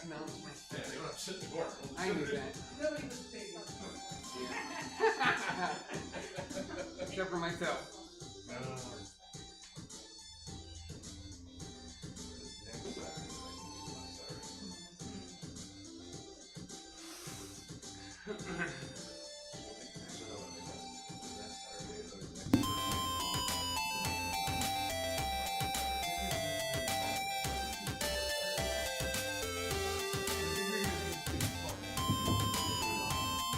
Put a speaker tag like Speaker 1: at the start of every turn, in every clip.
Speaker 1: announcement.
Speaker 2: Yeah, they don't have to sit in the corner.
Speaker 1: I knew that.
Speaker 3: Nobody was paying.
Speaker 1: Except for myself.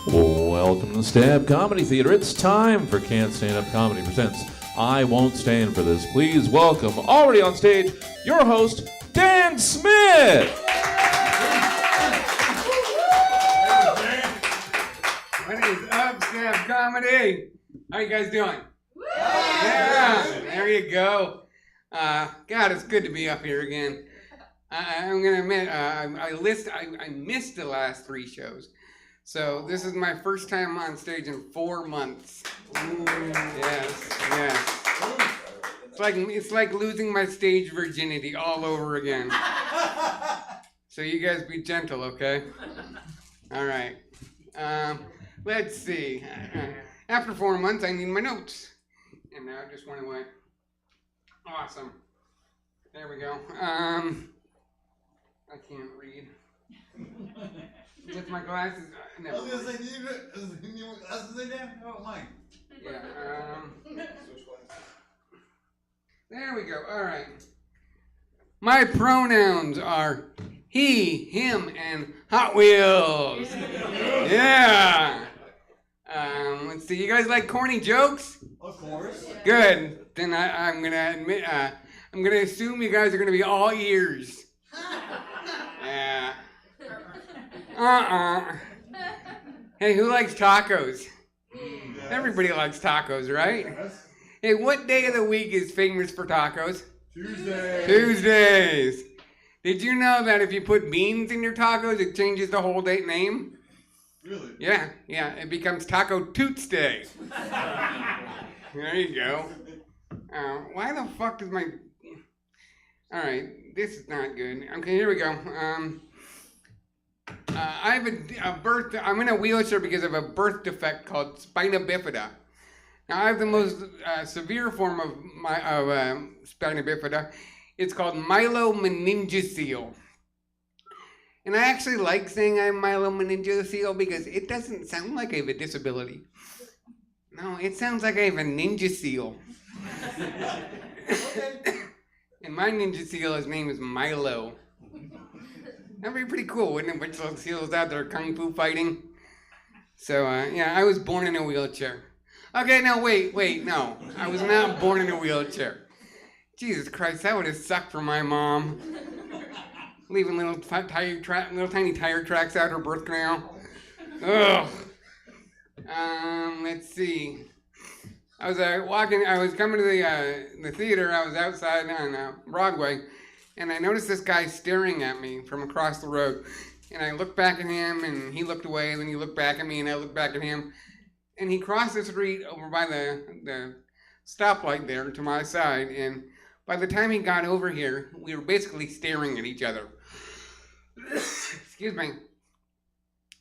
Speaker 4: Welcome to the Stab Comedy Theater. It's time for Can't Stand Up Comedy Presents I Won't Stand for This. Please welcome, already on stage, your host, Dan Smith.
Speaker 1: What is up, Stab Comedy? How you guys doing? Yeah, there you go. God, it's good to be up here again. I'm gonna admit, I missed the last 3 shows. So this is my first time on stage in 4 months. Ooh, yes. It's like losing my stage virginity all over again. So you guys be gentle, okay? All right. Let's see. After 4 months, I need my notes, and now it just went away. Awesome. There we go. I can't read. With my glasses, never.
Speaker 5: I was gonna say, do you need glasses in there? How about mine?
Speaker 1: Yeah. There we go. All right. My pronouns are he, him, and Hot Wheels. Yeah. Let's see. You guys like corny jokes?
Speaker 5: Of course.
Speaker 1: Good. Then I'm gonna admit. I'm gonna assume you guys are gonna be all ears. Yeah. Hey, who likes tacos?
Speaker 5: Yes.
Speaker 1: Everybody likes tacos, right?
Speaker 5: Yes.
Speaker 1: Hey, what day of the week is famous for tacos?
Speaker 5: Tuesday.
Speaker 1: Tuesdays. Did you know that if you put beans in your tacos, it changes the whole date name?
Speaker 5: Really?
Speaker 1: Yeah, it becomes Taco Toots Day. There you go. Why the fuck does my... All right, this is not good. Okay, here we go. I have a birth. I'm in a wheelchair because of a birth defect called spina bifida. Now I have the most severe form of spina bifida. It's called myelomeningocele. And I actually like saying I'm myelomeningocele because it doesn't sound like I have a disability. No, it sounds like I have a ninja seal. And my ninja seal, his name is Milo. That'd be pretty cool, wouldn't it? Which little seals out there kung fu fighting. So, yeah, I was born in a wheelchair. Okay, no, wait, no. I was not born in a wheelchair. Jesus Christ, that would have sucked for my mom. Leaving little tiny tire tracks out her birth canal. Ugh. Let's see. I was coming to the theater. I was outside on Broadway. And I noticed this guy staring at me from across the road. And I looked back at him, and he looked away, and then he looked back at me, and I looked back at him. And he crossed the street over by the stoplight there to my side. And by the time he got over here, we were basically staring at each other. Excuse me.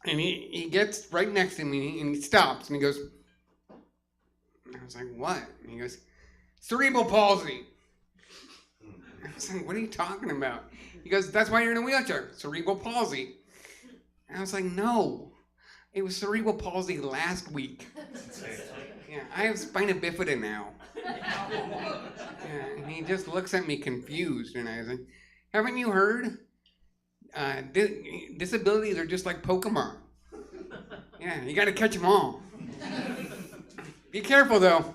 Speaker 1: And he gets right next to me, and he stops, and he goes, I was like, what? And he goes, cerebral palsy. I was like, what are you talking about? He goes, that's why you're in a wheelchair, cerebral palsy. And I was like, no, it was cerebral palsy last week. Yeah, I have spina bifida now. Yeah, and he just looks at me confused, and I was like, haven't you heard? Disabilities are just like Pokemon. Yeah, you gotta catch them all. Be careful though.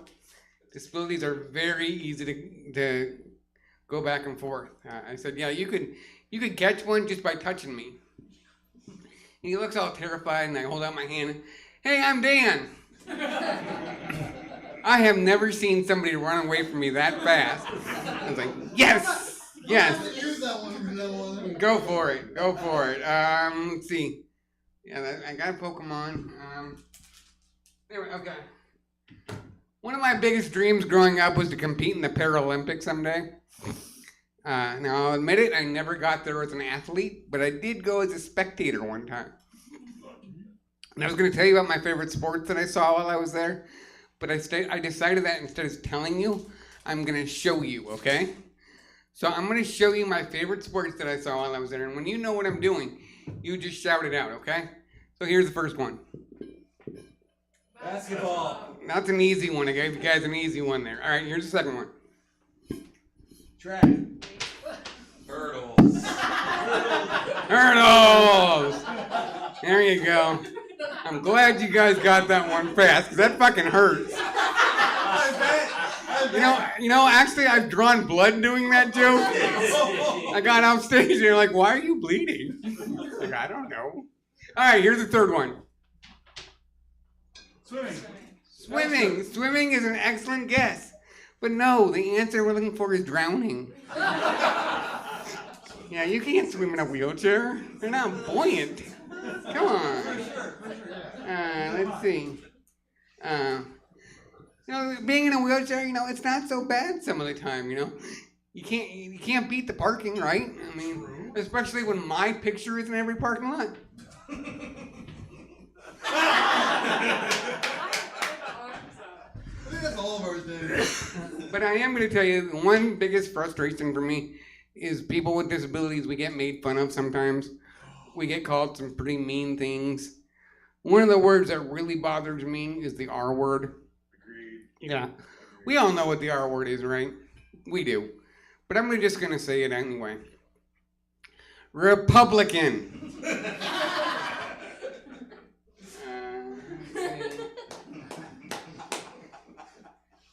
Speaker 1: Disabilities are very easy to go back and forth. I said, yeah, you could catch one just by touching me. And he looks all terrified, and I hold out my hand. Hey, I'm Dan. I have never seen somebody run away from me that fast. I was like, yes.
Speaker 5: Use that one from now on.
Speaker 1: Go for it. Let's see. Yeah, I got a Pokemon. Anyway, okay. One of my biggest dreams growing up was to compete in the Paralympics someday. Now, I'll admit it, I never got there as an athlete, but I did go as a spectator one time. And I was going to tell you about my favorite sports that I saw while I was there, but I decided that instead of telling you, I'm going to show you, okay? So I'm going to show you my favorite sports that I saw while I was there, and when you know what I'm doing, you just shout it out, okay? So here's the first one.
Speaker 5: Basketball.
Speaker 1: That's an easy one. I gave you guys an easy one there. All right, here's the second one.
Speaker 5: Track.
Speaker 2: Hurdles.
Speaker 1: Hurdles! There you go. I'm glad you guys got that one fast, because that fucking hurts. You know, actually, I've drawn blood doing that joke. I got off stage and they're like, why are you bleeding? Like, I don't know. All right, here's the third one.
Speaker 5: Swimming.
Speaker 1: Swimming is an excellent guess. But no, the answer we're looking for is drowning. Yeah, you can't swim in a wheelchair. They're not buoyant. Come on. Let's see. Being in a wheelchair, it's not so bad some of the time, You can't beat the parking, right? I mean, especially when my picture is in every parking lot.
Speaker 5: I think that's all of ours, dude.
Speaker 1: But I am going to tell you, the one biggest frustration for me is people with disabilities. We get made fun of sometimes. We get called some pretty mean things. One of the words that really bothers me is the R word.
Speaker 5: Agreed.
Speaker 1: Yeah. We all know what the R word is, right? We do. But I'm just going to say it anyway. Republican.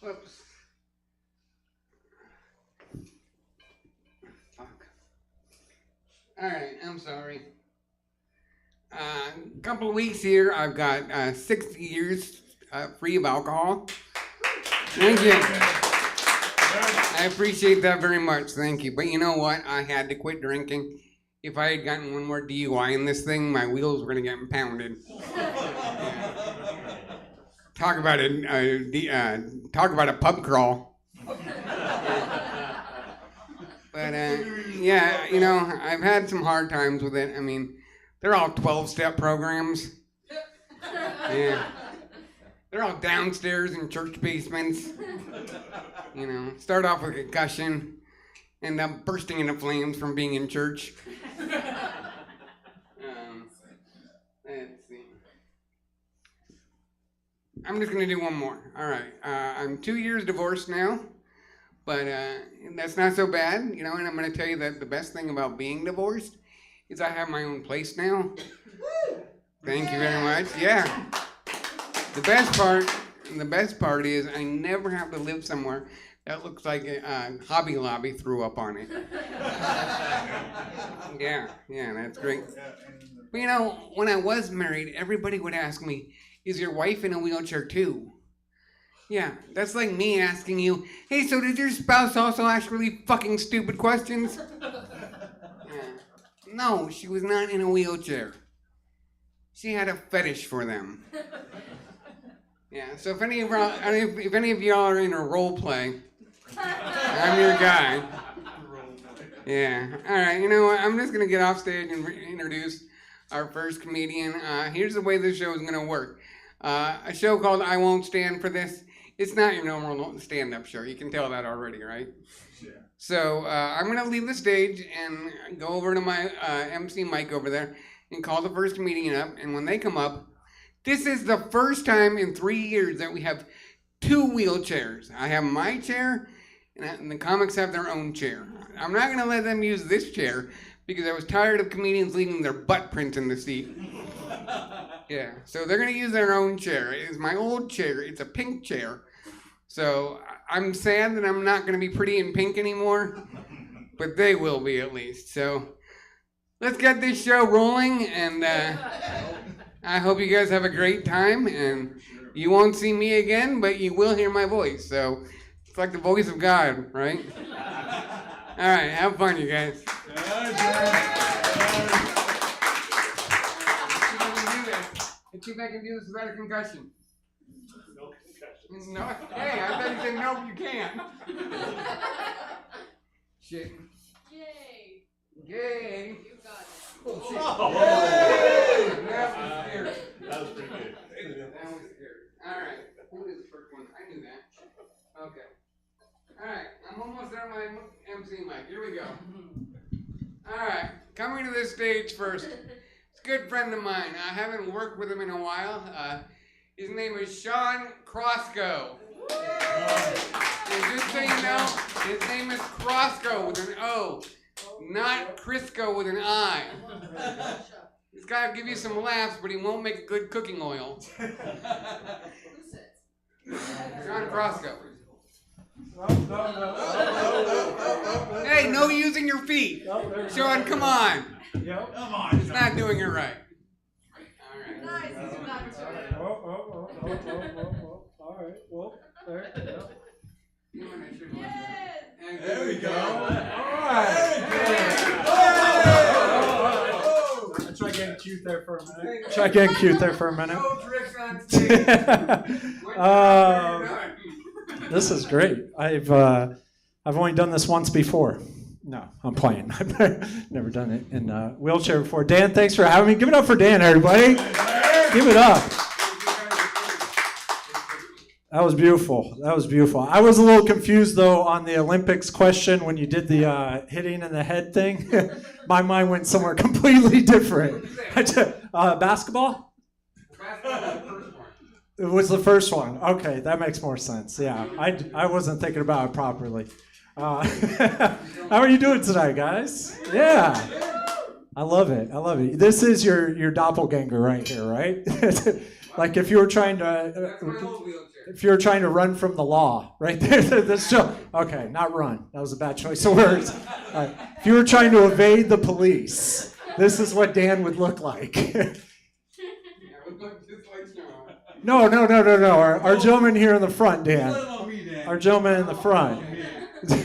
Speaker 1: Whoops. Fuck. All right, I'm sorry. A couple of weeks here, I've got 6 years free of alcohol. Thank you. I appreciate that very much. Thank you. But you know what? I had to quit drinking. If I had gotten one more DUI in this thing, my wheels were going to get impounded. Yeah. Talk about a pub crawl. But yeah, I've had some hard times with it. I mean, they're all 12-step programs. Yeah. They're all downstairs in church basements. Start off with a concussion, end up bursting into flames from being in church. Let's see. I'm just going to do one more. All right. I'm 2 years divorced now, but that's not so bad, and I'm going to tell you that the best thing about being divorced is I have my own place now. Thank you very much. Yeah. The best part is I never have to live somewhere that looks like Hobby Lobby threw up on it. Yeah, that's great. But when I was married, everybody would ask me, is your wife in a wheelchair too? Yeah, that's like me asking you, hey, so did your spouse also ask really fucking stupid questions? Yeah. No, she was not in a wheelchair. She had a fetish for them. Yeah, so if any of y'all are in a role play, I'm your guy. Yeah, all right, you know what? I'm just going to get off stage and introduce our first comedian. Here's the way this show is going to work. A show called I Won't Stand for This. It's not your normal stand-up show. You can tell that already, right?
Speaker 5: Yeah.
Speaker 1: So I'm going to leave the stage and go over to my MC mic over there and call the first comedian up. And when they come up, this is the first time in 3 years that we have 2 wheelchairs. I have my chair, and the comics have their own chair. I'm not going to let them use this chair because I was tired of comedians leaving their butt print in the seat. Yeah, so they're going to use their own chair. It's my old chair. It's a pink chair. So I'm sad that I'm not going to be pretty in pink anymore, but they will be at least. So let's get this show rolling, and I hope you guys have a great time, and you won't see me again, but you will hear my voice. So it's like the voice of God, right? All right, have fun, you guys. Let's see if I can do this without a concussion.
Speaker 2: No concussions.
Speaker 1: No, hey, I thought you said no, you can't. Shit.
Speaker 3: Yay!
Speaker 1: Yay!
Speaker 3: You got it.
Speaker 2: That was pretty good.
Speaker 1: That was scary. Alright, who is the first one? I knew that. Okay. Alright, I'm almost there on my MC mic. Here we go. Alright, coming to this stage first. It's a good friend of mine. I haven't worked with him in a while. His name is Sean Crosco. And just so you know, his name is Crosco with an O, not Crisco with an I. He's got to give you some laughs, but he won't make good cooking oil. Sean Crosco. Hey, no using your feet. Sean, come on.
Speaker 5: Come on.
Speaker 1: He's not doing it right.
Speaker 3: Nice, he's not doing it.
Speaker 6: All right, well, there.
Speaker 3: Yes!
Speaker 5: There we go.
Speaker 6: All right. Try getting cute there for a minute. Try getting cute there for a minute.
Speaker 1: No tricks on stage.
Speaker 6: This is great. I've only done this once before. No, I'm playing. I've never done it in a wheelchair before. Dan, thanks for having me. Give it up for Dan, everybody. Give it up. That was beautiful. That was beautiful. I was a little confused, though, on the Olympics question when you did the hitting in the head thing. My mind went somewhere completely different. Basketball? It was the first one. Okay, that makes more sense. Yeah, I wasn't thinking about it properly. How are you doing tonight, guys? Yeah. I love it. I love it. This is your doppelganger right here, right? Like if you were trying to run from the law, right there. That's just, okay, not run. That was a bad choice of words. If you were trying to evade the police, this is what Dan would look like. No. Our gentleman here in the front, Dan. Our gentleman in the front.
Speaker 1: That's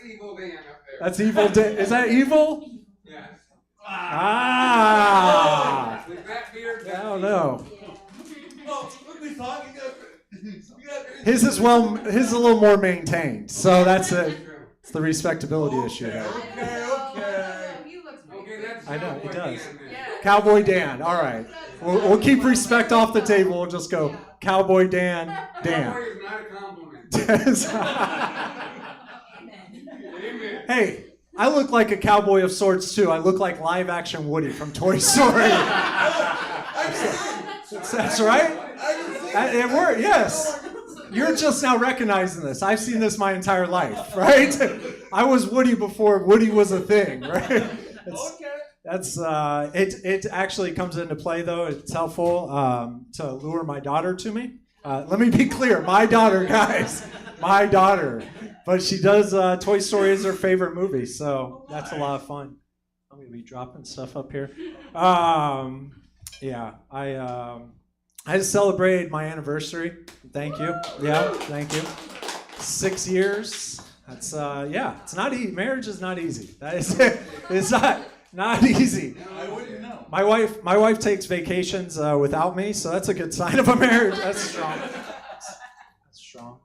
Speaker 1: evil Dan up there.
Speaker 6: That's evil Dan. Is that evil?
Speaker 1: Yes.
Speaker 6: Ah.
Speaker 1: With that beard,
Speaker 6: I don't know. His is a little more maintained, so that's it. It's the respectability issue there.
Speaker 5: Okay.
Speaker 3: He looks pretty
Speaker 1: Okay,
Speaker 3: good.
Speaker 1: that's
Speaker 6: I know, he
Speaker 1: Cowboy
Speaker 6: does.
Speaker 1: Dan then.
Speaker 3: Yeah.
Speaker 6: Cowboy Dan. All right. We'll keep respect off the table. We'll just go Cowboy Dan.
Speaker 1: Cowboy is not a compliment. Amen.
Speaker 6: Hey, I look like a cowboy of sorts too. I look like live action Woody from Toy Story. That's right. It worked. Yes. You're just now recognizing this. I've seen this my entire life, right? I was Woody before Woody was a thing, right? It actually comes into play though. It's helpful to lure my daughter to me. Let me be clear, my daughter, guys, my daughter. But she does. Toy Story is her favorite movie, so that's a lot of fun. I'm gonna be dropping stuff up here. Yeah, I just celebrated my anniversary. Thank you. Yeah, thank you. 6 years. That's it's not easy. Marriage is not easy. That is, it's not easy.
Speaker 5: I wouldn't know.
Speaker 6: My wife takes vacations without me, so that's a good sign of a marriage. That's strong. That's strong.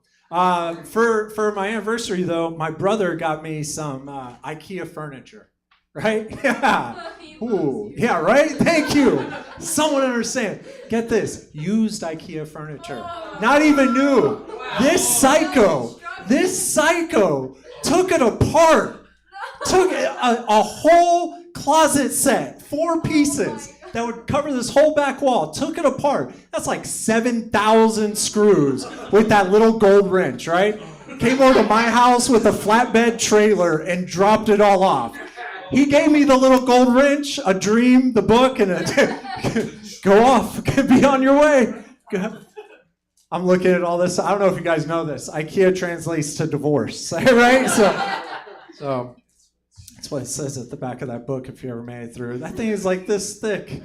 Speaker 6: For my anniversary though, my brother got me some IKEA furniture. Right? Yeah. Ooh. Yeah, right? Thank you. Someone understand. Get this. Used IKEA furniture. Not even new. This psycho took it apart. Took a whole closet set, 4 pieces that would cover this whole back wall. Took it apart. That's like 7,000 screws with that little gold wrench, right? Came over to my house with a flatbed trailer and dropped it all off. He gave me the little gold wrench, a dream, the book, and go off, be on your way. I'm looking at all this. I don't know if you guys know this. IKEA translates to divorce, right? So that's what it says at the back of that book if you ever made it through. That thing is like this thick.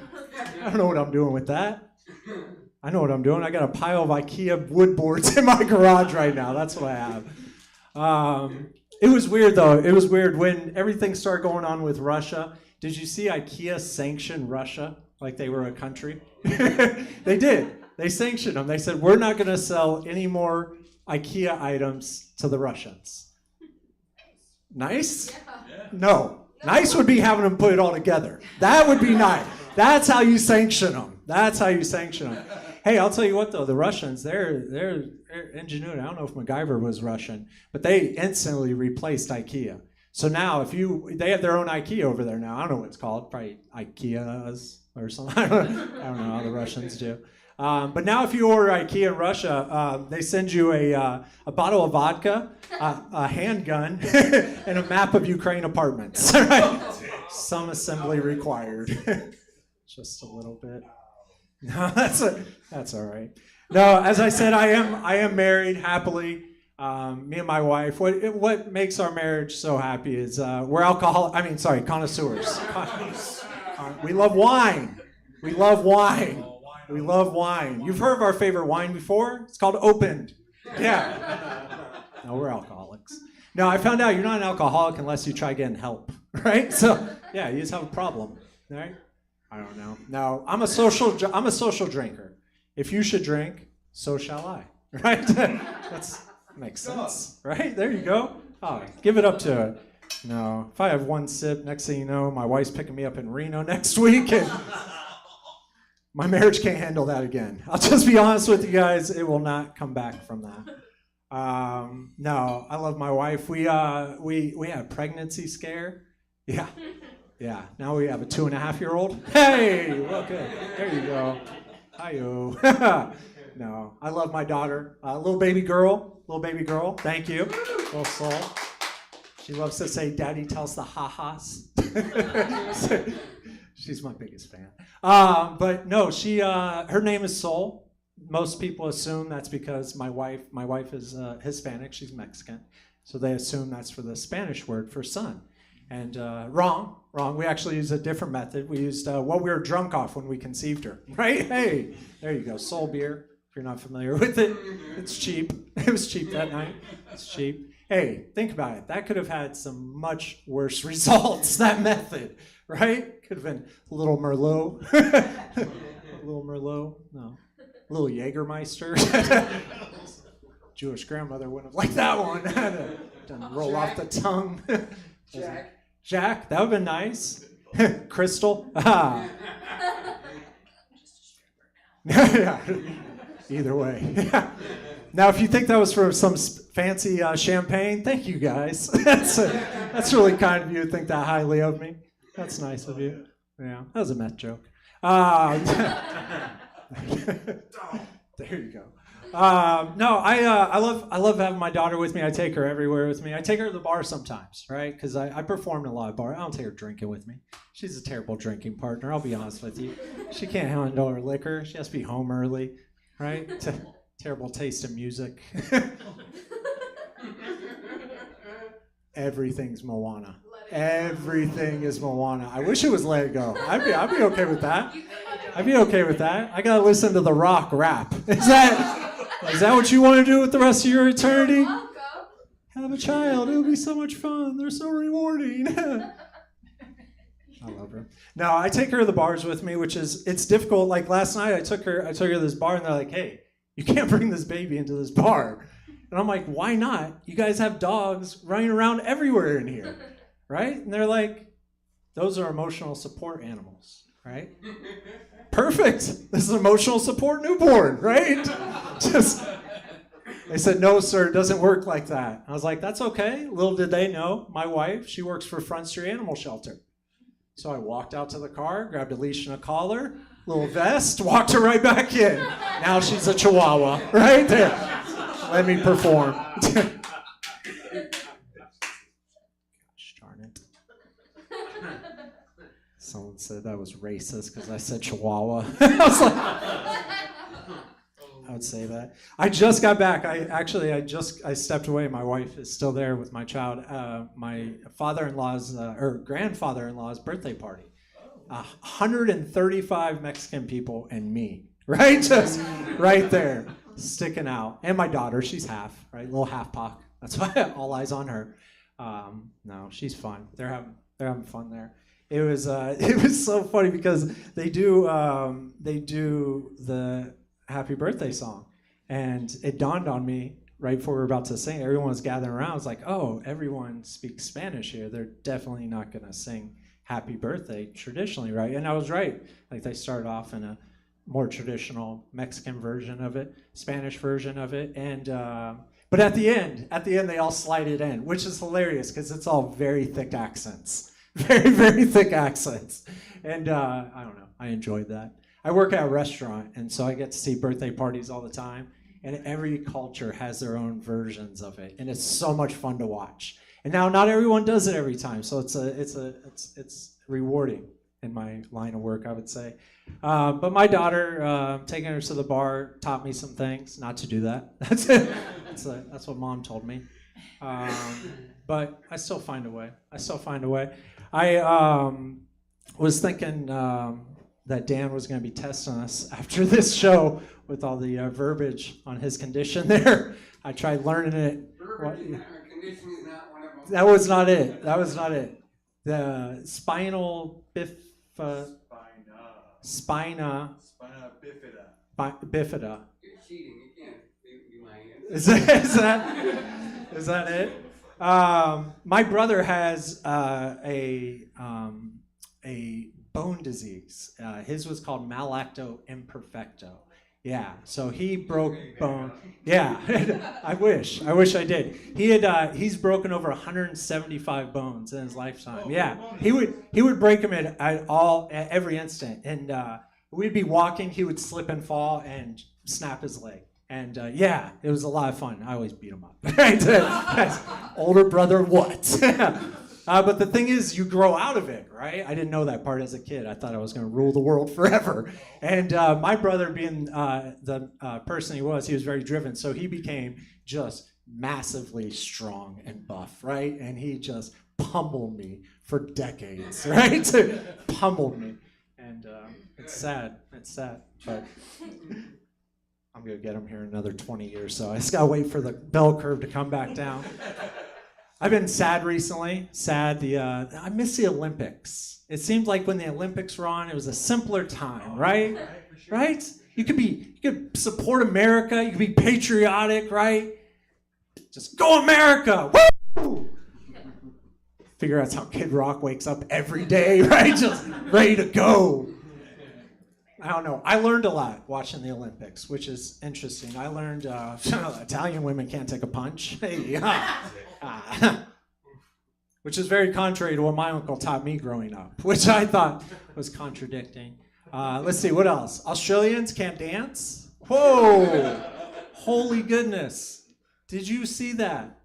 Speaker 6: I don't know what I'm doing with that. I know what I'm doing. I got a pile of IKEA wood boards in my garage right now. That's what I have. It was weird, though. It was weird when everything started going on with Russia. Did you see IKEA sanction Russia like they were a country? They did. They sanctioned them. They said, we're not going to sell any more IKEA items to the Russians. Nice? No. Nice would be having them put it all together. That would be nice. That's how you sanction them. That's how you sanction them. Hey, I'll tell you what though, the Russians, they're ingenuity. I don't know if MacGyver was Russian, but they instantly replaced IKEA. So now they have their own IKEA over there now. I don't know what it's called, probably IKEAs or something. I don't know how the Russians do. But now if you order IKEA in Russia, they send you a bottle of vodka, a handgun, and a map of Ukraine apartments. Right? Some assembly required. Just a little bit. No, that's all right. No, as I said, I am married happily. Me and my wife. What makes our marriage so happy is we're connoisseurs. We love wine. We love wine. We love wine. You've heard of our favorite wine before? It's called Opened. Yeah. No, we're alcoholics. No, I found out you're not an alcoholic unless you try getting help, right? So, yeah, you just have a problem, right? I don't know. No, I'm a social drinker. If you should drink, so shall I, right? That makes sense, right? There you go. Oh, give it up to it. No, if I have one sip, next thing you know, my wife's picking me up in Reno next week, and my marriage can't handle that again. I'll just be honest with you guys, it will not come back from that. No, I love my wife. We had a pregnancy scare. Yeah. Yeah. Now we have a 2.5-year-old. Hey, well, good. There you go. Hi-yo. No, I love my daughter. Little baby girl. Thank you. Little soul. She loves to say, "Daddy tells the ha-has." She's my biggest fan. But no, her name is Soul. Most people assume that's because my wife is Hispanic. She's Mexican. So they assume that's for the Spanish word for son. And wrong. We actually used a different method. We used what we were drunk off when we conceived her, right? Hey, there you go. Soul beer, if you're not familiar with it. It's cheap. It was cheap that night. It's cheap. Hey, think about it. That could have had some much worse results, that method, right? Could have been a little Merlot. A little Merlot? No. A little Jägermeister. Jewish grandmother wouldn't have liked that one. Done roll off the tongue. Jack, that would have been nice. Crystal. Ah. Yeah. Either way. Now, if you think that was for some fancy champagne, thank you guys. That's really kind of you to think that highly of me. That's nice of you. Yeah, that was a meth joke. There you go. No, I love having my daughter with me. I take her everywhere with me. I take her to the bar sometimes, right? Because I perform in a lot of bars. I don't take her drinking with me. She's a terrible drinking partner. I'll be honest with you. She can't handle her liquor. She has to be home early, right? Terrible taste in music. Everything's Moana. Everything is Moana. I wish it was Let It Go. I'd be okay with that. I'd be okay with that. I gotta listen to the rock rap. Is that what you want to do with the rest of your eternity? Have a child. It'll be so much fun. They're so rewarding. I love her. No, I take her to the bars with me, it's difficult. Like last night, I took her to this bar, and they're like, "Hey, you can't bring this baby into this bar." And I'm like, "Why not? You guys have dogs running around everywhere in here, right?" And they're like, "Those are emotional support animals, right?" Perfect. This is emotional support newborn, right? They said, "No, sir, it doesn't work like that." I was like, "That's okay." Little did they know, my wife, she works for Front Street Animal Shelter. So I walked out to the car, grabbed a leash and a collar, little vest, walked her right back in. Now she's a Chihuahua, right there. Let me perform. Gosh darn it. Someone said that was racist because I said Chihuahua. I was like, I would say that. I just got back. I stepped away. My wife is still there with my child. My father-in-law's or grandfather-in-law's birthday party. 135 Mexican people and me, right? Just right there, sticking out. And my daughter, she's half, right? Little half pock. That's why all eyes on her. No, she's fun. They're having fun there. It was so funny because they do the happy birthday song, and it dawned on me right before we were about to sing, everyone was gathering around. I was like, oh, everyone speaks Spanish here. They're definitely not going to sing happy birthday traditionally, right? And I was right. Like they started off in a more traditional Mexican version of it, Spanish version of it. And but at the end, they all slide it in, which is hilarious because it's all very thick accents. Very, very thick accents. And I don't know. I enjoyed that. I work at a restaurant, and so I get to see birthday parties all the time. And every culture has their own versions of it, and it's so much fun to watch. And now, not everyone does it every time, so it's rewarding in my line of work, I would say. But my daughter, taking her to the bar, taught me some things. Not to do that. That's what Mom told me. But I still find a way. I was thinking that Dan was going to be testing us after this show with all the verbiage on his condition there. I tried learning it.
Speaker 1: Condition is not one of them.
Speaker 6: That was not it. The spinal spina bifida.
Speaker 1: You're cheating. You can't be my answer.
Speaker 6: Is that it? My brother has a bone disease. His was called malacto imperfecto. Yeah, so he broke bone. Yeah, I wish I did. He's broken over 175 bones in his lifetime. Yeah, he would break them at every instant, and we'd be walking, he would slip and fall and snap his leg. And yeah, it was a lot of fun. I always beat him up. Right? Older brother, what? But the thing is, you grow out of it, right? I didn't know that part as a kid. I thought I was going to rule the world forever. And my brother, being the person he was very driven. So he became just massively strong and buff, right? And he just pummeled me for decades, right? Pummeled me. And it's sad. But I'm going to get him here in another 20 years. So I just got to wait for the bell curve to come back down. I've been sad recently. I miss the Olympics. It seemed like when the Olympics were on, it was a simpler time, right? Right? You could support America. You could be patriotic, right? Just go America! Woo! Figure out how Kid Rock wakes up every day, right? Just ready to go. I don't know. I learned a lot watching the Olympics, which is interesting. I learned Italian women can't take a punch. Hey, which is very contrary to what my uncle taught me growing up, which I thought was contradicting. Let's see, what else? Australians can't dance? Whoa! Holy goodness. Did you see that?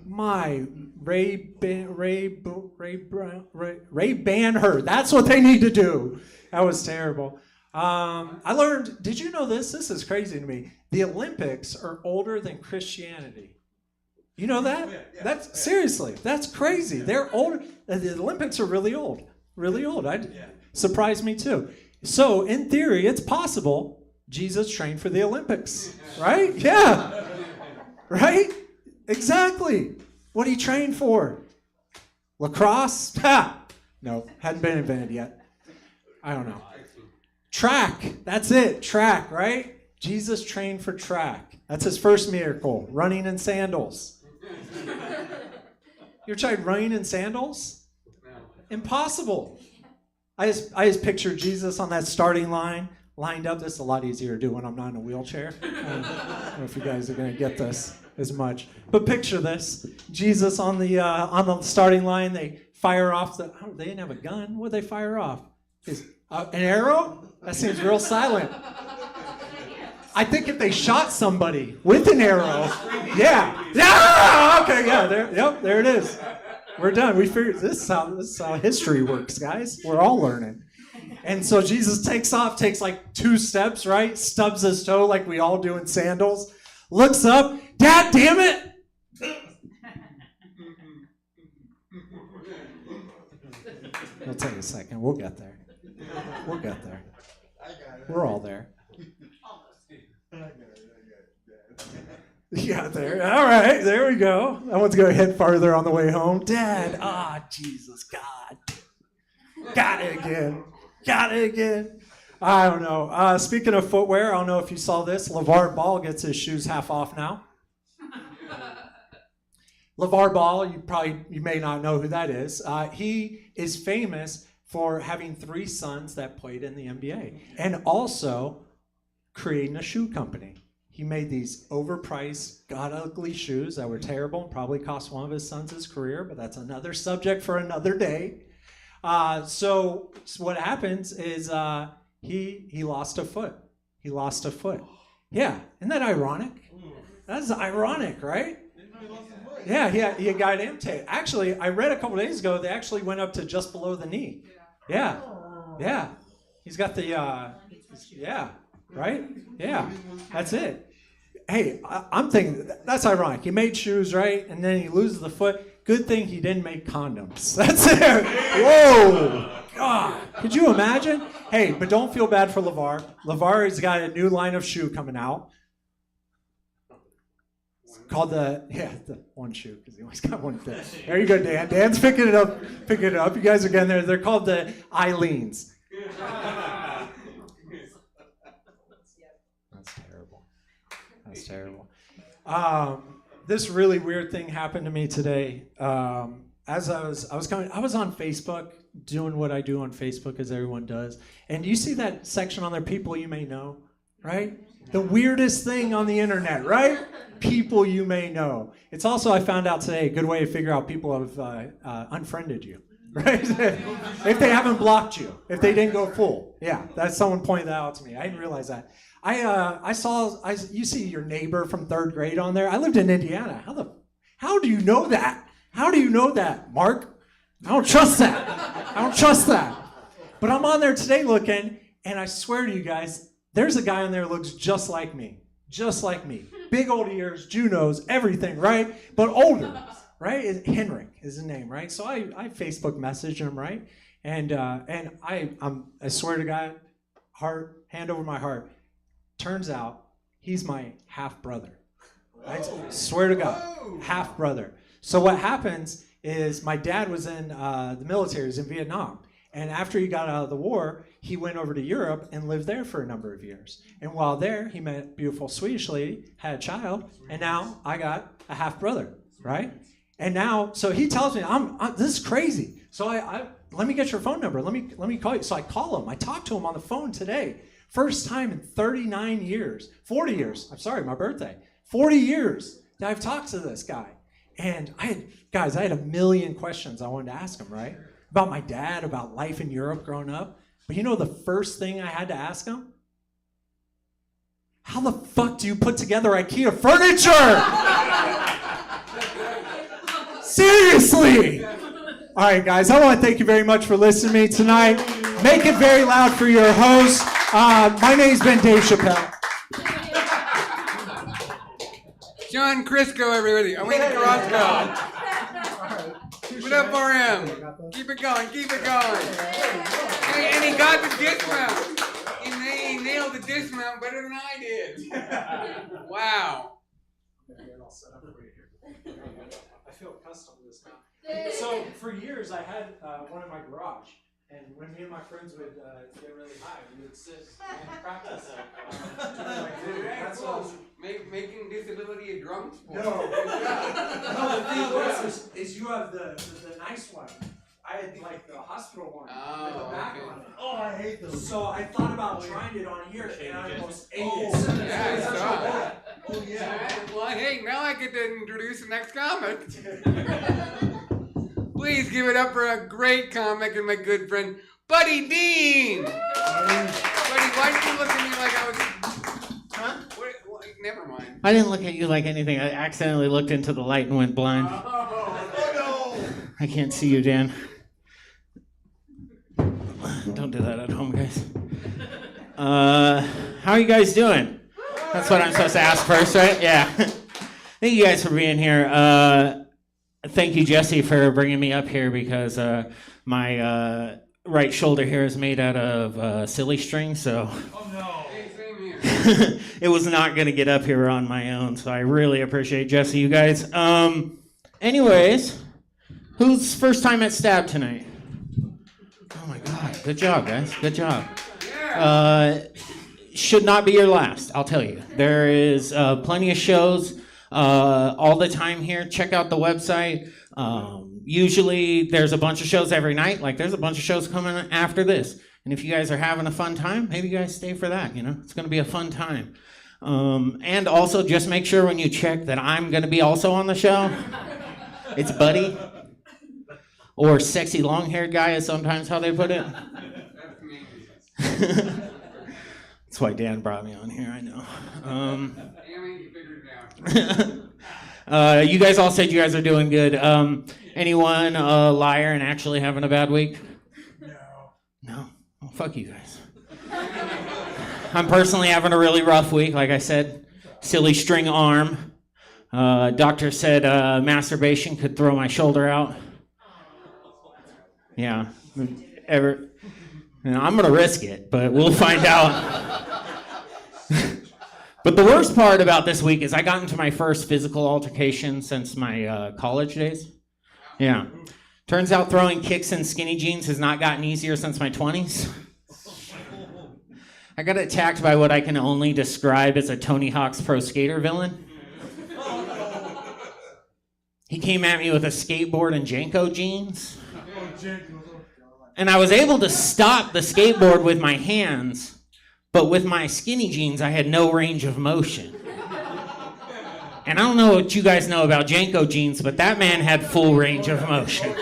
Speaker 6: My Ray ban her. That's what they need to do. That was terrible. I learned, did you know this? This is crazy to me. The Olympics are older than Christianity. You know that? Seriously, that's crazy. They're older. The Olympics are really old. Really old. Surprised me too. So, in theory, it's possible Jesus trained for the Olympics. Right? Yeah. Right? Exactly. What did he train for? Lacrosse? Ha! No, hadn't been invented yet. I don't know. Track. That's it. Track, right? Jesus trained for track. That's his first miracle. Running in sandals. You ever tried running in sandals? Impossible. I just picture Jesus on that starting line, lined up. This is a lot easier to do when I'm not in a wheelchair. I don't know if you guys are going to get this as much. But picture this. Jesus on the starting line. They fire off they didn't have a gun. What did they fire off? An arrow? That seems real silent. I think if they shot somebody with an arrow, yeah. Okay, yeah, there it is. We're done. We figured this is how history works, guys. We're all learning. And so Jesus takes off, takes like 2 steps, right? Stubs his toe like we all do in sandals. Looks up, Dad, damn it! It'll take a second. We'll get there. We're all there. You got there. All right, there we go. That one's going to hit farther on the way home. Dad, Jesus, God. Got it again. I don't know. Speaking of footwear, I don't know if you saw this. LeVar Ball gets his shoes half off now. LeVar Ball, you may not know who that is. He is famous for having 3 sons that played in the NBA and also creating a shoe company. He made these overpriced, god-ugly shoes that were terrible and probably cost one of his sons his career, but that's another subject for another day. So what happens is he lost a foot. He lost a foot. Yeah, isn't that ironic? That's ironic, right? Yeah, he got amputated. Actually, I read a couple days ago they actually went up to just below the knee. Yeah. He's got the right? Yeah, that's it. Hey, I'm thinking that's ironic. He made shoes, right? And then he loses the foot. Good thing he didn't make condoms. That's it. Whoa. God. Could you imagine? Hey, but don't feel bad for LeVar. LeVar has got a new line of shoe coming out. It's called the one shoe, because he always got one thing. There you go, Dan. Dan's picking it up. You guys are getting there. They're called the Eileens. That's terrible. This really weird thing happened to me today. As I was on Facebook, doing what I do on Facebook, as everyone does. And you see that section on there, people you may know, right? The weirdest thing on the internet, right? People you may know. It's also, I found out today, a good way to figure out people have unfriended you, right? If they haven't blocked you, if they didn't go full. Yeah, that's someone pointed that out to me. I didn't realize that. You see your neighbor from 3rd grade on there. I lived in Indiana. How do you know that? How do you know that, Mark? I don't trust that. But I'm on there today looking, and I swear to you guys, there's a guy on there who looks just like me. Big old ears, Junos, everything, right? But older, right? Henrik is his name, right? So I Facebook messaged him, right? And I swear to God, hand over my heart. Turns out he's my half brother. I swear to God, half brother. So what happens is my dad was in the military, he was in Vietnam. And after he got out of the war, he went over to Europe and lived there for a number of years. And while there, he met a beautiful Swedish lady, had a child, and now I got a half brother, right? And now, so he tells me, this is crazy. So I let me get your phone number. Let me call you. So I call him. I talked to him on the phone today. First time in 40 years. I'm sorry, my birthday. 40 years that I've talked to this guy. And I had a million questions I wanted to ask him, right? About my dad, about life in Europe growing up. But you know the first thing I had to ask him? How the fuck do you put together IKEA furniture? Seriously! All right, guys, I want to thank you very much for listening to me tonight. Make it very loud for your host. My name's been Dave Chappelle.
Speaker 1: John Crisco, everybody. I went to Roscoe. Put up for him. Keep it going. And he got the dismount. He nailed the dismount better than I did. Wow. I feel accustomed to this now. So for years I had one in my garage. And when me and my friends would get really high, we would sit and practice. That's all. Making disability a drum sport. No, the thing is you have the nice one. I had like the hospital one with the back on it.
Speaker 5: Oh, I hate those.
Speaker 6: So I thought about trying it on here, and I almost ate it.
Speaker 1: Yeah, I saw that.
Speaker 5: Oh, yeah.
Speaker 1: Well, hey, now I get to introduce the next comic. Please give it up for a great comic and my good friend, Buddy Dean. Buddy, why did you look at me like I was...
Speaker 7: Huh?
Speaker 1: Never mind.
Speaker 7: I didn't look at you like anything. I accidentally looked into the light and went blind.
Speaker 5: Oh, no.
Speaker 7: I can't see you, Dan. Don't do that at home, guys. How are you guys doing? That's what I'm supposed to ask first, right? Yeah. Thank you guys for being here. Thank you, Jesse, for bringing me up here because my right shoulder here is made out of silly string, so it was not going to get up here on my own, so I really appreciate Jesse, you guys. Anyways, who's first time at Stab tonight? Oh my God, good job, guys, good job. Should not be your last, I'll tell you. There is plenty of shows all the time here. Check out the website. Usually there's a bunch of shows every night. Like there's a bunch of shows coming after this. And if you guys are having a fun time, maybe you guys stay for that, you know? It's going to be a fun time. And also just make sure when you check that I'm going to be also on the show. It's Buddy. Or sexy long-haired guy is sometimes how they put it. That's why Dan brought me on here, I know. You guys all said you guys are doing good. Anyone a liar and actually having a bad week? No? Well, fuck you guys. I'm personally having a really rough week, like I said. Silly string arm. Doctor said masturbation could throw my shoulder out. Yeah. I'm going to risk it, but we'll find out. But the worst part about this week is I got into my first physical altercation since my college days. Yeah. Turns out throwing kicks in skinny jeans has not gotten easier since my 20s. I got attacked by what I can only describe as a Tony Hawk's Pro Skater villain. He came at me with a skateboard and Janko jeans. And I was able to stop the skateboard with my hands, but with my skinny jeans, I had no range of motion. And I don't know what you guys know about Janko jeans, but that man had full range of motion.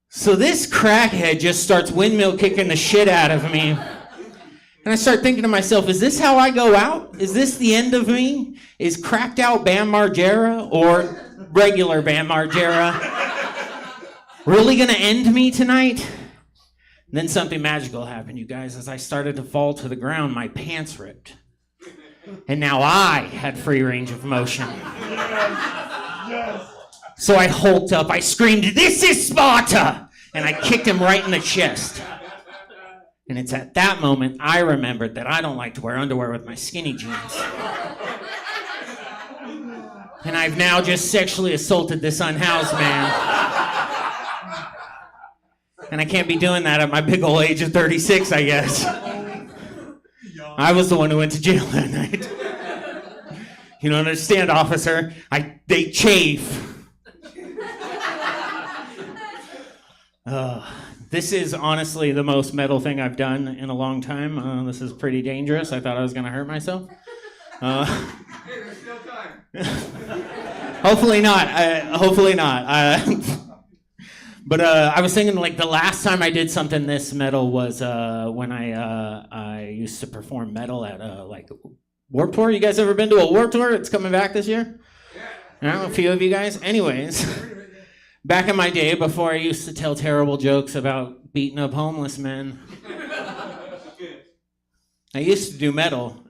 Speaker 7: So this crackhead just starts windmill kicking the shit out of me. And I start thinking to myself, is this how I go out? Is this the end of me? Is cracked out Bam Margera or regular Bam Margera really gonna end me tonight? And then something magical happened, you guys. As I started to fall to the ground, my pants ripped. And now I had free range of motion. So I hulked up, I screamed, "This is Sparta!" And I kicked him right in the chest. And it's at that moment I remembered that I don't like to wear underwear with my skinny jeans. And I've now just sexually assaulted this unhoused man. And I can't be doing that at my big old age of 36, I guess. I was the one who went to jail that night. You don't understand, officer. They chafe. This is honestly the most metal thing I've done in a long time. This is pretty dangerous. I thought I was going to hurt myself.
Speaker 5: There's still time.
Speaker 7: Hopefully not. Hopefully not. But I was thinking, like, the last time I did something this metal was when I used to perform metal at like Warped Tour. You guys ever been to a Warped Tour? It's coming back this year. Yeah. A few of you guys. Anyways, back in my day, before I used to tell terrible jokes about beating up homeless men, I used to do metal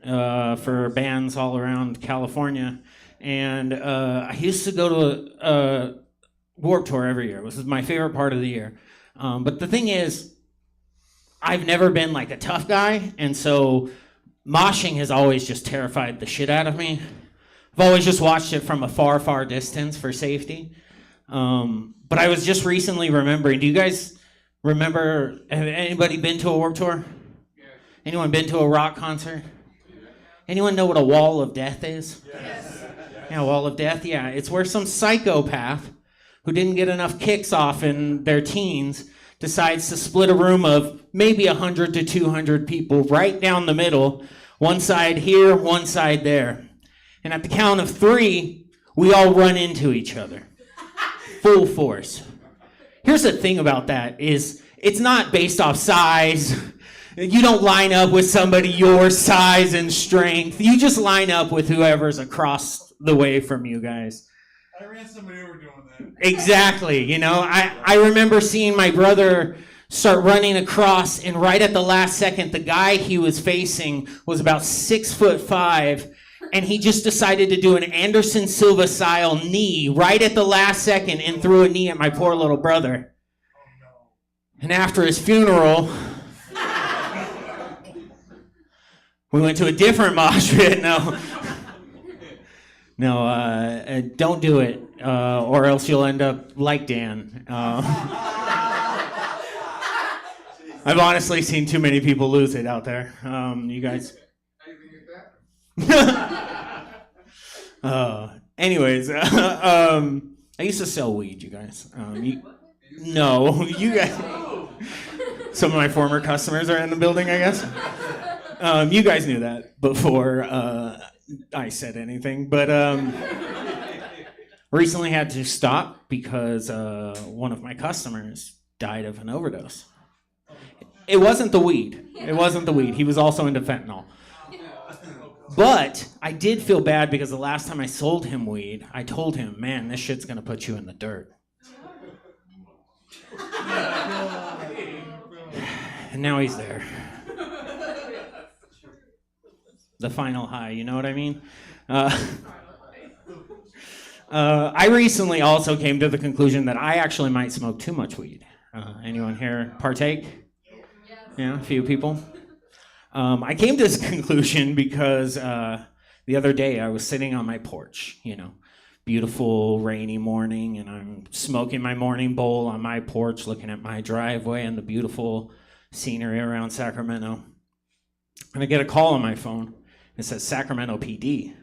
Speaker 7: for bands all around California, and I used to go to a Warped Tour every year. This is my favorite part of the year. But the thing is, I've never been like a tough guy, and so moshing has always just terrified the shit out of me. I've always just watched it from a far, far distance for safety. But I was just recently remembering, do you guys remember, have anybody been to a Warped Tour?
Speaker 5: Yeah.
Speaker 7: Anyone been to a rock concert? Anyone know what a wall of death is?
Speaker 5: Yes.
Speaker 7: Yeah, wall of death, yeah. It's where some psychopath who didn't get enough kicks off in their teens decides to split a room of maybe 100 to 200 people right down the middle, one side here, one side there. And at the count of 3, we all run into each other. Full force. Here's the thing about that is it's not based off size. You don't line up with somebody your size and strength. You just line up with whoever's across the way from you guys.
Speaker 5: I ran somebody over doing that.
Speaker 7: Exactly. You know, I remember seeing my brother start running across, and right at the last second, the guy he was facing was about 6'5", and he just decided to do an Anderson Silva style knee right at the last second and threw a knee at my poor little brother. And after his funeral, we went to a different mosh pit. No, don't do it, or else you'll end up like Dan. I've honestly seen too many people lose it out there. You guys.
Speaker 5: How do you think of that?
Speaker 7: Anyways, I used to sell weed, you guys. No, you guys. Some of my former customers are in the building, I guess. You guys knew that before I said anything, but recently had to stop because one of my customers died of an overdose. It wasn't the weed. It wasn't the weed. He was also into fentanyl. But I did feel bad because the last time I sold him weed, I told him, man, this shit's gonna put you in the dirt. And now he's there. The final high, you know what I mean? I recently also came to the conclusion that I actually might smoke too much weed. Anyone here partake? Yeah, a few people. I came to this conclusion because the other day I was sitting on my porch, beautiful rainy morning, and I'm smoking my morning bowl on my porch, looking at my driveway and the beautiful scenery around Sacramento. And I get a call on my phone. It says Sacramento PD.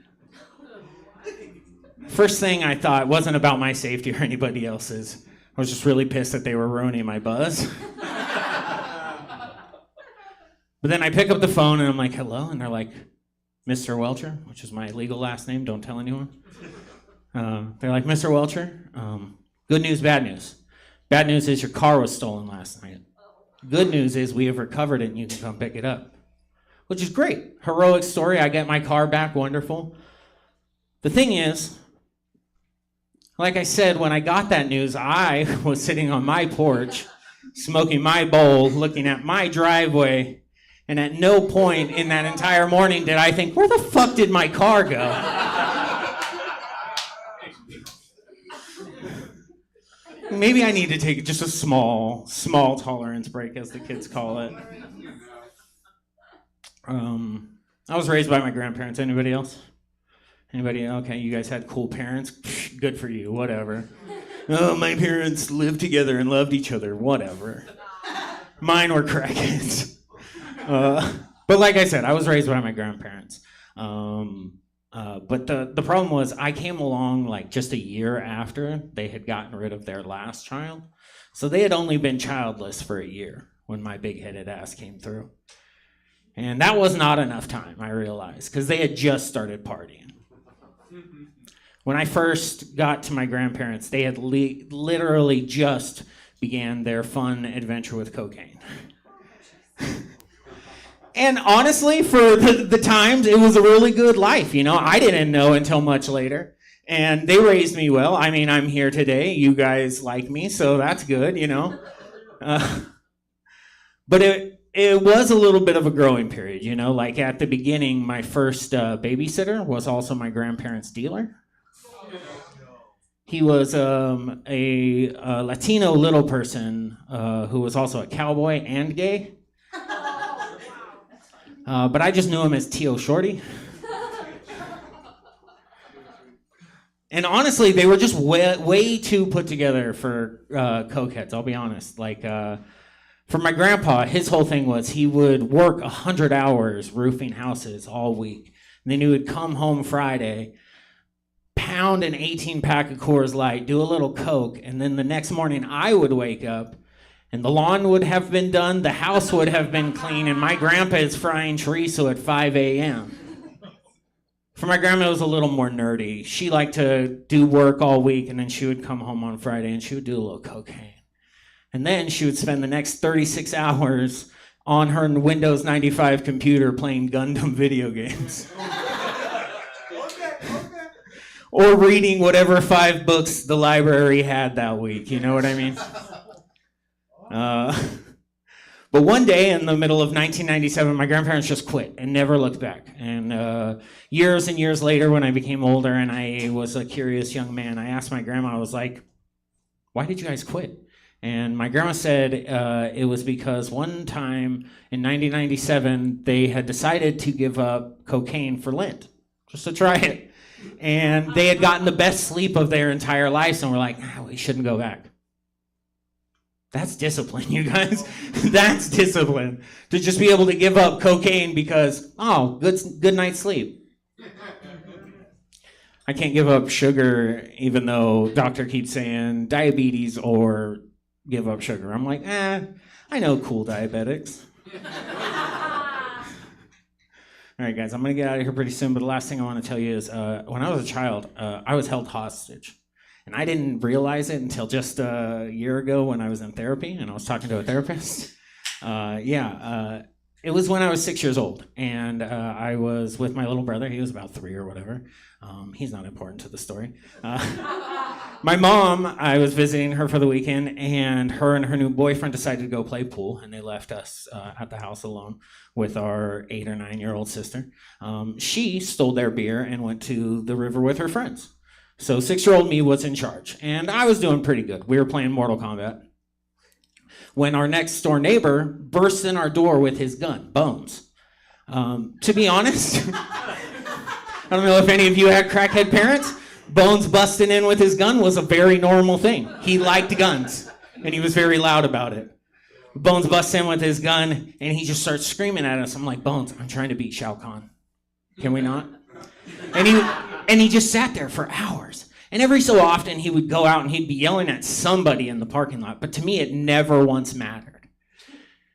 Speaker 7: First thing I thought wasn't about my safety or anybody else's. I was just really pissed that they were ruining my buzz. But then I pick up the phone and I'm like, hello? And they're like, Mr. Welcher, which is my legal last name, don't tell anyone. They're like, Mr. Welcher, good news, bad news. Bad news is your car was stolen last night. Good news is we have recovered it and you can come pick it up. Which is great. Heroic story. I get my car back. Wonderful. The thing is, like I said, when I got that news, I was sitting on my porch, smoking my bowl, looking at my driveway, and at no point in that entire morning did I think, where the fuck did my car go? Maybe I need to take just a small tolerance break, as the kids call it. I was raised by my grandparents. Anybody else? Anybody? Okay, you guys had cool parents? Good for you, whatever. Oh, my parents lived together and loved each other, whatever. Mine were crackheads. But like I said, I was raised by my grandparents. But the problem was I came along like just a year after they had gotten rid of their last child. So they had only been childless for a year when my big-headed ass came through. And that was not enough time, I realized, because they had just started partying. When I first got to my grandparents, they had literally just began their fun adventure with cocaine. And honestly, for the times, it was a really good life. I didn't know until much later. And they raised me well. I mean, I'm here today. You guys like me, so that's good, But it was a little bit of a growing period, Like at the beginning, my first babysitter was also my grandparents' dealer. He was a Latino little person who was also a cowboy and gay. But I just knew him as T.O. Shorty. And honestly, they were just way too put together for cokeheads, I'll be honest. Like, for my grandpa, his whole thing was he would work 100 hours roofing houses all week. And then he would come home Friday, pound an 18-pack of Coors Light, do a little coke, and then the next morning I would wake up and the lawn would have been done, the house would have been clean, and my grandpa is frying chorizo at 5 a.m. For my grandma, it was a little more nerdy. She liked to do work all week, and then she would come home on Friday and she would do a little cocaine. And then she would spend the next 36 hours on her Windows 95 computer playing Gundam video games. Or reading whatever 5 books the library had that week, you know what I mean? But one day in the middle of 1997, my grandparents just quit and never looked back. And years and years later, when I became older and I was a curious young man, I asked my grandma, I was like, why did you guys quit? And my grandma said it was because one time in 1997, they had decided to give up cocaine for Lent, just to try it. And they had gotten the best sleep of their entire lives, and were like, we shouldn't go back. That's discipline, you guys. That's discipline. To just be able to give up cocaine because, good night's sleep. I can't give up sugar even though doctor keeps saying diabetes or give up sugar. I'm like, I know cool diabetics. All right, guys, I'm going to get out of here pretty soon, but the last thing I want to tell you is when I was a child, I was held hostage. And I didn't realize it until just a year ago when I was in therapy and I was talking to a therapist. It was when I was 6 years old, and I was with my little brother. He was about 3 or whatever. He's not important to the story. My mom, I was visiting her for the weekend, and her new boyfriend decided to go play pool, and they left us at the house alone with our 8 or 9 year old sister. She stole their beer and went to the river with her friends. So 6-year-old me was in charge, and I was doing pretty good. We were playing Mortal Kombat when our next door neighbor bursts in our door with his gun, Bones. To be honest, I don't know if any of you had crackhead parents. Bones busting in with his gun was a very normal thing. He liked guns, and he was very loud about it. Bones busts in with his gun, and he just starts screaming at us. I'm like, Bones, I'm trying to beat Shao Kahn. Can we not? And he just sat there for hours. And every so often, he would go out and he'd be yelling at somebody in the parking lot. But to me, it never once mattered.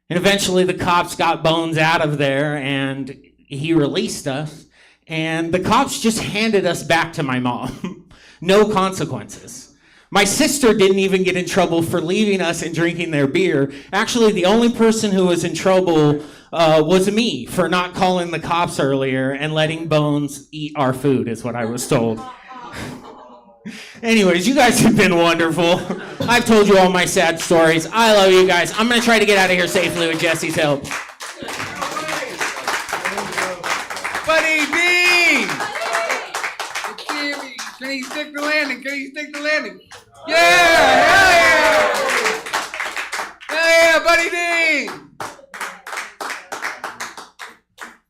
Speaker 7: And eventually, the cops got Bones out of there, and he released us. And the cops just handed us back to my mom. No consequences. My sister didn't even get in trouble for leaving us and drinking their beer. Actually, the only person who was in trouble was me for not calling the cops earlier and letting Bones eat our food, is what I was told. Anyways, you guys have been wonderful. I've told you all my sad stories. I love you guys. I'm going to try to get out of here safely with Jesse's help.
Speaker 1: Buddy D! Can he stick the landing? Can he stick the landing? Yeah! Hell yeah, Buddy D!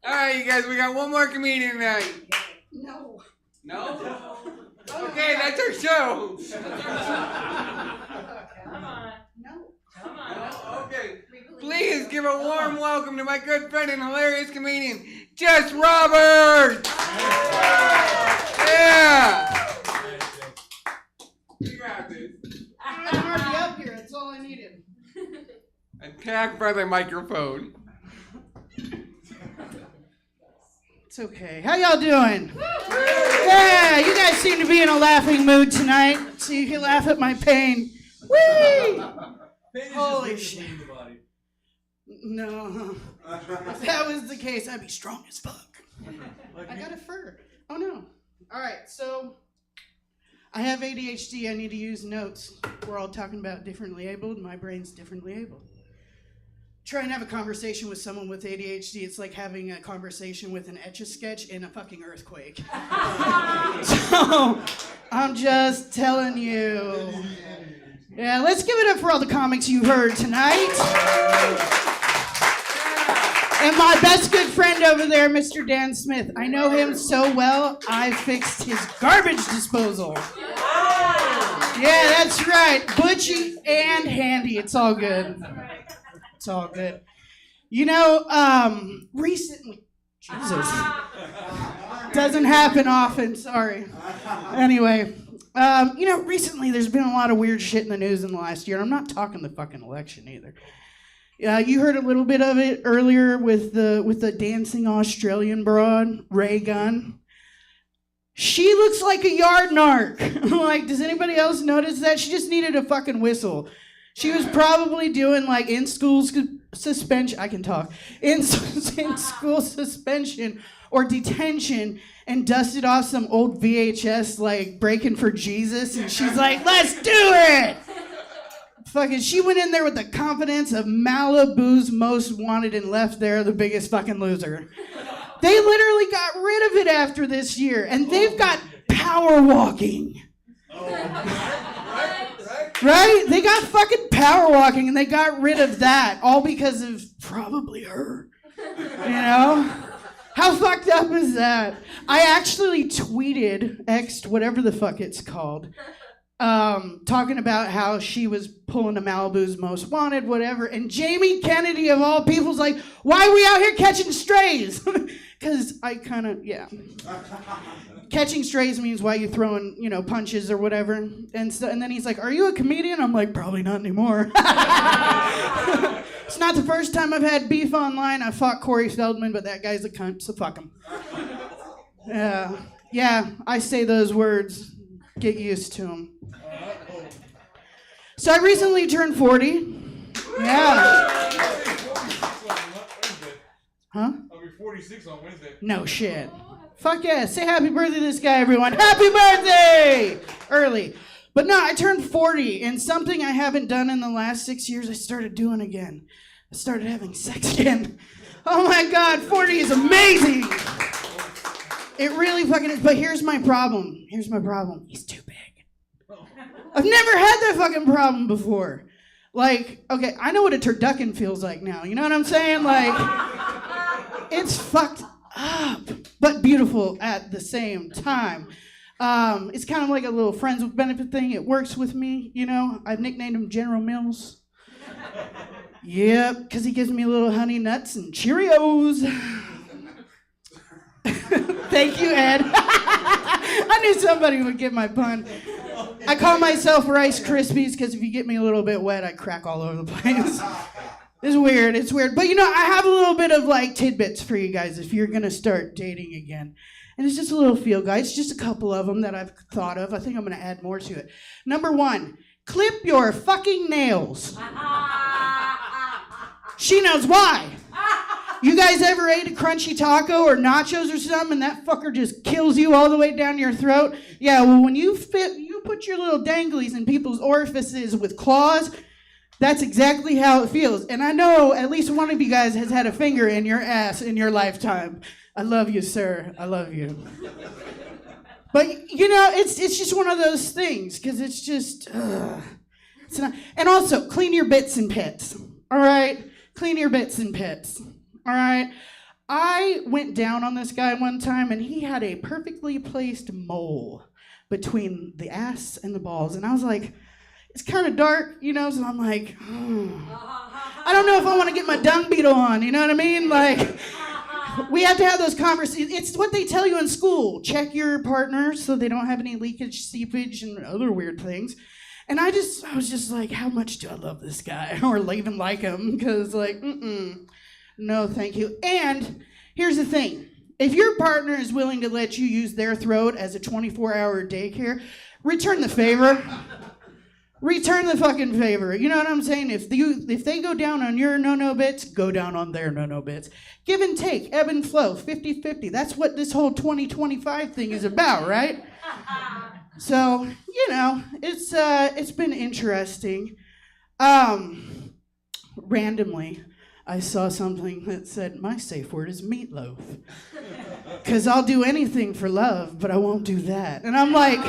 Speaker 1: Alright, you guys, we got one more comedian tonight.
Speaker 3: No.
Speaker 1: No? Okay, that's our show.
Speaker 3: Come on. No. Come on.
Speaker 1: Okay. Please give a warm welcome to my good friend and hilarious comedian, Jess Roberts! Yeah! You got this.
Speaker 3: I'm already up here. That's all I needed.
Speaker 1: Attacked by the microphone.
Speaker 3: It's okay. How y'all doing? Yeah, you guys seem to be in a laughing mood tonight, so you can laugh at my pain. Whee! Holy shit. No. If that was the case, I'd be strong as fuck. I got a fur. Oh no. All right, so I have ADHD. I need to use notes. We're all talking about differently abled. My brain's differently abled. Try and have a conversation with someone with ADHD. It's like having a conversation with an Etch-a-Sketch in a fucking earthquake. So, I'm just telling you. Yeah, let's give it up for all the comics you heard tonight. And my best good friend over there, Mr. Dan Smith. I know him so well, I fixed his garbage disposal. Yeah, that's right. Butchy and handy. It's all good. It's all good. You know, recently, Jesus, doesn't happen often, sorry. Anyway, you know, recently there's been a lot of weird shit in the news in the last year, and I'm not talking the fucking election either. You heard a little bit of it earlier with the dancing Australian broad, Ray Gunn. She looks like a yard narc. Like, does anybody else notice that? She just needed a fucking whistle. She was probably doing like in-school suspension. I can talk. In school suspension or detention, and dusted off some old VHS like Breaking for Jesus, and she's like, "Let's do it!" Fucking, she went in there with the confidence of Malibu's Most Wanted and left there the biggest fucking loser. They literally got rid of it after this year, and they've got power walking. Right? They got fucking power walking, and they got rid of that, all because of probably her. You know? How fucked up is that? I actually X'd, whatever the fuck it's called, talking about how she was pulling a Malibu's Most Wanted, whatever, and Jamie Kennedy, of all people's like, why are we out here catching strays? Because I kind of, yeah. catching strays means why you throwing, punches or whatever. And then he's like, are you a comedian? I'm like, probably not anymore. It's not the first time I've had beef online. I fought Corey Feldman, but that guy's a cunt, so fuck him. Yeah, I say those words. Get used to them. So I recently turned 40. Yeah. Huh?
Speaker 2: I'll be 46 on Wednesday.
Speaker 3: No shit. Fuck yeah. Say happy birthday to this guy, everyone. Happy birthday! Early. But no, I turned 40, and something I haven't done in the last 6 years, I started doing again. I started having sex again. Oh my God, 40 is amazing. It really fucking is. But here's my problem. He's too big. I've never had that fucking problem before. Like, okay, I know what a turducken feels like now. You know what I'm saying? Like, it's fucked up, but beautiful at the same time. It's kind of like a little friends with benefit thing. It works with me, I've nicknamed him General Mills. Yep, because he gives me little honey nuts and Cheerios. Thank you, Ed. I knew somebody would get my pun. I call myself Rice Krispies because if you get me a little bit wet, I crack all over the place. It's weird. But I have a little bit of like tidbits for you guys if you're going to start dating again. And it's just a little feel, guys. Just a couple of them that I've thought of. I think I'm going to add more to it. Number 1, clip your fucking nails. She knows why. You guys ever ate a crunchy taco or nachos or something and that fucker just kills you all the way down your throat? Yeah, well, when you put your little danglies in people's orifices with claws, that's exactly how it feels. And I know at least one of you guys has had a finger in your ass in your lifetime. I love you, sir. I love you. But, it's just one of those things, because it's just, it's not. And also, clean your bits and pits, all right? Clean your bits and pits, all right? I went down on this guy one time, and he had a perfectly placed mole between the ass and the balls, and I was like, it's kind of dark, so I'm like, I don't know if I want to get my dung beetle on, you know what I mean? Like, we have to have those conversations. It's what they tell you in school. Check your partner so they don't have any leakage, seepage, and other weird things. And I was just like, how much do I love this guy? Or even like him, because like, no, thank you. And here's the thing. If your partner is willing to let you use their throat as a 24-hour daycare, return the favor. Return the fucking favor. You know what I'm saying? If they go down on your no-no bits, go down on their no-no bits. Give and take, ebb and flow, 50-50. That's what this whole 2025 thing is about, right? So, it's been interesting. Randomly, I saw something that said, my safe word is meatloaf. Because I'll do anything for love, but I won't do that. And I'm like,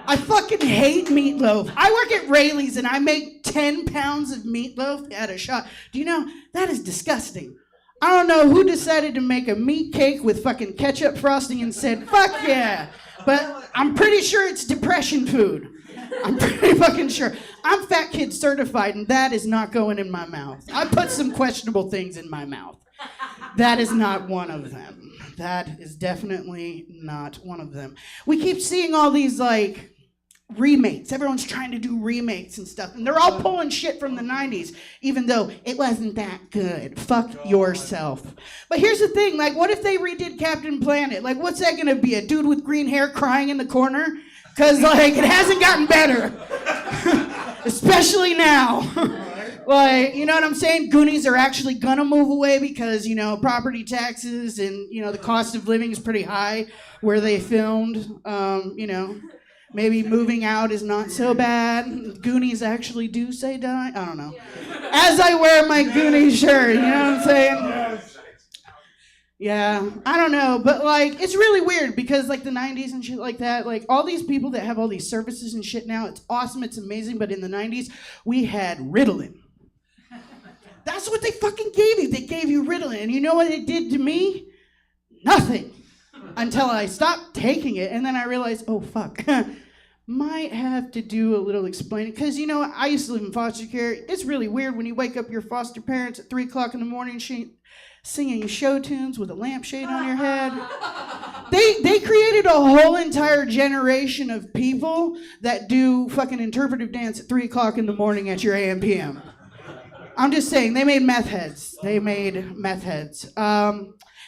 Speaker 3: I fucking hate meatloaf. I work at Rayleigh's and I make 10 pounds of meatloaf at a shot. Do you know, that is disgusting. I don't know who decided to make a meat cake with fucking ketchup frosting and said, fuck yeah. But I'm pretty sure it's depression food. I'm pretty fucking sure. I'm fat kid certified and that is not going in my mouth. I put some questionable things in my mouth. That is not one of them. That is definitely not one of them. We keep seeing all these like remakes. Everyone's trying to do remakes and stuff. And they're all pulling shit from the 90s, even though it wasn't that good. Fuck yourself. But here's the thing, like, what if they redid Captain Planet? Like, what's that gonna be? A dude with green hair crying in the corner? Because, like, it hasn't gotten better. Especially now. Like, you know what I'm saying? Goonies are actually gonna move away because, property taxes and, the cost of living is pretty high where they filmed, Maybe moving out is not so bad. Goonies actually do say die. I don't know. As I wear my Goonies shirt, you know what I'm saying? Yeah, I don't know. But, like, it's really weird because, like, the 90s and shit like that, like, all these people that have all these services and shit now, it's awesome, it's amazing. But in the 90s, we had Ritalin. That's what they fucking gave you. They gave you Ritalin. And you know what it did to me? Nothing. Until I stopped taking it. And then I realized, oh, fuck. Might have to do a little explaining. Because, I used to live in foster care. It's really weird when you wake up your foster parents at 3 o'clock in the morning singing show tunes with a lampshade on your head. They created a whole entire generation of people that do fucking interpretive dance at 3 o'clock in the morning at your AM PM. I'm just saying, they made meth heads.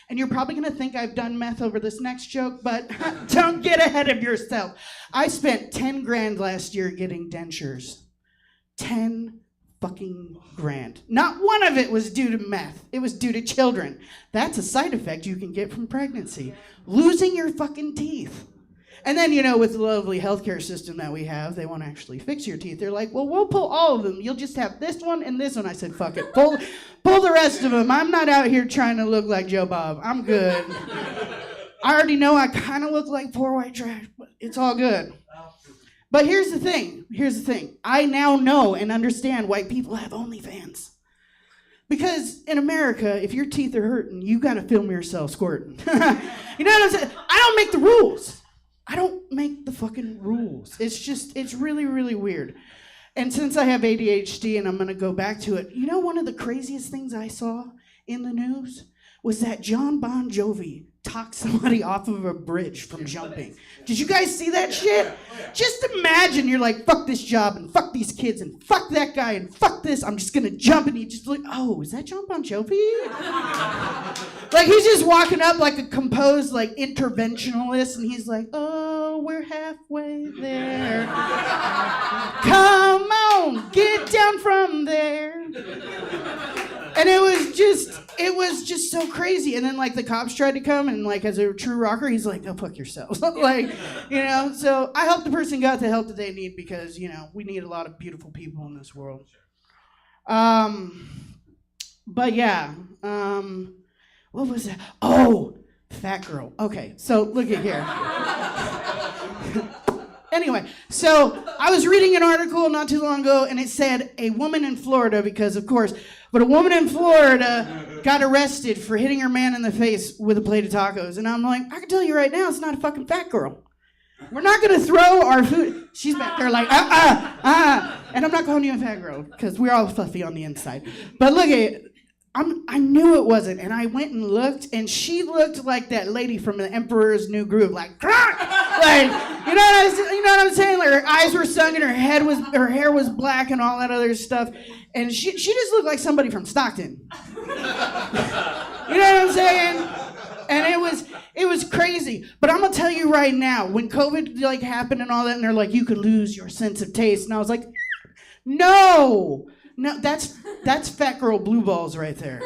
Speaker 3: And you're probably gonna think I've done meth over this next joke, but don't get ahead of yourself. I spent 10 grand last year getting dentures. 10 fucking grand. Not one of it was due to meth. It was due to children. That's a side effect you can get from pregnancy. Losing your fucking teeth. And then, with the lovely healthcare system that we have, they won't actually fix your teeth. They're like, well, we'll pull all of them. You'll just have this one and this one. I said, fuck it. Pull the rest of them. I'm not out here trying to look like Joe Bob. I'm good. I already know I kind of look like poor white trash, but it's all good. But here's the thing. I now know and understand why people have OnlyFans. Because in America, if your teeth are hurting, you got to film yourself squirting. You know what I'm saying? I don't make the rules. I don't make the fucking rules. It's really, really weird. And since I have ADHD and I'm going to go back to it, one of the craziest things I saw in the news was that John Bon Jovi talked somebody off of a bridge from jumping. Did you guys see that shit? Just imagine you're like, fuck this job and fuck these kids and fuck that guy and fuck this. I'm just going to jump. And you just look, oh, is that John Bon Jovi? Like he's just walking up like a composed like interventionalist and he's like, oh, we're halfway there. Come on, get down from there. And it was just so crazy. And then like the cops tried to come and like as a true rocker, he's like, go fuck yourselves. Like, so I hope the person got the help that they need because, we need a lot of beautiful people in this world. But yeah, what was that? Oh, fat girl. Okay, so look at here. Anyway, so I was reading an article not too long ago, and it said a woman in Florida, because of course, but a woman in Florida got arrested for hitting her man in the face with a plate of tacos. And I'm like, I can tell you right now, it's not a fucking fat girl. We're not gonna throw our food. She's back there like, And I'm not calling you a fat girl, because we're all fluffy on the inside. But look at it. I knew it wasn't, and I went and looked, and she looked like that lady from The Emperor's New Groove, like, like, you know what I'm saying? Like her eyes were sunken, her hair was black, and all that other stuff, and she just looked like somebody from Stockton. You know what I'm saying? And it was crazy. But I'm gonna tell you right now, when COVID like happened and all that, and they're like, you could lose your sense of taste, and I was like, no, that's fat girl blue balls right there.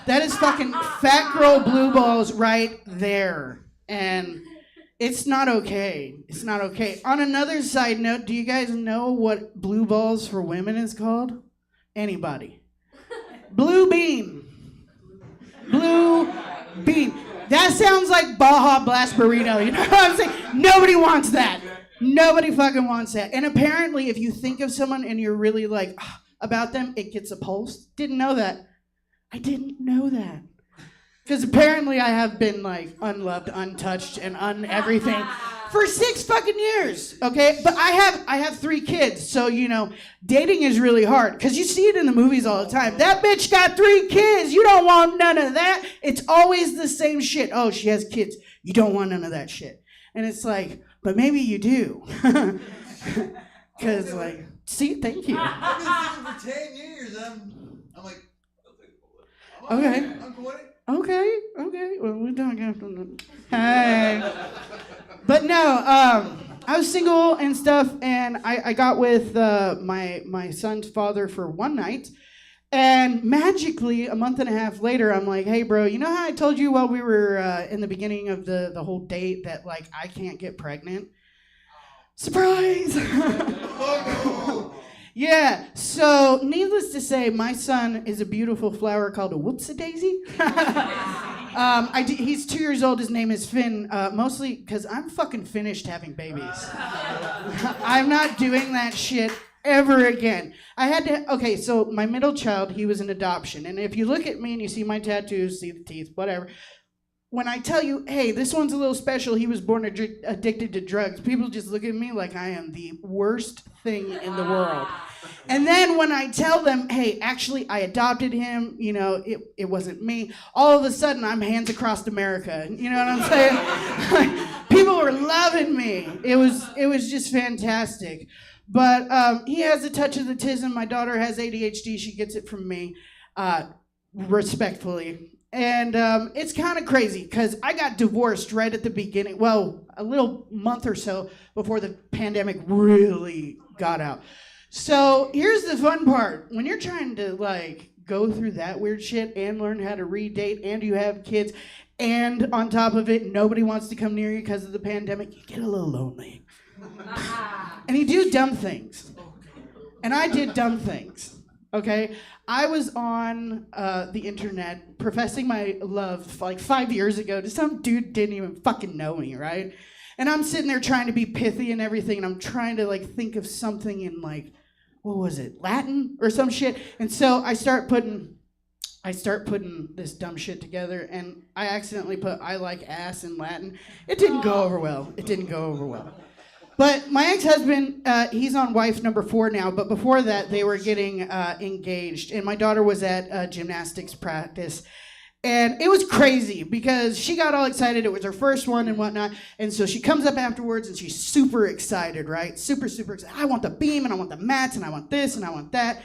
Speaker 3: That is fucking fat girl blue balls right there. And it's not okay. It's not okay. On another side note, do you guys know what blue balls for women is called? Anybody? Blue bean. Blue bean. That sounds like Baja Blast burrito. You know what I'm saying? Nobody wants that. Nobody fucking wants that. And apparently, if you think of someone and you're really like about them, it gets a pulse. Didn't know that. I didn't know that. Because apparently I have been like unloved, untouched, and everything for 6 fucking years. Okay, but I have 3 kids, so dating is really hard. Because you see it in the movies all the time. That bitch got 3 kids. You don't want none of that. It's always the same shit. Oh, she has kids. You don't want none of that shit. And it's like, but maybe you do. Because like, see, thank you.
Speaker 5: I've been single for 10 years. I'm like,
Speaker 3: okay.
Speaker 5: I'm 20.
Speaker 3: Okay. Well, we don't have to. Hey. But no, I was single and stuff, and I got with my son's father for one night, and magically a month and a half later, I'm like, hey, bro, you know how I told you while we were in the beginning of the whole date that like I can't get pregnant? Surprise! Yeah, so needless to say, my son is a beautiful flower called a whoopsie-daisy. He's 2 years old. His name is Finn, mostly because I'm fucking finished having babies. I'm not doing that shit ever again. Okay, so my middle child, he was an adoption. And if you look at me and you see my tattoos, see the teeth, whatever, when I tell you, hey, this one's a little special, he was born addicted to drugs, people just look at me like I am the worst thing in the world. And then when I tell them, hey, actually, I adopted him, you know, it wasn't me, all of a sudden, I'm hands across America. You know what I'm saying? People were loving me. It was just fantastic. But he has a touch of autism. My daughter has ADHD. She gets it from me, respectfully. And it's kind of crazy because I got divorced right at the beginning. Well, a little month or so before the pandemic really got out. So here's the fun part. When you're trying to like go through that weird shit and learn how to redate and you have kids and on top of it, nobody wants to come near you because of the pandemic, you get a little lonely. And you do dumb things. And I did dumb things, okay? I was on the internet professing my love like 5 years ago to some dude didn't even fucking know me, right? And I'm sitting there trying to be pithy and everything, and I'm trying to like think of something in like, what was it, Latin or some shit? And so I start putting this dumb shit together, and I accidentally put I like ass in Latin. It didn't go over well. But my ex-husband, he's on wife number 4 now, but before that, they were getting engaged, and my daughter was at gymnastics practice. And it was crazy because she got all excited. It was her first one and whatnot. And so she comes up afterwards and she's super excited, right? Super, super excited. I want the beam and I want the mats and I want this and I want that.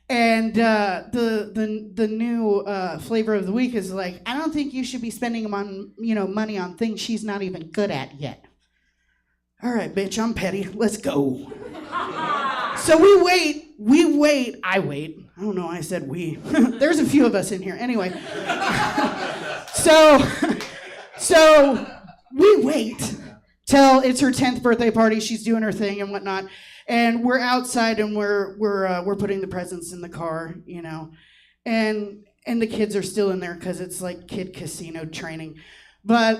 Speaker 3: And the new flavor of the week is like, I don't think you should be spending money on things she's not even good at yet. All right, bitch, I'm petty. Let's go. So we wait. I wait. I don't know why I said we. There's a few of us in here. Anyway. So we wait till it's her 10th birthday party. She's doing her thing and whatnot. And we're outside and we're putting the presents in the car, you know. And the kids are still in there because it's like kid casino training. But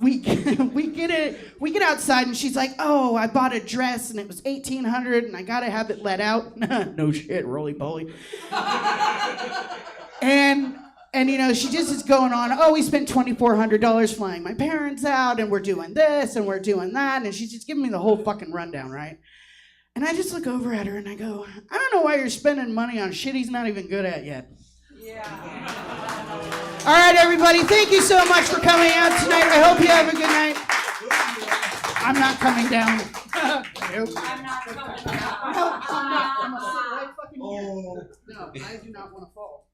Speaker 3: we get outside and she's like, oh, I bought a dress and it was $1,800 and I gotta have it let out. No shit, roly poly. and you know, she just is going on, oh, we spent $2,400 flying my parents out and we're doing this and we're doing that, and she's just giving me the whole fucking rundown, right? And I just look over at her and I go, I don't know why you're spending money on shit he's not even good at yet. All right, everybody, thank you so much for coming out tonight. I hope you have a good night. I'm not coming down. Nope.
Speaker 8: I'm not coming down.
Speaker 3: No, I'm not. I'm gonna sit right fucking here. No, I do not want to fall.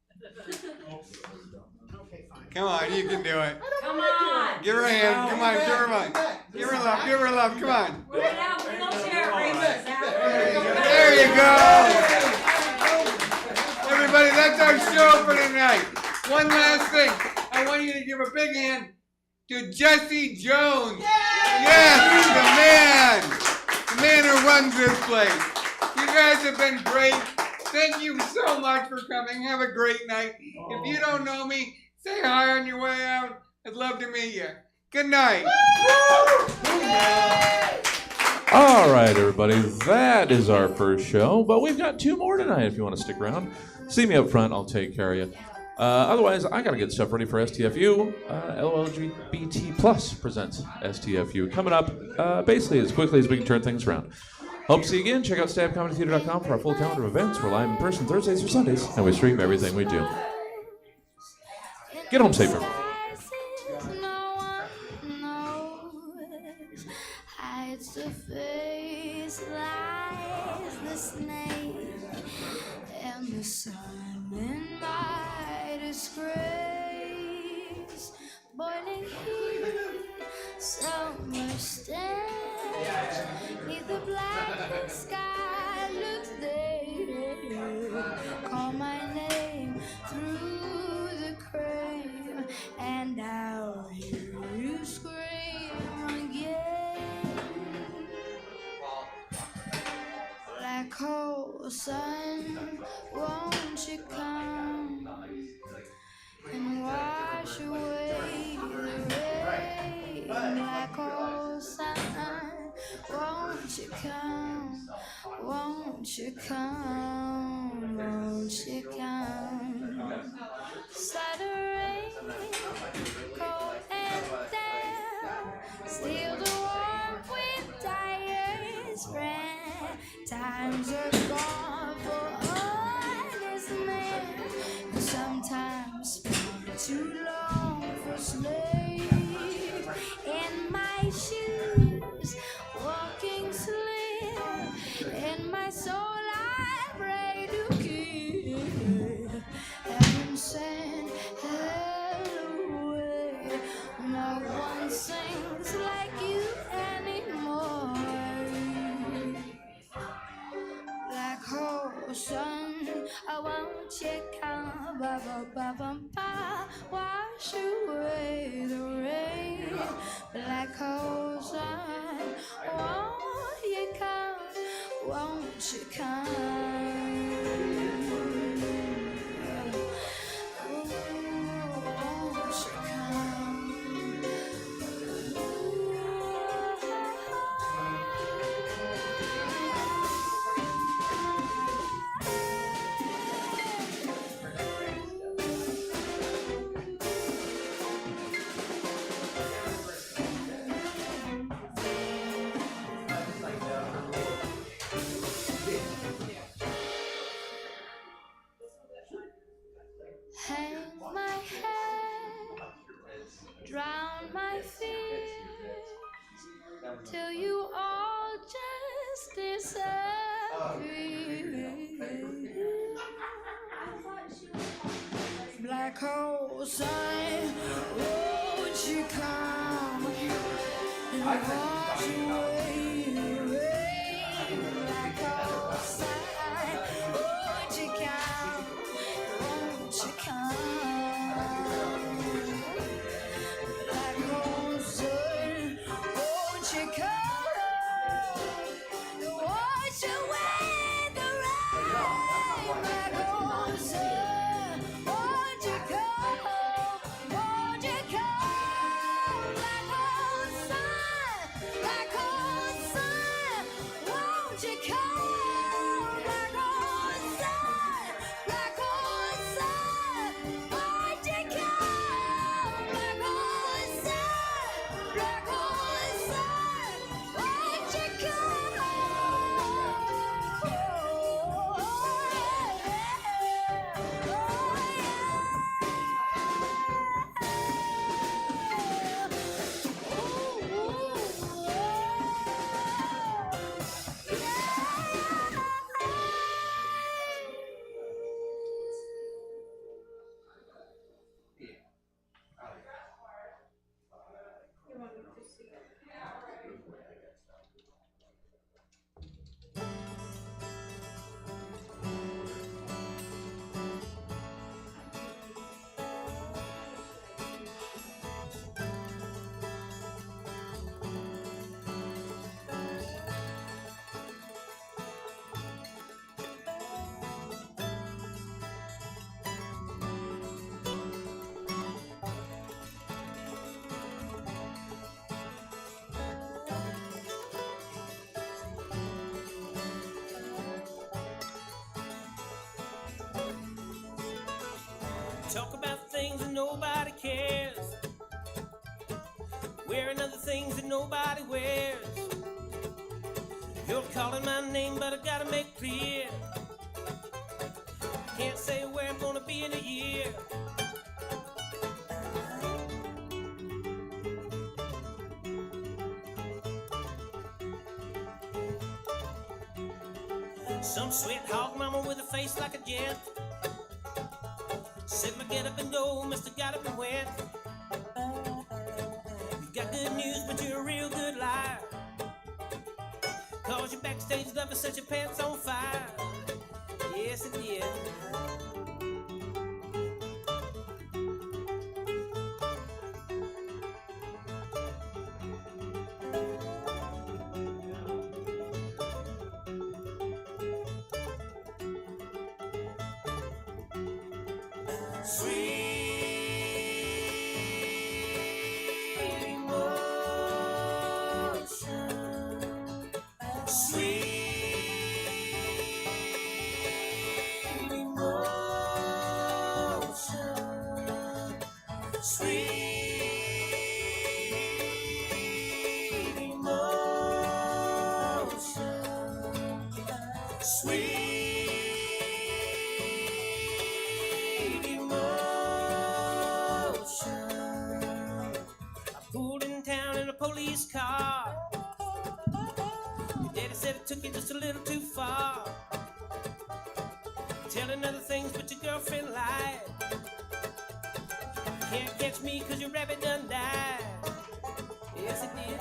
Speaker 3: Okay, fine.
Speaker 1: Come on, you can do it.
Speaker 8: Come on.
Speaker 1: Give her a hand. Come on, give her love. Give her love. Give her love. Come on.
Speaker 8: We're gonna share races.
Speaker 1: There you go. Everybody, that's our show for tonight. One last thing. I want you to give a big hand to Jesse Jones. Yes, the man who runs this place. You guys have been great. Thank you so much for coming. Have a great night. If you don't know me, say hi on your way out. I'd love to meet you. Good night.
Speaker 4: All right, everybody, that is our first show, but we've got 2 more tonight if you want to stick around. See me up front, I'll take care of you. Otherwise, I got to get stuff ready for STFU. lolgbt plus presents STFU. Coming up basically as quickly as we can turn things around. Hope to see you again. Check out stabcomedytheater.com for our full calendar of events. We're live in person Thursdays or Sundays, and we stream everything we do. Get home safe, everyone.
Speaker 9: Hides the face, lies the snake, and the sun in my disgrace. Boiling heat, summer stench, neath the black sky looks there. Call my name through the crane, and I'll hear you scream again. Black hole sun, won't you come and wash away the rain? Black hole sun, won't you come? Won't you come? Won't you come? Slide the rain, cold and damp, steal the warmth with tired spread. Times are gone. come, ba ba ba ba ba, wash away the rain. Black hole sun, won't you come? Won't you come? Hang my head, drown my fears, till you all just disappear. Black hole sun, won't you come and wash away the rain? Black hole sun, won't you come? Won't you come? Black hole sun, won't you come and wash away the rain? Black hole sun, won't you come? Won't you come? Black hole sun, black hole sun, won't you come? Black hole sun, black hole sun, won't you come? Black hole sun, black hole sun, won't you come?
Speaker 10: Talk about things that nobody cares, wearing other things that nobody wears. You're calling my name, but I gotta make clear, can't say where I'm gonna be in a year. Some sweet hog mama with a face like a jet said, "My get up and go, Mr. Got up and went." You got good news, but you're a real good liar, 'cause your backstage lover set your pants on fire. Yes, it did. Sweet emotion, sweet emotion, sweet emotion, sweet emotion. I pulled in town in a police car. Your daddy said it took you just a little too far, telling other things but your girlfriend lied. Can't catch me 'cause your rabbit done died. Yes, it did.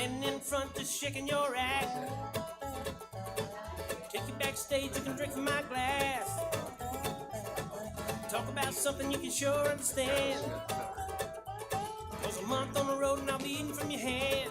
Speaker 10: standing in front just shaking your act. Take you backstage, you can drink from my glass. Talk about something you can sure understand. Cause a month on the road and I'll be eating from your hand.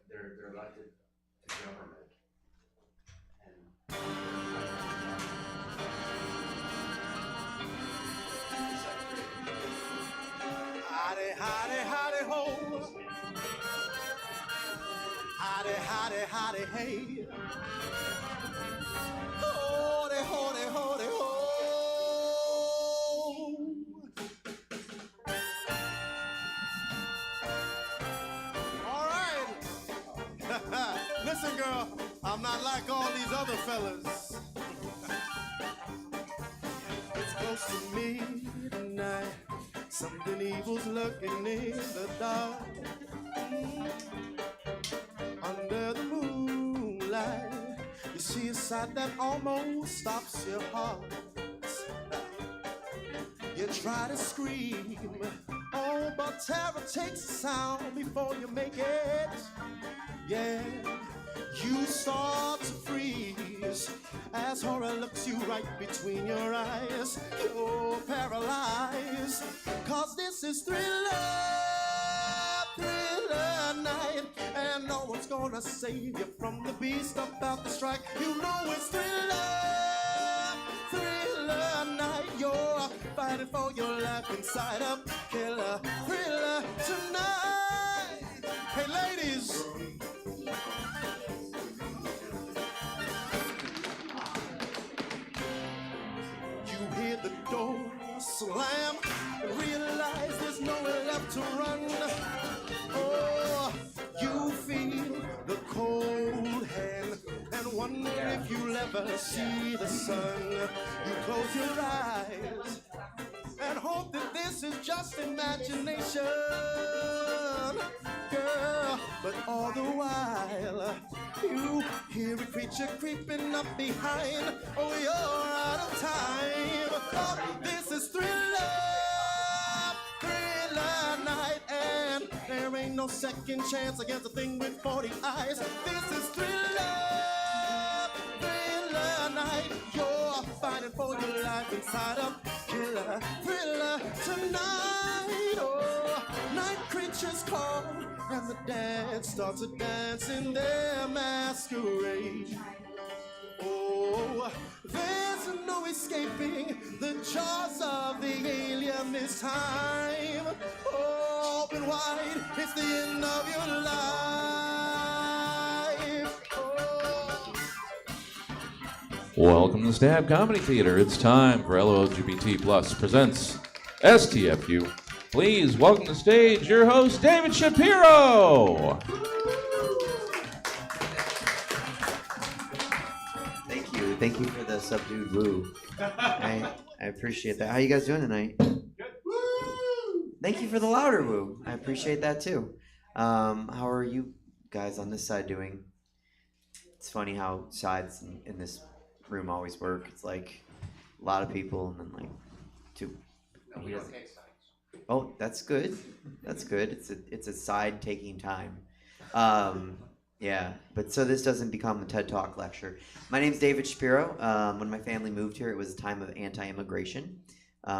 Speaker 11: They're elected to government.
Speaker 5: Howdy, howdy, howdy, ho. Howdy, howdy, howdy, hey. Howdy, howdy, howdy, ho. All right. Listen, girl, I'm not like all these other fellas. It's close to midnight. Something evil's lurking in the dark. Under the moonlight, you see a sight that almost stops your heart. You try to scream, oh, but terror takes a sound before you make it. Yeah, you start to freeze as horror looks you right between your eyes. You're paralyzed, 'cause this is Thriller night, and no one's gonna save you from the beast about to strike. You know it's Thriller night. You're fighting for your life inside a killer thriller tonight. Hey ladies, you hear the door slam and realize there's nowhere left to run. Oh, you feel the cold hand and wonder if you'll ever see the sun. You close your eyes and hope that this is just imagination, girl. But all the while, you hear a creature creeping up behind. Oh, you're out of time. Oh, this is Thriller night, and there ain't no second chance against a thing with 40 eyes. This is Thriller night. You're fighting for your life inside a killer thriller tonight. Oh, night creatures call, and the dead start to dance in their masquerade. Oh, there's no escaping the jaws of the alien this time. Open wide, it's the end of your life.
Speaker 4: Welcome to Stab Comedy Theater. It's time for LLGBT Plus presents STFU. Please welcome to stage your host, David Shapiro.
Speaker 12: Thank you for the subdued woo. I appreciate that. How you guys doing tonight? Thank you for the louder woo. I appreciate that too. How are you guys on this side doing? It's funny how sides in this room always work. It's like a lot of people and then like two. Oh, that's good. That's good. It's a side taking time. Yeah, but so this doesn't become a TED Talk lecture. My name's David Shapiro. When my family moved here, it was a time of anti-immigration,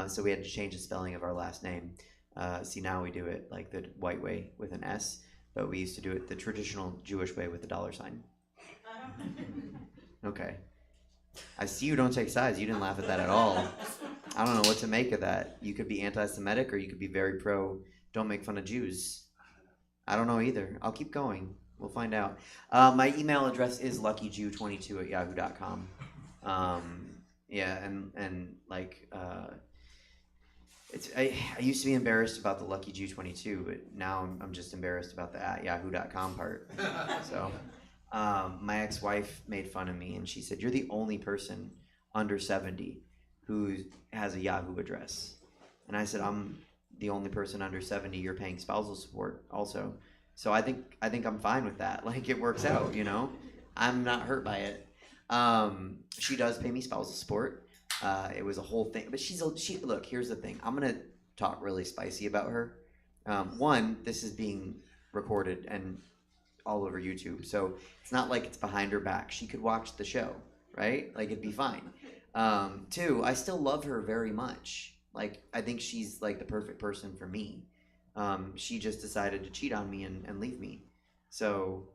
Speaker 12: so we had to change the spelling of our last name. See, now we do it like the white way with an S, but we used to do it the traditional Jewish way with the $sign. Okay. I see you don't take sides. You didn't laugh at that at all. I don't know what to make of that. You could be anti-Semitic or you could be very pro, don't make fun of Jews. I don't know either. I'll keep going. We'll find out. My email address is luckyjew22@yahoo.com. Yeah, and like, I used to be embarrassed about the Lucky Jew 22, but now I'm just embarrassed about the @yahoo.com part. So, my ex-wife made fun of me, and she said, "You're the only person under 70 who has a Yahoo address." And I said, "I'm the only person under 70 you're paying spousal support also." So I think I'm fine with that. Like, it works out, you know. I'm not hurt by it. She does pay me spousal support. It was a whole thing, but she look. Here's the thing. I'm gonna talk really spicy about her. One, this is being recorded and all over YouTube, so it's not like it's behind her back. She could watch the show, right? Like, it'd be fine. Two, I still love her very much. Like, I think she's like the perfect person for me. She just decided to cheat on me and leave me. So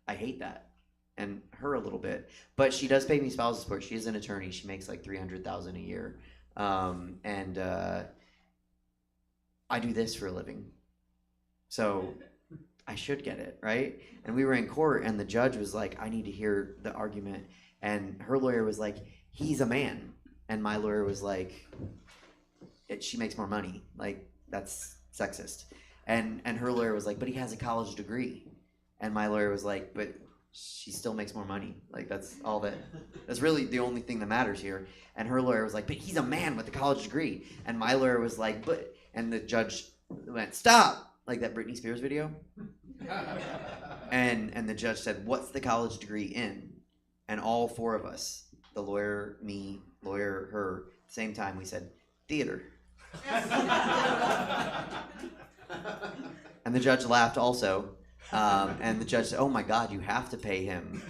Speaker 12: I hate that. And her a little bit. But she does pay me spousal support. She is an attorney. She makes like $300,000 a year. I do this for a living. So I should get it, right? And we were in court and the judge was like, "I need to hear the argument." And her lawyer was like, "He's a man." And my lawyer was like, "She makes more money. Like, that's sexist." And her lawyer was like, "But he has a college degree." And my lawyer was like, "But she still makes more money. Like, that's really the only thing that matters here." And her lawyer was like, "But he's a man with a college degree." And my lawyer was like, "But," and the judge went, "Stop," like that Britney Spears video. And the judge said, "What's the college degree in?" And all four of us, the lawyer, me, lawyer, her, at the same time, we said, "Theater." And the judge laughed also. And the judge said, "Oh my God, you have to pay him.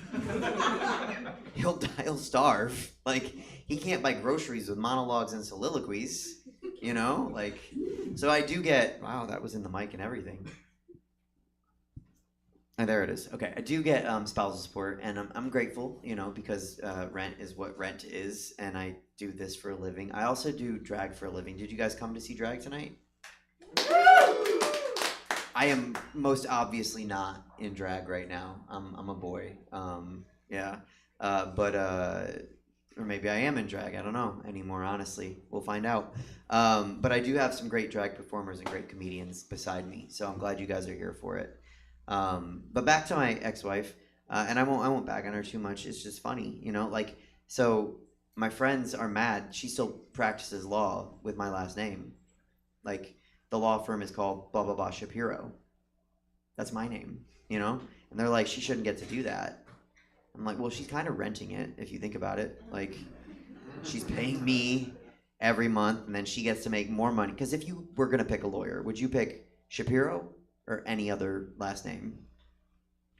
Speaker 12: He'll starve. Like, he can't buy groceries with monologues and soliloquies, you know? Like, so I do get," wow, that was in the mic and everything. Oh, there it is. Okay, I do get spousal support, and I'm grateful, you know, because rent is what rent is, and I do this for a living. I also do drag for a living. Did you guys come to see drag tonight? I am most obviously not in drag right now. I'm a boy. Yeah. Or maybe I am in drag. I don't know anymore, honestly. We'll find out. But I do have some great drag performers and great comedians beside me, so I'm glad you guys are here for it. But back to my ex-wife, and I won't bag on her too much. It's just funny, you know. Like, so my friends are mad. She still practices law with my last name. Like, the law firm is called blah blah blah Shapiro. That's my name, you know. And they're like, "She shouldn't get to do that." I'm like, "Well, she's kind of renting it if you think about it. Like, she's paying me every month, and then she gets to make more money. Because if you were gonna pick a lawyer, would you pick Shapiro or any other last name?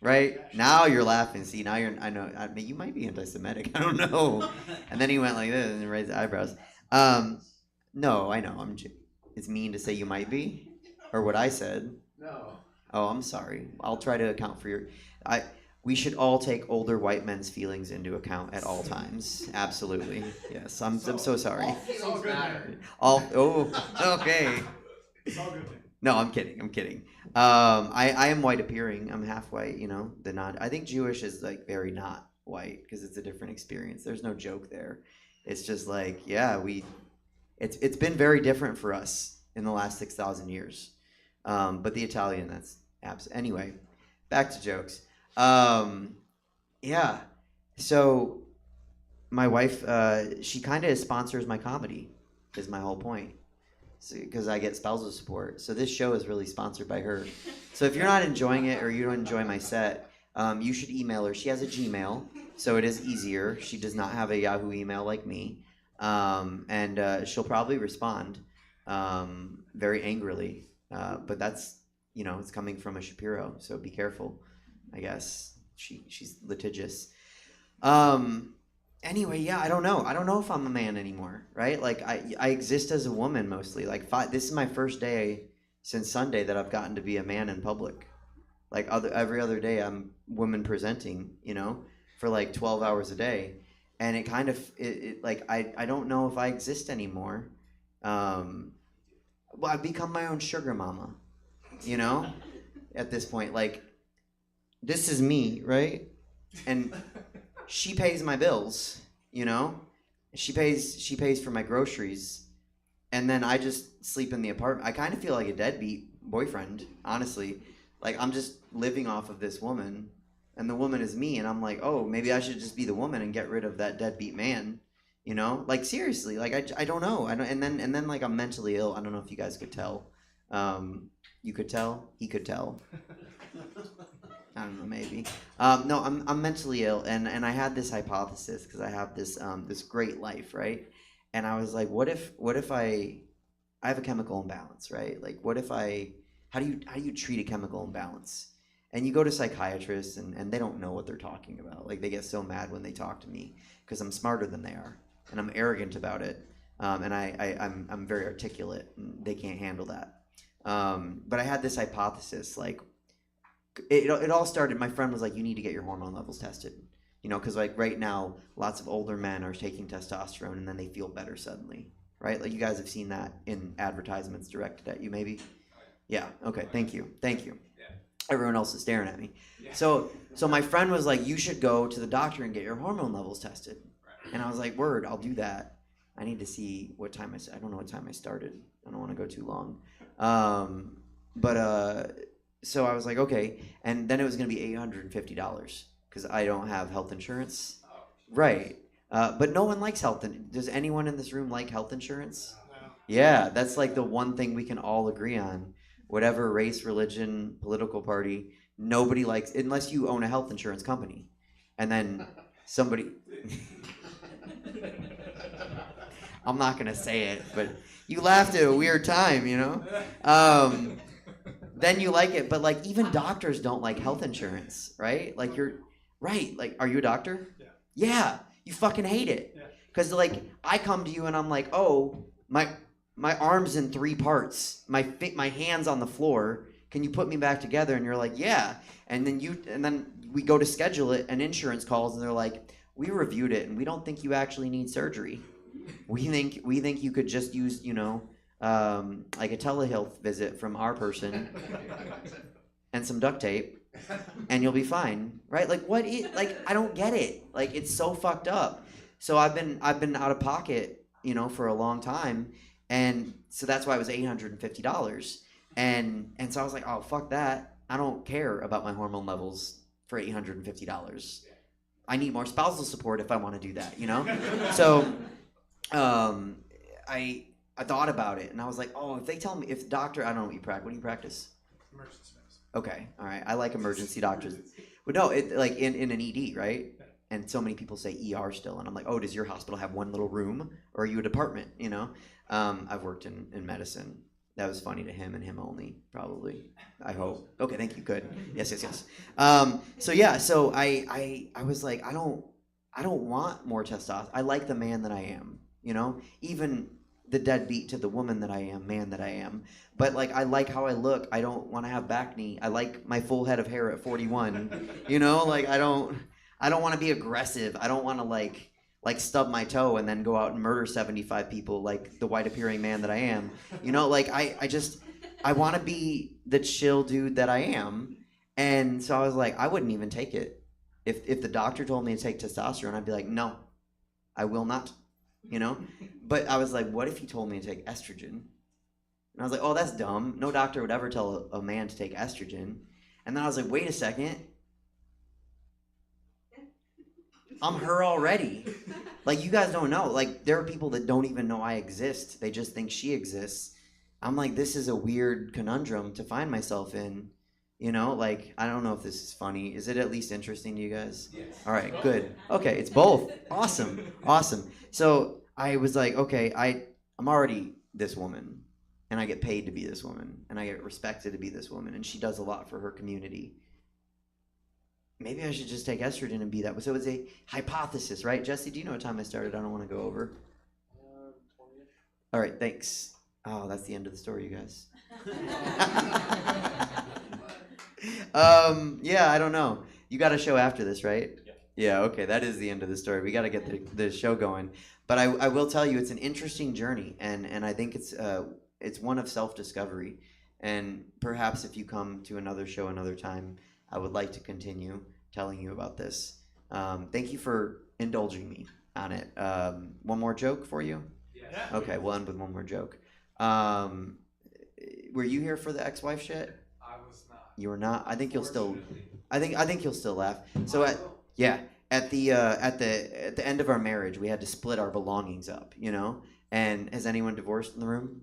Speaker 12: Right? Now you're laughing. See, now I mean, you might be anti-Semitic. I don't know." And then he went like this and raised the eyebrows. No, I know. It's mean to say you might be, or what I said.
Speaker 11: No.
Speaker 12: Oh, I'm sorry. I'll try to account for your. We should all take older white men's feelings into account at all times. Absolutely. Yes. I'm so sorry.
Speaker 11: All feelings matter.
Speaker 12: Okay.
Speaker 11: It's all good.
Speaker 12: No, I'm kidding. I am white appearing. I'm half white, you know, I think Jewish is like very not white because it's a different experience. There's no joke there. It's just like, yeah, it's been very different for us in the last 6,000 years. But the Italian, that's anyway, back to jokes. Yeah. So my wife, she kind of sponsors my comedy, is my whole point. Because I get spousal support. So this show is really sponsored by her. So if you're not enjoying it or you don't enjoy my set, you should email her. She has a Gmail, so it is easier. She does not have a Yahoo email like me. And she'll probably respond very angrily. But that's, it's coming from a Shapiro, so be careful, I guess. She's litigious. Anyway, yeah, I don't know. I don't know if I'm a man anymore, right? Like, I exist as a woman mostly. Like, this is my first day since Sunday that I've gotten to be a man in public. Like, every other day I'm woman presenting, for like 12 hours a day. And it kind of, I don't know if I exist anymore. Well, I've become my own sugar mama, at this point. Like, this is me, right? And she pays my bills, she pays for my groceries, and then I just sleep in the apartment. I kind of feel like a deadbeat boyfriend, honestly. Like, I'm just living off of this woman, and the woman is me, and I'm like, oh, maybe I should just be the woman and get rid of that deadbeat man, like, seriously. Like, I don't know. And then like, I'm mentally ill. I don't know if you guys could tell. You could tell, he could tell. I don't know, maybe. No, I'm mentally ill, and I had this hypothesis because I have this this great life, right? And I was like, what if I have a chemical imbalance, right? Like, how do you treat a chemical imbalance? And you go to psychiatrists, and they don't know what they're talking about. Like, they get so mad when they talk to me because I'm smarter than they are, and I'm arrogant about it, and I'm very articulate, and they can't handle that. But I had this hypothesis, like. It all started, my friend was like, you need to get your hormone levels tested. Because like right now, lots of older men are taking testosterone and then they feel better suddenly, right? Like, you guys have seen that in advertisements directed at you, maybe? Yeah, okay, thank you. Yeah. Everyone else is staring at me. Yeah. So my friend was like, you should go to the doctor and get your hormone levels tested. Right. And I was like, word, I'll do that. I need to see what time I don't know what time I started. I don't want to go too long. So I was like, okay. And then it was going to be $850 because I don't have health insurance. Oh. Right. But no one likes health. Does anyone in this room like health insurance? No. Yeah, that's like the one thing we can all agree on. Whatever race, religion, political party, nobody likes, unless you own a health insurance company. And then somebody... I'm not going to say it, but you laughed at a weird time, Then you like it, but like, even doctors don't like health insurance, right? Like, you're right. Like, are you a doctor? Yeah. Yeah, you fucking hate it. Yeah. Cause like, I come to you and I'm like, oh, my arm's in 3 parts. My hand's on the floor. Can you put me back together? And you're like, yeah. And then we go to schedule it, and insurance calls, and they're like, we reviewed it, and we don't think you actually need surgery. We think you could just use, like a telehealth visit from our person and some duct tape, and you'll be fine, right? Like, I don't get it. Like, it's so fucked up. So I've been out of pocket, for a long time, and so that's why it was $850. And so I was like, oh, fuck that. I don't care about my hormone levels for $850. I need more spousal support if I want to do that, So I thought about it, and I was like, oh, if they tell me, if doctor, I don't know what you practice. What do you practice?
Speaker 11: Emergency medicine. Okay,
Speaker 12: all right. I like emergency doctors. But no, like in an ED, right? And so many people say ER still, and I'm like, oh, does your hospital have one little room, or are you a department, I've worked in medicine. That was funny to him and him only, probably. I hope. Okay, thank you. Good. Yes. So I was like, I don't want more testosterone. I like the man that I am, even the deadbeat to the woman that I am, man that I am. But like, I like how I look. I don't want to have back knee. I like my full head of hair at 41. Like, I don't want to be aggressive. I don't want to like stub my toe and then go out and murder 75 people like the white appearing man that I am. Like, I want to be the chill dude that I am. And so I was like, I wouldn't even take it If the doctor told me to take testosterone, I'd be like, no, I will not, you know? But I was like, what if he told me to take estrogen? And I was like, oh, that's dumb. No doctor would ever tell a man to take estrogen. And then I was like, wait a second. I'm her already. Like, you guys don't know. Like, there are people that don't even know I exist. They just think she exists. I'm like, this is a weird conundrum to find myself in. You know, like, I don't know if this is funny. Is it at least interesting to you guys? Yes. All right, good. Okay, it's both. Awesome. So I was like, okay, I'm already this woman, and I get paid to be this woman, and I get respected to be this woman, and she does a lot for her community. Maybe I should just take estrogen and be that. So it's a hypothesis, right? Jesse, do you know what time I started? I don't want to go over.
Speaker 2: 20-ish.
Speaker 12: All right, thanks. Oh, that's the end of the story, you guys. Yeah, I don't know. You got a show after this, right? Yeah, okay, that is the end of the story. We got to get the show going. But I will tell you, it's an interesting journey, and I think it's one of self-discovery. And perhaps if you come to another show another time, I would like to continue telling you about this. Thank you for indulging me on it. One more joke for you? Yeah. Okay, we'll end with one more joke. Were you here for the ex-wife shit?
Speaker 2: I was not.
Speaker 12: You were not. I think you'll still. I think you'll still laugh. So at the end of our marriage, we had to split our belongings up. You know. And has anyone divorced in the room?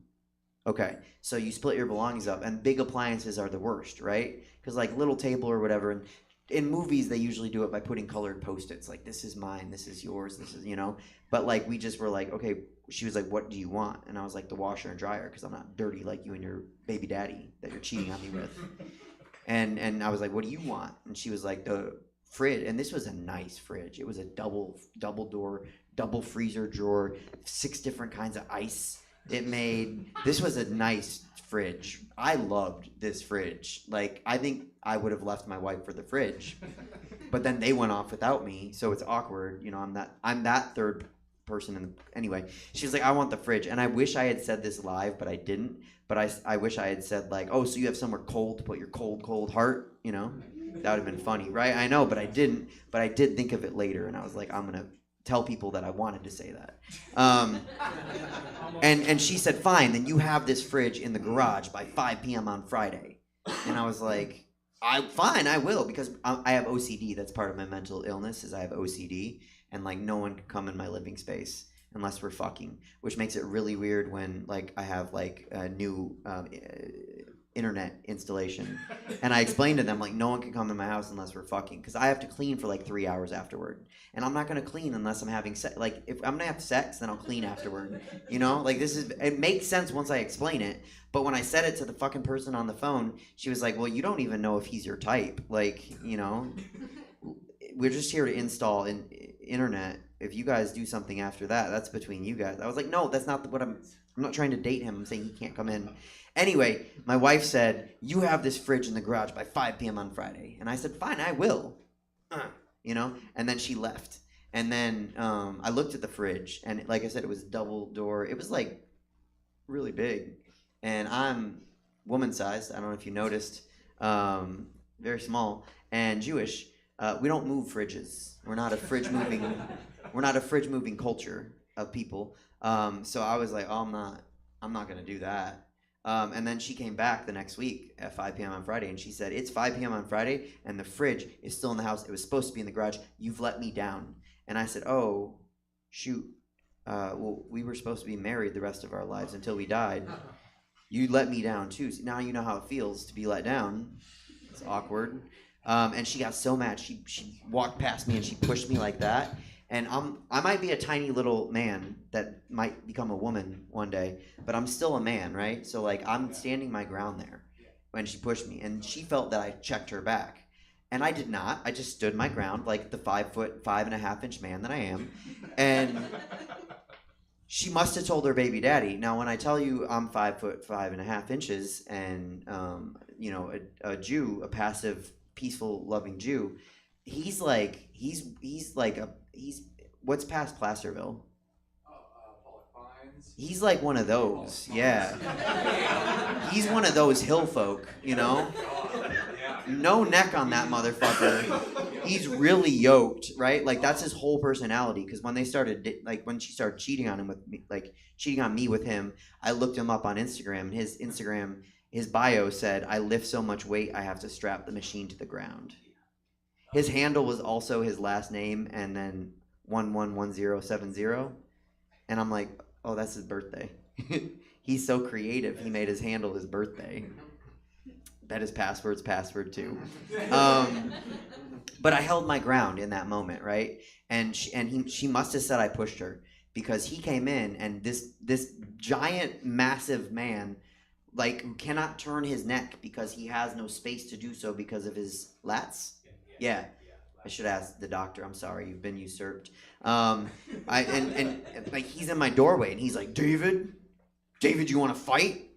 Speaker 12: Okay, so you split your belongings up, and big appliances are the worst, right? Because like little table or whatever, and in movies they usually do it by putting colored Post-its, like this is mine, this is yours, this is, you know. But like we just were like, okay. She was like, what do you want? And I was like, the washer and dryer, because I'm not dirty like you and your baby daddy that you're cheating on me with. And I was like, what do you want? And she was like, the fridge. And this was a nice fridge. It was a double door, double freezer drawer, 6 different kinds of ice. This was a nice fridge. I loved this fridge. Like, I think I would have left my wife for the fridge. But then they went off without me, so it's awkward. You know, I'm that third person anyway. She was like, I want the fridge. And I wish I had said this live, but I didn't. But I wish I had said like, oh, so you have somewhere cold to put your cold heart, you know? That would have been funny, right? I know, but I didn't. But I did think of it later, and I was like, I'm gonna tell people that I wanted to say that. And she said, fine, then you have this fridge in the garage by 5 p.m. on Friday. And I was like, fine, I will, because I have OCD. That's part of my mental illness, is I have OCD. And like no one can come in my living space unless we're fucking, which makes it really weird when like I have like a new internet installation, and I explained to them like no one can come in my house unless we're fucking, because I have to clean for like 3 hours afterward, and I'm not gonna clean unless I'm having sex. Like if I'm gonna have sex, then I'll clean afterward. You know, like it makes sense once I explain it. But when I said it to the fucking person on the phone, she was like, well, you don't even know if he's your type. Like, you know, we're just here to install internet. If you guys do something after that, that's between you guys. I was like, no, that's not what I'm not trying to date him. I'm saying he can't come in. Anyway, my wife said, you have this fridge in the garage by 5 p.m. on Friday. And I said, fine, I will. You know? And then she left. And then I looked at the fridge, and like I said, it was double door. It was like really big. And I'm woman sized. I don't know if you noticed. Very small and Jewish. We don't move fridges. We're not a fridge moving culture of people. So I was like, oh, I'm not gonna do that. And then she came back the next week at 5 p.m. on Friday, and she said, it's 5 p.m. on Friday, and the fridge is still in the house. It was supposed to be in the garage. You've let me down. And I said, oh, shoot. Well, we were supposed to be married the rest of our lives until we died. You let me down too. So now you know how it feels to be let down. It's awkward. And she got so mad. She walked past me and she pushed me like that. And I might be a tiny little man that might become a woman one day, but I'm still a man, right? So like I'm standing my ground there when she pushed me, and she felt that I checked her back. And I did not. I just stood my ground like the 5'5.5" man that I am. And she must have told her baby daddy. Now, when I tell you I'm 5'5.5" and you know, a Jew, a passive, peaceful, loving Jew, he's what's past Placerville? He's like one of those, yeah. He's one of those hill folk, you know? no neck on that motherfucker. He's really yoked, right? Like that's his whole personality. Because when she started cheating on him with me, like cheating on me with him, I looked him up on Instagram. His bio said, "I lift so much weight, I have to strap the machine to the ground." His handle was also his last name and then 111070. And I'm like, oh, that's his birthday. He's so creative. He made his handle his birthday. That is password's password too. But I held my ground in that moment, right? And she must have said I pushed her, because he came in and this giant, massive man, like, cannot turn his neck because he has no space to do so because of his lats. Yeah. I should ask the doctor. I'm sorry, you've been usurped. And like he's in my doorway and he's like, David, you want to fight?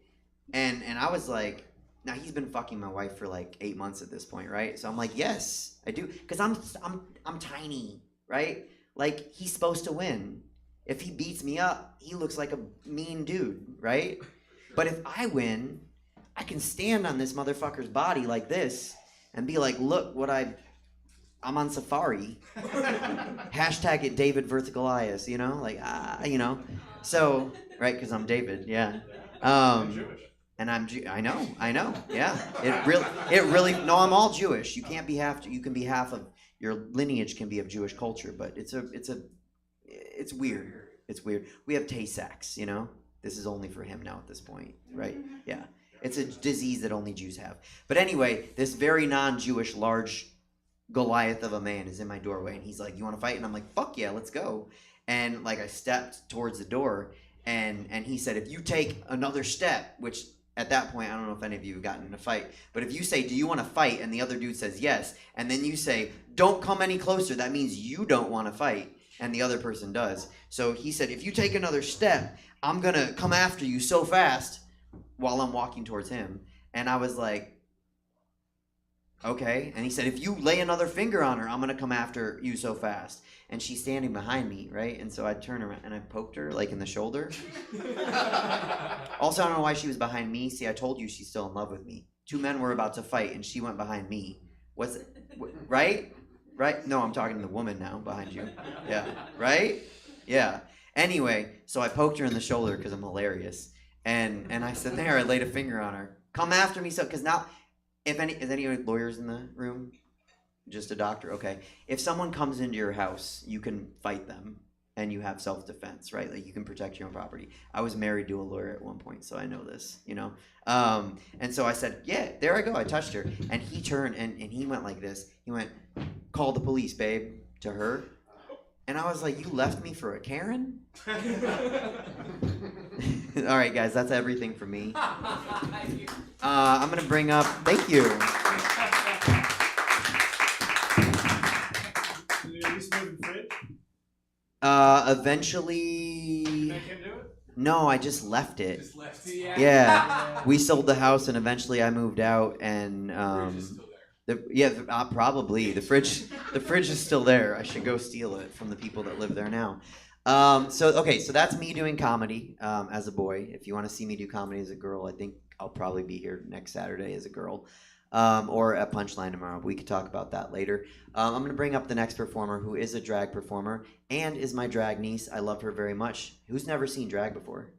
Speaker 12: And I was like, now he's been fucking my wife for like 8 months at this point, right? So I'm like, yes, I do, because I'm tiny, right? Like he's supposed to win. If he beats me up, he looks like a mean dude, right? But if I win, I can stand on this motherfucker's body like this and be like, look what I'm on safari. Hashtag it David versus Goliath, you know? Like, So, right, because I'm David, yeah. And I know, yeah. It really, no, I'm all Jewish. You can be half of, your lineage can be of Jewish culture, but it's weird. It's weird. We have Tay-Sachs, you know? This is only for him now at this point, right? Yeah. It's a disease that only Jews have. But anyway, this very non-Jewish large Goliath of a man is in my doorway, and he's like, you want to fight? And I'm like, fuck yeah, let's go. And like I stepped towards the door, and he said, if you take another step, which at that point, I don't know if any of you have gotten in a fight, but if you say, do you want to fight? And the other dude says yes, and then you say, don't come any closer, that means you don't want to fight, and the other person does. So he said, if you take another step, I'm going to come after you so fast, while I'm walking towards him. And I was like, okay. And he said, if you lay another finger on her, I'm going to come after you so fast. And she's standing behind me, right? And so I turned around and I poked her, like, in the shoulder. Also, I don't know why she was behind me. See, I told you she's still in love with me. 2 men were about to fight, and she went behind me. Was it, right? Right? No, I'm talking to the woman now behind you. Yeah. Right? Yeah. Anyway, so I poked her in the shoulder because I'm hilarious. And I said, there, I laid a finger on her. Come after me, so, because now, is any lawyers in the room? Just a doctor? Okay. If someone comes into your house, you can fight them, and you have self-defense, right? Like, you can protect your own property. I was married to a lawyer at one point, so I know this, you know? And so I said, yeah, there I go. I touched her. And he turned, and he went like this. He went, call the police, babe, to her. And I was like, you left me for a Karen? All right, guys, that's everything for me. I'm going to bring up, thank you.
Speaker 2: Did you at least move the fridge?
Speaker 12: Eventually.
Speaker 2: Make him do it?
Speaker 12: No, I just left it.
Speaker 1: Just left it,
Speaker 12: Yeah. We sold the house, and eventually I moved out, and probably the fridge is still there. I should go steal it from the people that live there now. So that's me doing comedy as a boy. If you want to see me do comedy as a girl, I think I'll probably be here next Saturday as a girl, or at Punchline tomorrow. We could talk about that later. I'm going to bring up the next performer, who is a drag performer and is my drag niece. I love her very much. Who's never seen drag before?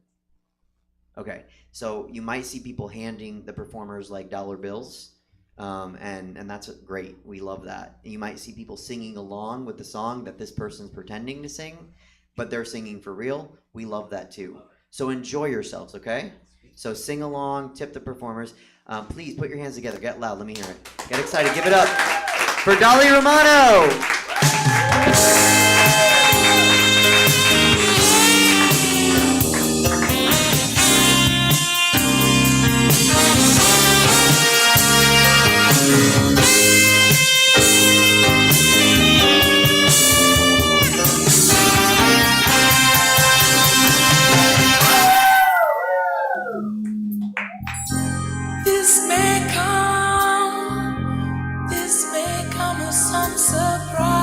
Speaker 12: Okay, so you might see people handing the performers like dollar bills. And that's great. We love that. You might see people singing along with the song that this person's pretending to sing, but they're singing for real. We love that too. So enjoy yourselves, okay? So sing along, tip the performers. Please put your hands together. Get loud. Let me hear it. Get excited. Give it up for Dolly Romano.
Speaker 13: This may come as some surprise.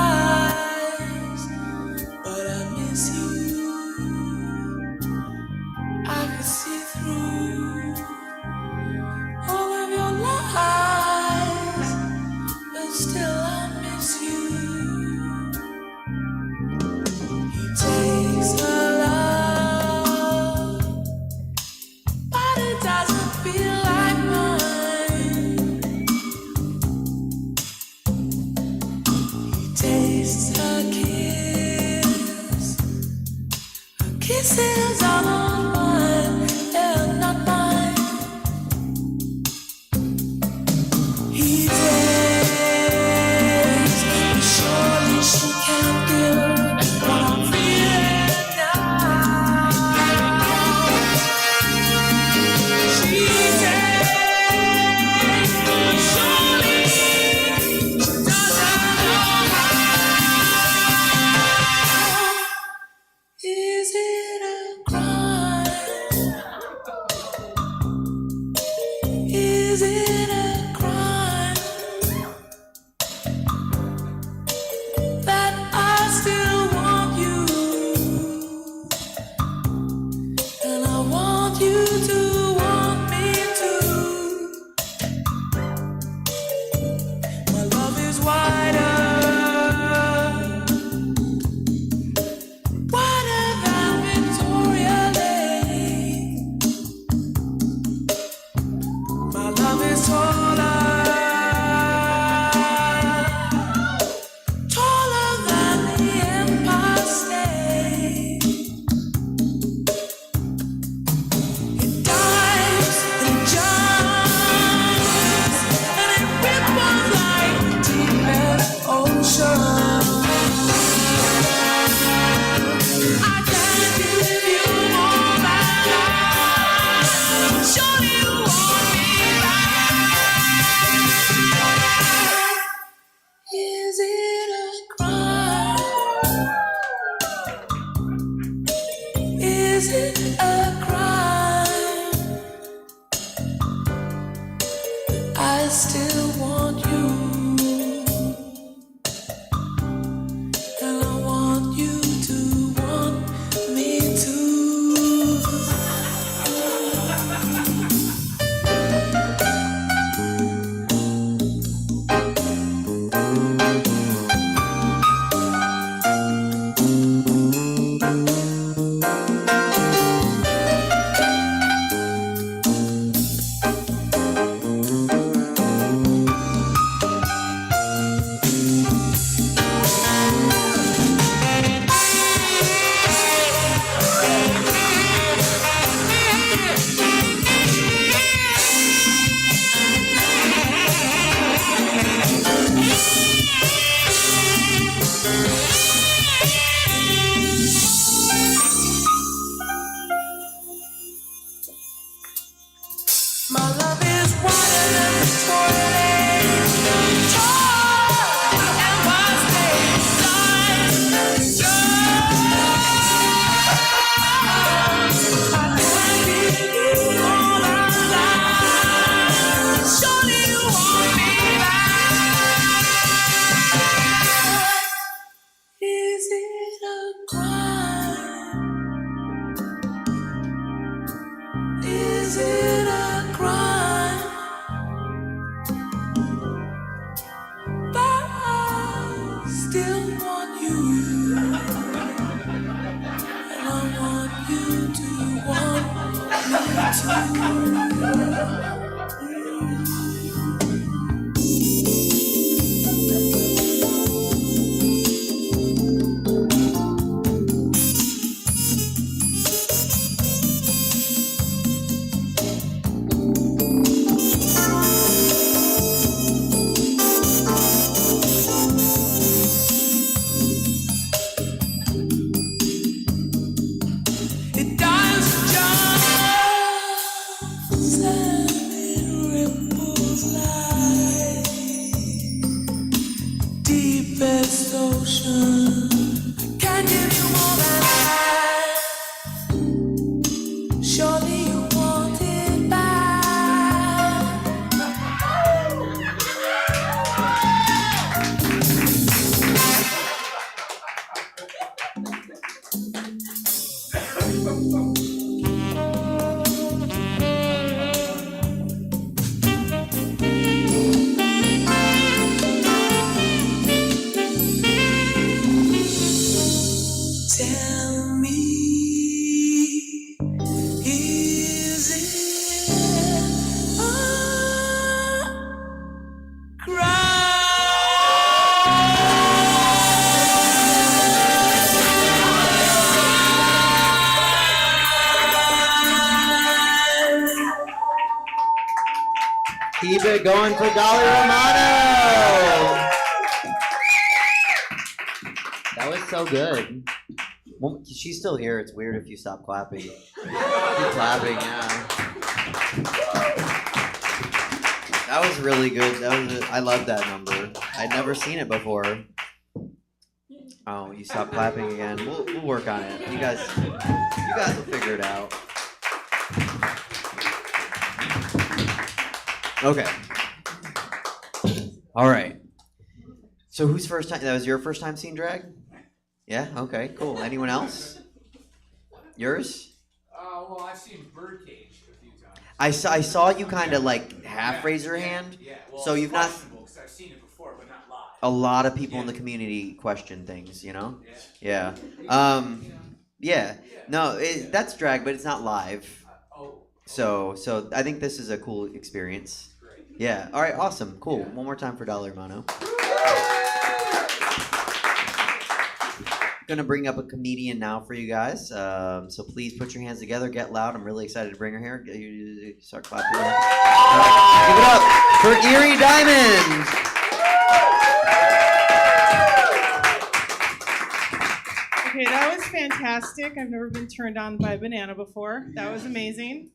Speaker 9: taste her kiss. Her kisses are not mine, they're not mine. He takes, but surely she can't give what I'm feeling now. She takes, but surely she doesn't know how. Is it a crime? Is it a crime that I still want you and I want you to want me too? My love is wider than Victoria Lake. My love is taller than the Empire State. It dives and it jumps and it ripples like the deepest ocean. I can't give you more than life. Surely you want me back. Is it a crime? Is it a crime? I still want you, and I want you to want me too. My love is wider than Victoria Lake, taller than Empire State, dives and jumps. I can't give you all my life. Surely you want me back. Is it a crime? Is it a crime? But I still want you, and I want you to want me It dives and jumps and it ripples like deepest ocean. Can't give you more than life. Surely you want it back.
Speaker 12: Keep it going for Dolly Romano. That was so good. Well, she's still here. It's weird if you stop clapping. Keep clapping, yeah. That was really good. I love that number. I'd never seen it before. Oh, you stopped clapping again. We'll work on it. You guys will figure it out. Okay. All right. So whose first time? That was your first time seeing drag? Yeah. Okay. Cool. Anyone else? Yours?
Speaker 13: Well, I've seen Birdcage a few times.
Speaker 12: I saw you kind of like half raise your hand.
Speaker 13: Yeah. Well,
Speaker 12: So you've not.
Speaker 13: because I've seen it before, but not live.
Speaker 12: A lot of people in the community question things, you know? Yeah. Yeah. No, that's drag, but it's not live. So I think this is a cool experience. Yeah. All right. Awesome. Cool. One more time for Dolly Romano. Gonna bring up a comedian now for you guys. So please put your hands together, get loud. I'm really excited to bring her here. You start clapping. Give it up for Erie Diamond.
Speaker 14: Okay, that was fantastic. I've never been turned on by a banana before. That was amazing.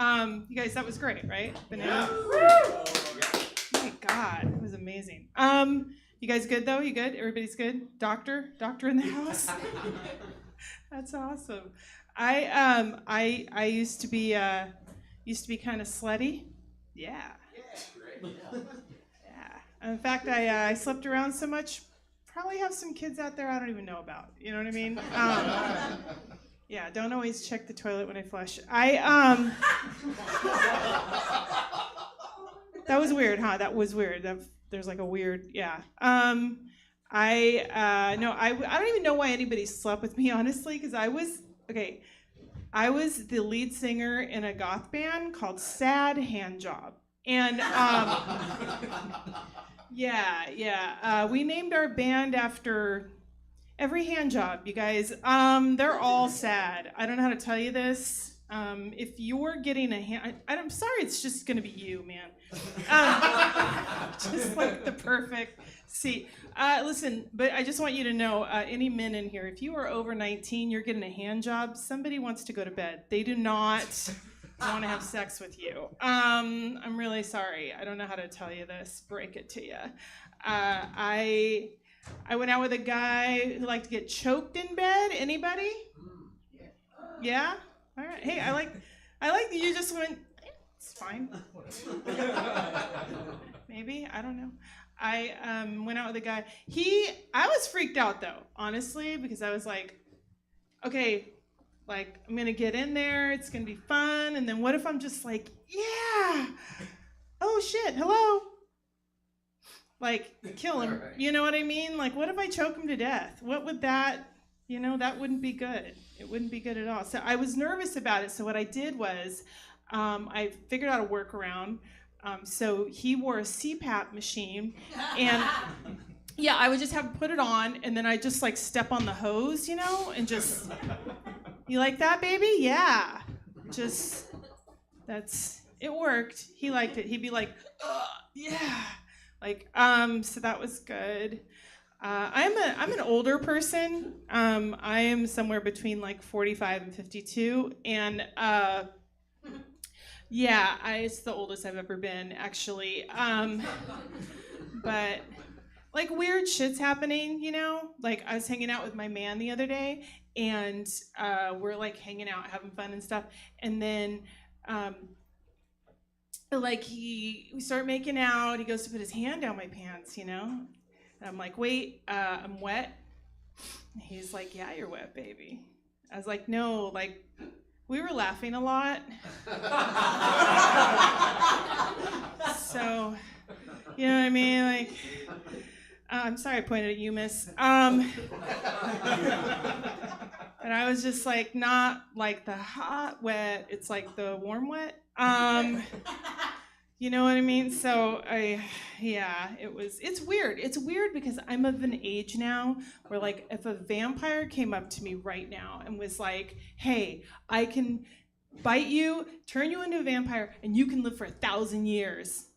Speaker 14: You guys, that was great, right? Banana. Oh my God, it was amazing. You guys good though? You good? Everybody's good? Doctor in the house. That's awesome. I used to be kind of slutty. Yeah. In fact, I slept around so much. Probably have some kids out there I don't even know about. You know what I mean? Yeah, don't always check the toilet when I flush. That was weird, huh? That was weird. There's like a weird, yeah. I don't even know why anybody slept with me, honestly, because I was the lead singer in a goth band called Sad Handjob. And we named our band after every hand job, you guys. They're all sad. I don't know how to tell you this. If you're getting a hand, I'm sorry, it's just gonna be you, man. Just like the perfect seat. Listen, but I just want you to know, any men in here, if you are over 19, you're getting a hand job, somebody wants to go to bed. They do not want to have sex with you. I'm really sorry. I don't know how to tell you this. Break it to you. I went out with a guy who liked to get choked in bed. Anybody? Yeah? All right. Hey, I like that you just went, it's fine. Maybe, I don't know. I went out with a guy. I was freaked out though, honestly, because I was like, okay, like I'm gonna get in there, it's gonna be fun, and then what if I'm just like, yeah, oh shit, hello, like kill him, you know what I mean? Like, what if I choke him to death? What would that, that wouldn't be good. It wouldn't be good at all. So I was nervous about it. So what I did was, I figured out a workaround. So he wore a CPAP machine, and yeah, I would just have him put it on, and then I just like step on the hose, and just, you like that, baby? Yeah. Just, it worked. He liked it. He'd be like, yeah. Like, so that was good. I'm an older person. I am somewhere between like 45 and 52, and yeah, it's the oldest I've ever been, actually. But like weird shit's happening, Like I was hanging out with my man the other day, and we're like hanging out, having fun and stuff, and then like we start making out. He goes to put his hand down my pants, And I'm like, wait, I'm wet. And he's like, yeah, you're wet, baby. I was like, no, like, we were laughing a lot. So, you know what I mean? Like, I'm sorry I pointed at you, miss. And I was just like, not like the hot wet, it's like the warm wet. You know what I mean? So it's weird. It's weird because I'm of an age now where like if a vampire came up to me right now and was like, hey, I can bite you, turn you into a vampire, and you can live for 1,000 years.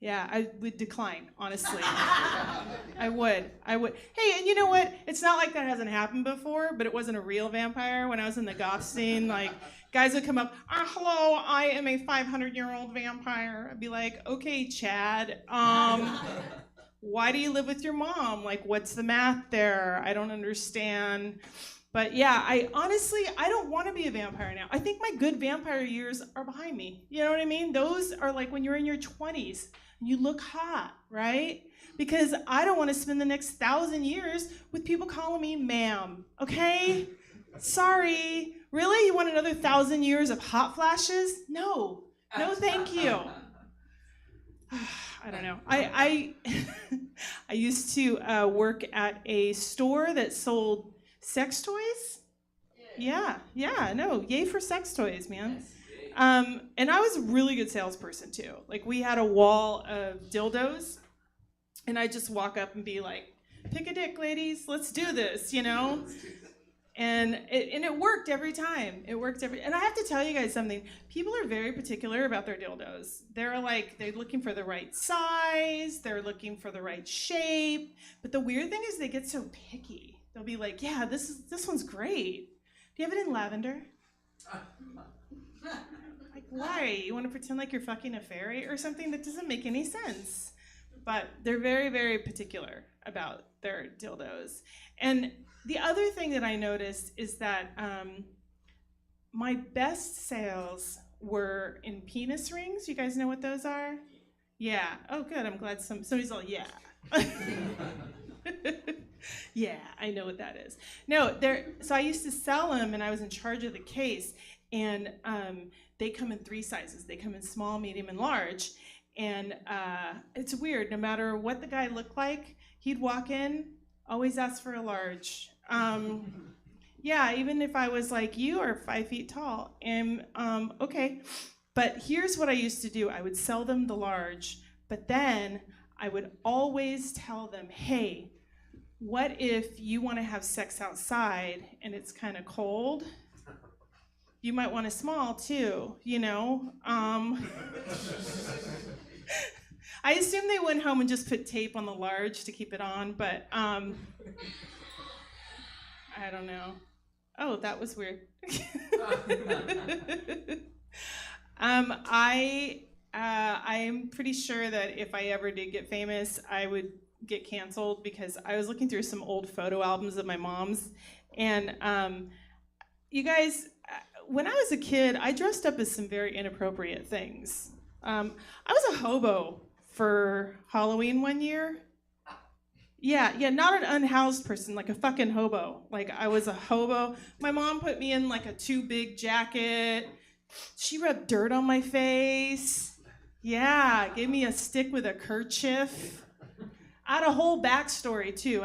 Speaker 14: Yeah, I would decline, honestly. I would. Hey, and you know what? It's not like that hasn't happened before, but it wasn't a real vampire. When I was in the goth scene, like, guys would come up, hello, I am a 500-year-old vampire. I'd be like, okay, Chad, why do you live with your mom? Like, what's the math there? I don't understand. But yeah, I don't want to be a vampire now. I think my good vampire years are behind me. You know what I mean? Those are like when you're in your 20s and you look hot, right? Because I don't want to spend the next 1,000 years with people calling me ma'am, okay? Sorry. Really? You want another 1,000 years of hot flashes? No, thank you. I don't know. I used to work at a store that sold sex toys? Yeah, no, yay for sex toys, man. And I was a really good salesperson too. Like, we had a wall of dildos, and I'd just walk up and be like, pick a dick, ladies, let's do this, you know? And it worked every time. And I have to tell you guys something. People are very particular about their dildos. They're looking for the right size, they're looking for the right shape. But the weird thing is they get so picky. They'll be like, yeah, this one's great. Do you have it in lavender? Like, why? You want to pretend like you're fucking a fairy or something? That doesn't make any sense. But they're very, very particular about their dildos. And the other thing that I noticed is that my best sales were in penis rings. You guys know what those are? Yeah. Oh, good. I'm glad somebody's all, yeah. Yeah, I know what that is. No, so I used to sell them, and I was in charge of the case, and they come in 3 sizes. They come in small, medium, and large. And it's weird. No matter what the guy looked like, he'd walk in, always ask for a large. Yeah, even if I was like, you are 5 feet tall. And okay. But here's what I used to do. I would sell them the large, but then I would always tell them, hey, what if you want to have sex outside and it's kind of cold? You might want a small too, you know? I assume they went home and just put tape on the large to keep it on, but I don't know. Oh, that was weird. I am pretty sure that if I ever did get famous, I would get canceled, because I was looking through some old photo albums of my mom's, and you guys, when I was a kid, I dressed up as some very inappropriate things. I was a hobo for Halloween one year. Yeah, not an unhoused person, like a fucking hobo. Like, I was a hobo. My mom put me in like a too big jacket. She rubbed dirt on my face. Yeah, gave me a stick with a kerchief. I had a whole backstory too.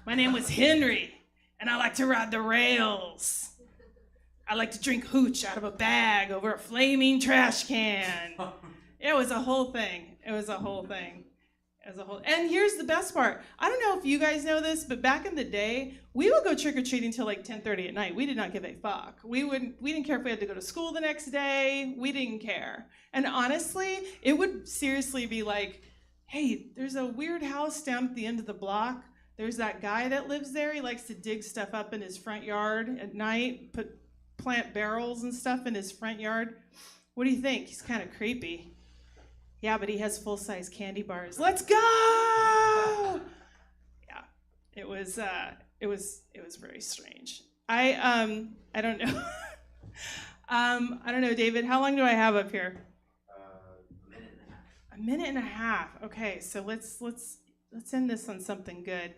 Speaker 14: My name was Henry, and I like to ride the rails. I like to drink hooch out of a bag over a flaming trash can. It was a whole thing. And here's the best part. I don't know if you guys know this, but back in the day, we would go trick-or-treating till like 10:30 at night. We did not give a fuck. We didn't care if we had to go to school the next day. We didn't care. And honestly, it would seriously be like, hey, there's a weird house down at the end of the block. There's that guy that lives there. He likes to dig stuff up in his front yard at night, plant barrels and stuff in his front yard. What do you think? He's kind of creepy. Yeah, but he has full-size candy bars. Let's go! Yeah, it was very strange. I don't know. I don't know, David. How long do I have up here? A minute and a half. Okay, so let's end this on something good.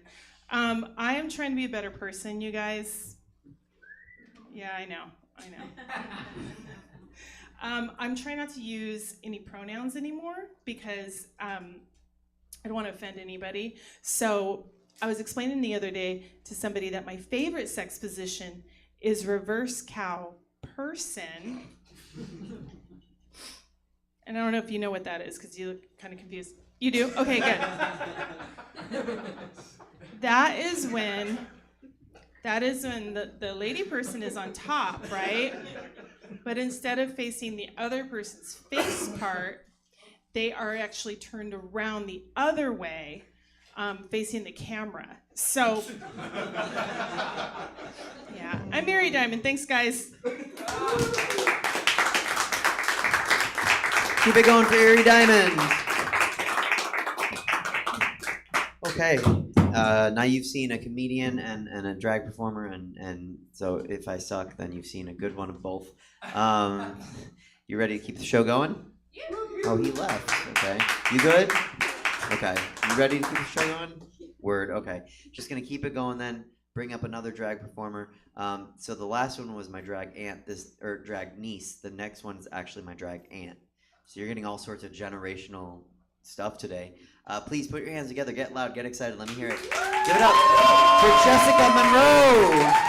Speaker 14: I am trying to be a better person, you guys. Yeah, I know. I'm trying not to use any pronouns anymore, because I don't want to offend anybody. So I was explaining the other day to somebody that my favorite sex position is reverse cow person. And I don't know if you know what that is, because you look kind of confused. You do? Okay, good. That is when the lady person is on top, right? But instead of facing the other person's face part, they are actually turned around the other way, facing the camera. So, yeah, I'm Mary Diamond. Thanks, guys.
Speaker 12: Keep it going for Erie Diamond. Okay, now you've seen a comedian and a drag performer, and so if I suck, then you've seen a good one of both. You ready to keep the show going? Yeah. Oh, he left. Okay. You good? Okay. You ready to keep the show going? Word. Okay. Just gonna keep it going then. Bring up another drag performer. So the last one was my drag aunt, drag niece. The next one's actually my drag aunt. So you're getting all sorts of generational stuff today. Please put your hands together, get loud, get excited. Let me hear it. Give it up for Jessica Monroe.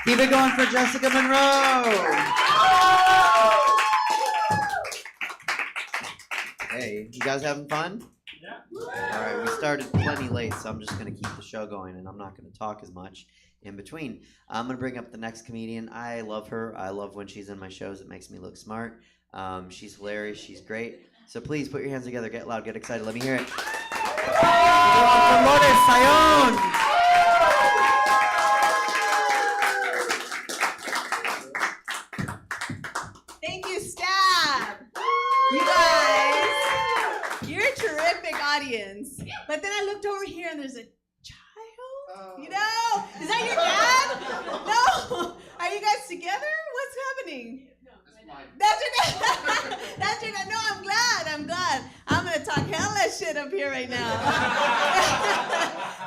Speaker 12: Keep it going for Jessica Monroe. Hey, you guys having fun?
Speaker 2: Yeah.
Speaker 12: All right, we started plenty late, so I'm just going to keep the show going, and I'm not going to talk as much in between. I'm going to bring up the next comedian. I love her. I love when she's in my shows. It makes me look smart. She's hilarious. She's great. So please put your hands together, get loud, get excited. Let me hear it. Dolores Sayón.
Speaker 15: Thank you, staff. You guys, you're a terrific audience. But then I looked over here and there's a child. You know, is that your dad? No. Are you guys together? What's happening? That's your dad. That's your dad. No, I'm glad. I'm gonna talk hella shit up here right now.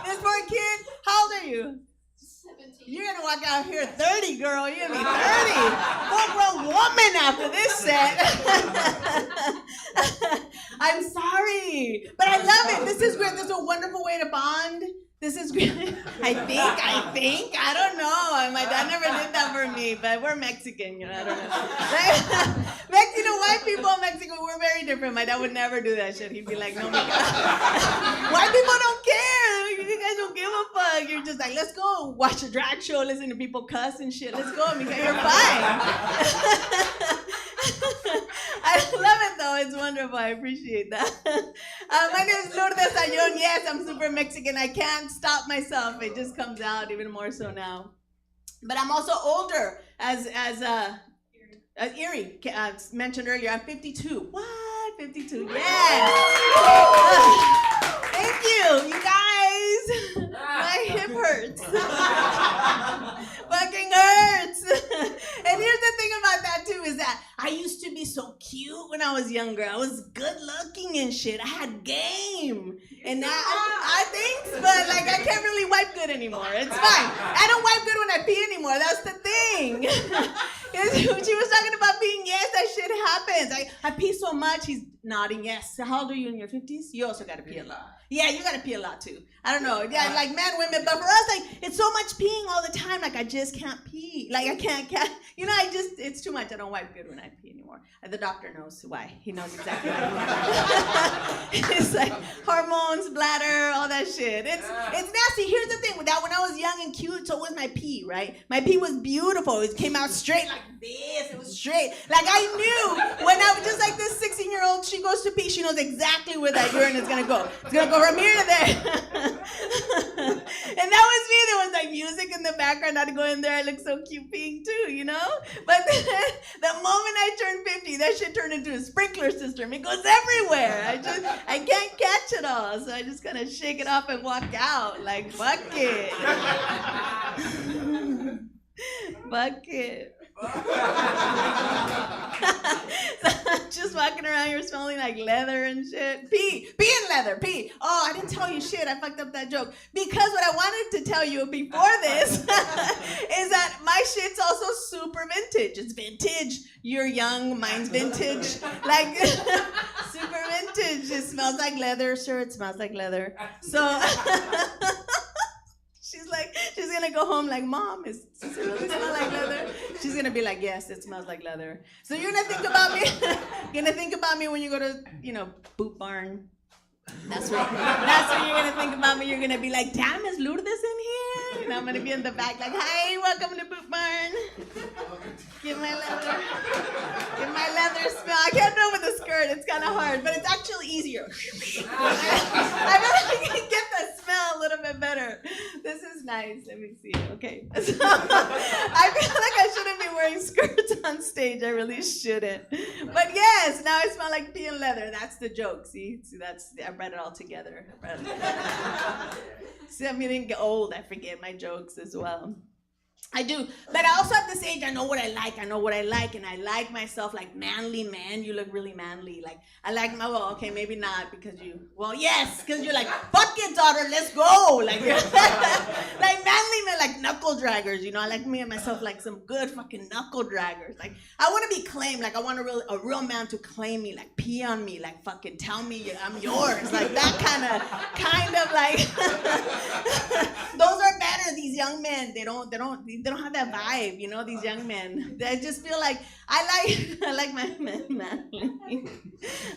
Speaker 15: This poor kid. How old are you? 17. You're gonna walk out here 30, girl. You're gonna be 30. Full-grown woman after this set. I'm sorry, but I love it. This is great. This is a wonderful way to bond. This is great. I think. I don't know. My dad never did that for me, but we're Mexican, you know. I don't know. Mexican, white people in Mexico, we're very different. My dad would never do that shit. He'd be like, no, my God. White people don't care. You guys don't give a fuck. You're just like, let's go watch a drag show, listen to people cuss and shit. Let's go. You're fine. I love it though. It's wonderful. I appreciate that. My name is Lourdes Sayón. Yes, I'm super Mexican. I can't stop myself. It just comes out even more so now. But I'm also older, as Erie mentioned earlier. I'm 52. What? 52? Yes. Thank you, you guys. My hip hurts. Fucking hurts. And here's the thing about that too is that I used to be so cute when I was younger. I was good looking and shit. I had game. And now I think, but like I can't really wipe good anymore. It's fine. I don't wipe good when I pee anymore. That's the thing. She was talking about peeing. Yes, that shit happens. I pee so much. He's nodding. Yes. So how old are you, in your 50s? You also gotta pee a lot. Yeah, you gotta pee a lot too. I don't know. Yeah, like men, women, but for us, like it's so much peeing all the time. Like I just can't pee. Like I can't. You know, it's too much. I don't wipe good when I pee anymore. The doctor knows why. He knows exactly why. It's like hormones, bladder, all that shit. It's nasty. Here's the thing. That when I was young and cute, so was my pee, right? My pee was beautiful. It came out straight like this. It was straight. Like I knew when I was just like this 16-year-old, she goes to pee, she knows exactly where that urine is gonna go. It's gonna go from here to there. And that was me. There was like music in the background. I'd go in there. I look so cute peeing too, you know? But then, the moment I turned 50, that shit turned into a sprinkler system. It goes everywhere. I can't catch it all. So I just kind of shake it off and walk out. Like, fuck it. Fuck it. Just walking around here smelling like leather and shit. Pee and leather, pee. Oh, I didn't tell you shit. I fucked up that joke. Because what I wanted to tell you before this is that my shit's also super vintage. It's vintage. You're young, mine's vintage. Like, super vintage. It smells like leather. Sure, it smells like leather. So... She's gonna go home like, Mom, does it really smell like leather? She's gonna be like, yes, it smells like leather. So you're gonna think about me. You're gonna think about me when you go to, Boot Barn. That's what you're gonna think about me. You're gonna be like, damn, is Lourdes in here? And I'm gonna be in the back like, hi, welcome to Boot Barn. Give my leather smell. I can't do it with a skirt. It's kind of hard, but it's actually easier. I bet I can get that smell a little bit better. This is nice. Let me see. Okay. So, I feel like I shouldn't be wearing skirts on stage. I really shouldn't. But yes, now I smell like pee and leather. That's the joke. See, I brought it all together. See, I'm getting old. I forget my jokes as well. I do, but I also at this age, I know what I like, and I like myself like manly man. You look really manly. Like I like maybe not because yes, because you're like, fuck it, daughter, let's go. Like like manly men, like knuckle draggers. I like me and myself like some good fucking knuckle draggers. Like I want to be claimed. Like I want a real man to claim me, like pee on me, like fucking tell me I'm yours. Like that kind of like. Those are better. These young men, they don't have that vibe, these young men. I just feel like I like my man.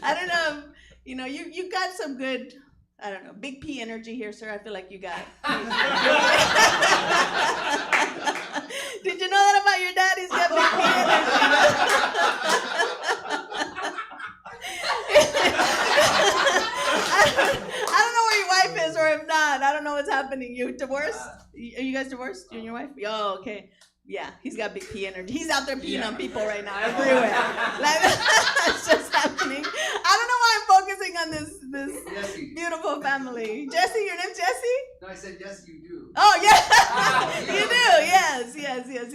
Speaker 15: I don't know, you got some good, I don't know, big P energy here, sir. I feel like you got. Did you know that about your dad? He's got big P energy. guys divorced? You and your wife? Oh, okay. Yeah, he's got big pee energy. He's out there peeing on people right now everywhere. Like that's just happening. I don't know why I'm focusing on this beautiful family. Jesse, your name's Jesse?
Speaker 11: No, I said yes, you do.
Speaker 15: Oh yeah, you do.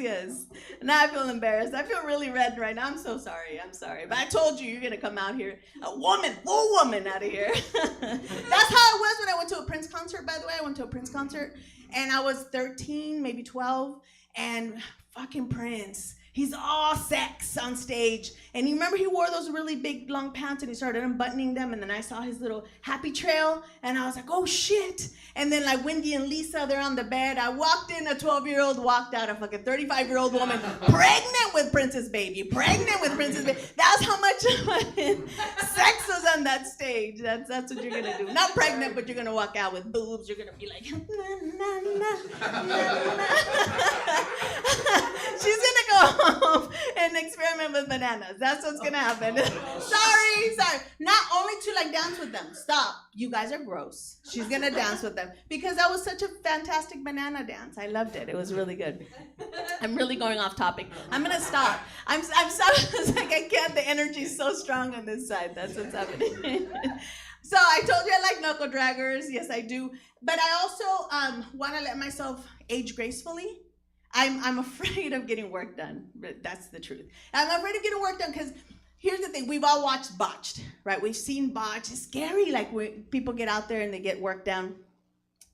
Speaker 15: Yes. Now I feel embarrassed. I feel really red right now. I'm so sorry. But I told you you're gonna come out here, a woman, full woman out of here. That's how it was when I went to a Prince concert. By the way, I went to a Prince concert, and I was 13, maybe 12. And fucking Prince, he's all sex on stage. And you remember he wore those really big long pants and he started unbuttoning them, and then I saw his little happy trail and I was like, oh shit. And then like Wendy and Lisa, they're on the bed. I walked in, a 12-year-old walked out, a fucking 35-year-old woman, pregnant with Prince's baby. That's how much sex was on that stage. That's what you're gonna do. Not pregnant, but you're gonna walk out with boobs. You're gonna be like, she's gonna go home and experiment with bananas. That's what's gonna happen. Sorry. Not only to like dance with them. Stop. You guys are gross. She's gonna dance with them because that was such a fantastic banana dance. I loved it. It was really good. I'm really going off topic. I'm gonna stop. I'm it's like I can't. The energy's so strong on this side. That's what's happening. So I told you I like knuckle draggers. Yes, I do. But I also want to let myself age gracefully. I'm afraid of getting work done. That's the truth. I'm afraid of getting work done because here's the thing. We've all watched Botched, right? We've seen Botched. It's scary. Like when people get out there and they get work done.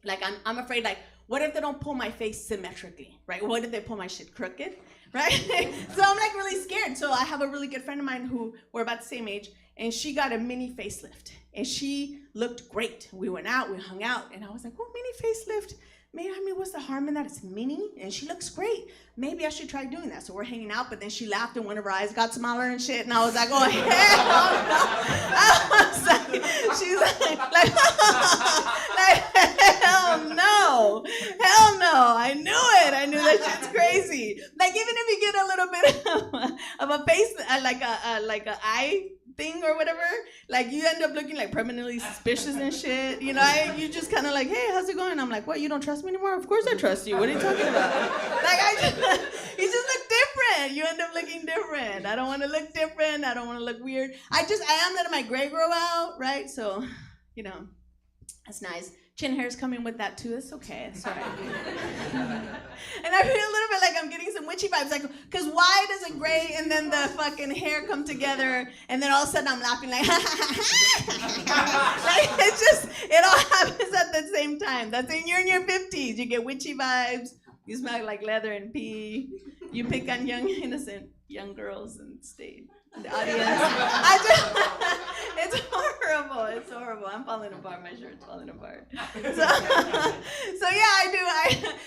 Speaker 15: Like I'm afraid. Like what if they don't pull my face symmetrically, right? What if they pull my shit crooked, right? So I'm like really scared. So I have a really good friend of mine who we're about the same age, and she got a mini facelift, and she looked great. We went out, we hung out, and I was like, oh, mini facelift. What's the harm in that? It's mini, and she looks great. Maybe I should try doing that. So we're hanging out, but then she laughed, and one of her eyes got smaller and shit, and I was like, oh, hell no. I was like, she's like hell no. I knew it. I knew that shit's crazy. Like, even if you get a little bit of a face, like a eye thing or whatever, like you end up looking like permanently suspicious and shit. You know, you just kind of like, hey, how's it going? I'm like, what? You don't trust me anymore? Of course I trust you. What are you talking about? Like you just look different. You end up looking different. I don't want to look different. I don't want to look weird. I am letting my gray grow out, right? So, you know, that's nice. Chin hair's coming with that too. It's okay. It's all right. And I feel a little bit like I'm getting some witchy vibes. Like, because why does a gray and then the fucking hair come together, and then all of a sudden I'm laughing like, like it all happens at the same time. That's when you're in your 50s. You get witchy vibes. You smell like leather and pee. You pick on innocent young girls and stay in the audience. It's horrible. It's horrible. I'm falling apart. My shirt's falling apart. So yeah, I do.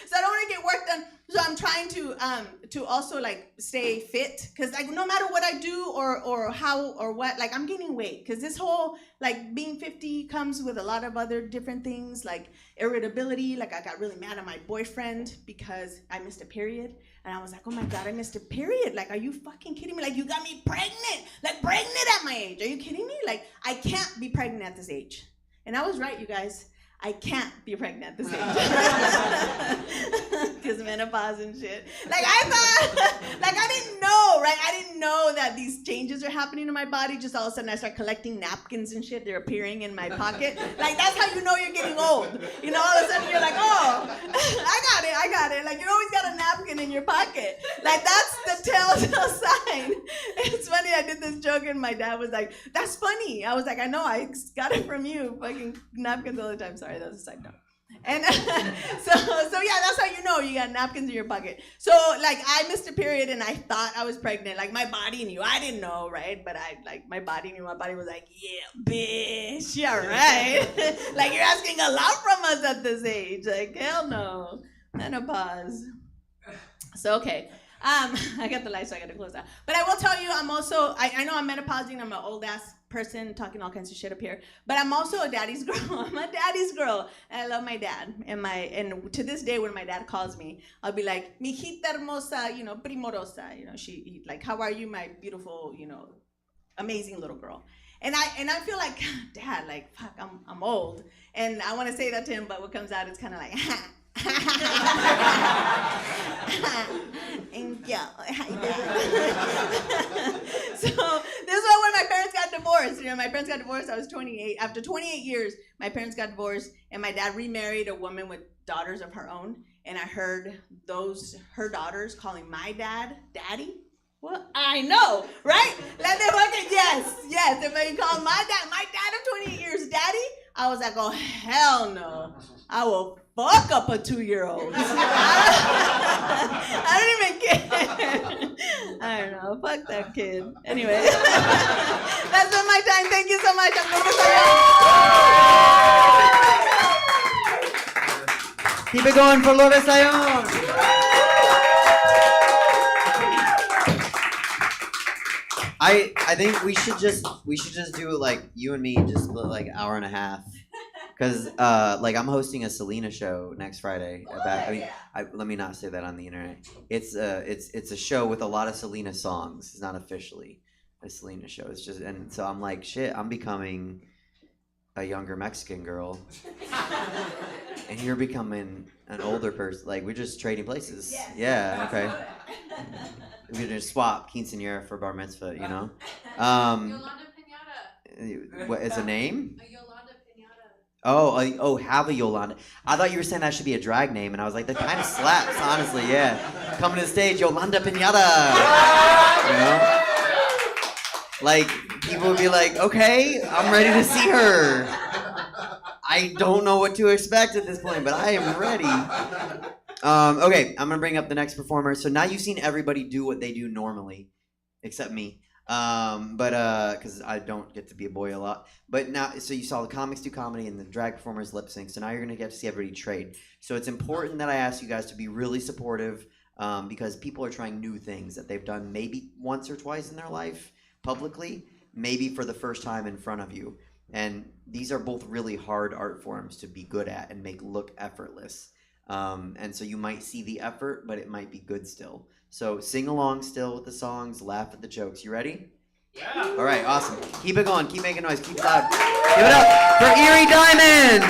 Speaker 15: So I don't want to get work done. So I'm trying to also like stay fit, because like no matter what I do or how or what, like I'm gaining weight, because this whole like being 50 comes with a lot of other different things like irritability. Like I got really mad at my boyfriend because I missed a period, and I was like, oh my god, I missed a period. Like, are you fucking kidding me? Like, you got me pregnant, like pregnant at my age. Are you kidding me? Like, I can't be pregnant at this age. And I was right, you guys. I can't be pregnant at this age. Because menopause and shit. Like, I thought, like, I didn't know, right? I didn't know that these changes are happening in my body. Just all of a sudden, I start collecting napkins and shit. They're appearing in my pocket. Like, that's how you know you're getting old. You know, all of a sudden, you're like, oh, I got it. Like, you always got a napkin in your pocket. Like, that's the telltale sign. It's funny, I did this joke, and my dad was like, that's funny. I was like, I know, I got it from you. Fucking napkins all the time. Sorry, that was a side note. And so yeah, that's how you know you got napkins in your pocket. So like I missed a period and I thought I was pregnant. Like my body knew. I didn't know, right? But my body knew. My body was like, yeah, bitch, yeah, right. Like you're asking a lot from us at this age. Like hell no, menopause. So okay. I got the light, so I got to close that. But I will tell you, I'm also, I know I'm menopausing, I'm an old ass person talking all kinds of shit up here, but I'm also a daddy's girl. I'm a daddy's girl, and I love my dad. And to this day, when my dad calls me, I'll be like, mijita hermosa, you know, primorosa, you know, he like, how are you, my beautiful, you know, amazing little girl. And I feel like, Dad, like, fuck, I'm old. And I want to say that to him, but what comes out is kind of like, Thank you. So this is when my parents got divorced. You know, my parents got divorced. I was 28. After 28 years, my parents got divorced, and my dad remarried a woman with daughters of her own. And I heard her daughters calling my dad daddy. Well, I know, right? That they fucking yes. If they call my dad of 28 years daddy, I was like, oh hell no, I will fuck up a 2-year-old. I don't even care. I don't know, fuck that kid. Anyway, that's been my time. Thank you so much.
Speaker 12: Keep it going for Lourdes Sayon. I think we should just do it like you and me, just split like an hour and a half. Cause like I'm hosting a Selena show next Friday. Let me not say that on the internet. It's a show with a lot of Selena songs. It's not officially a Selena show. It's just, and so I'm like, shit, I'm becoming a younger Mexican girl, and you're becoming an older person. Like we're just trading places. Yes. Yeah. Okay. We could just swap quinceañera for bar mitzvah, you know.
Speaker 16: Yolanda Pinata.
Speaker 12: What is a name?
Speaker 16: A Yolanda Pinata.
Speaker 12: Oh, have a Yolanda. I thought you were saying that should be a drag name, and I was like, that kind of slaps, honestly. Yeah. Coming to the stage, Yolanda Pinata. You know. Like people would be like, okay, I'm ready to see her. I don't know what to expect at this point, but I am ready. Okay, I'm gonna bring up the next performer. So now you've seen everybody do what they do normally, except me. Because I don't get to be a boy a lot. But now, so you saw the comics do comedy and the drag performers lip sync. So now you're gonna get to see everybody trade. So it's important that I ask you guys to be really supportive, because people are trying new things that they've done maybe once or twice in their life publicly, maybe for the first time in front of you. And these are both really hard art forms to be good at and make look effortless. And so you might see the effort, but it might be good still. So sing along still with the songs, laugh at the jokes. You ready?
Speaker 13: Yeah.
Speaker 12: All right, awesome. Keep it going. Keep making noise. Keep it loud. Give it up for Erie Diamond.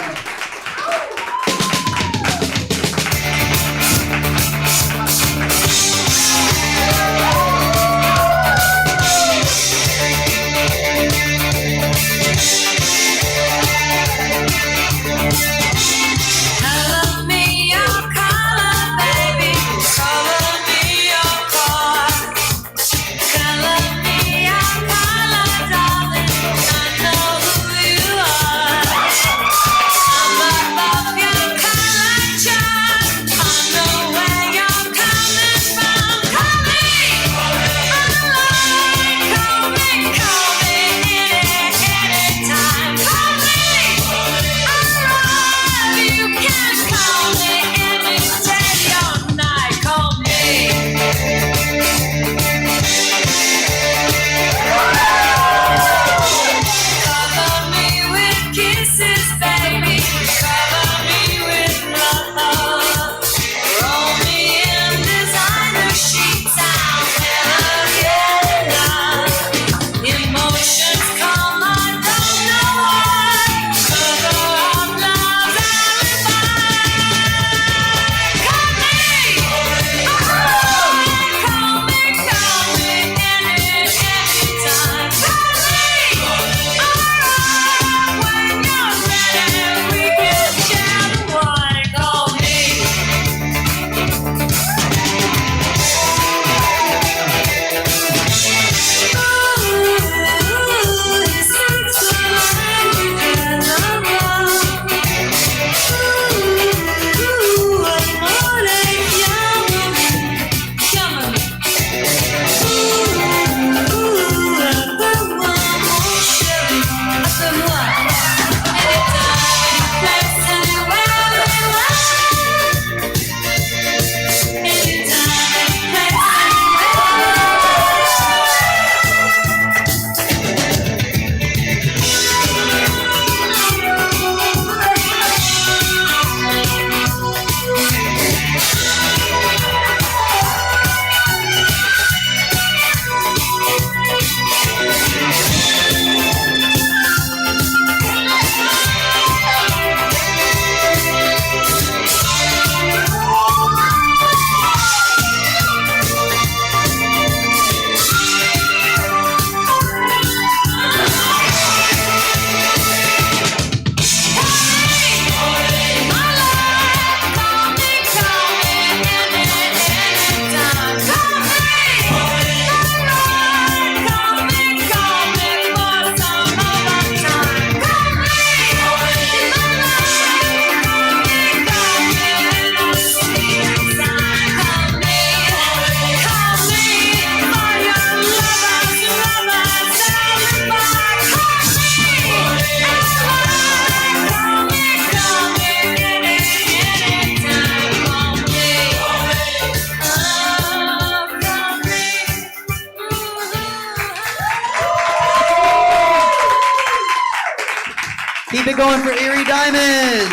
Speaker 12: going for Erie Diamond.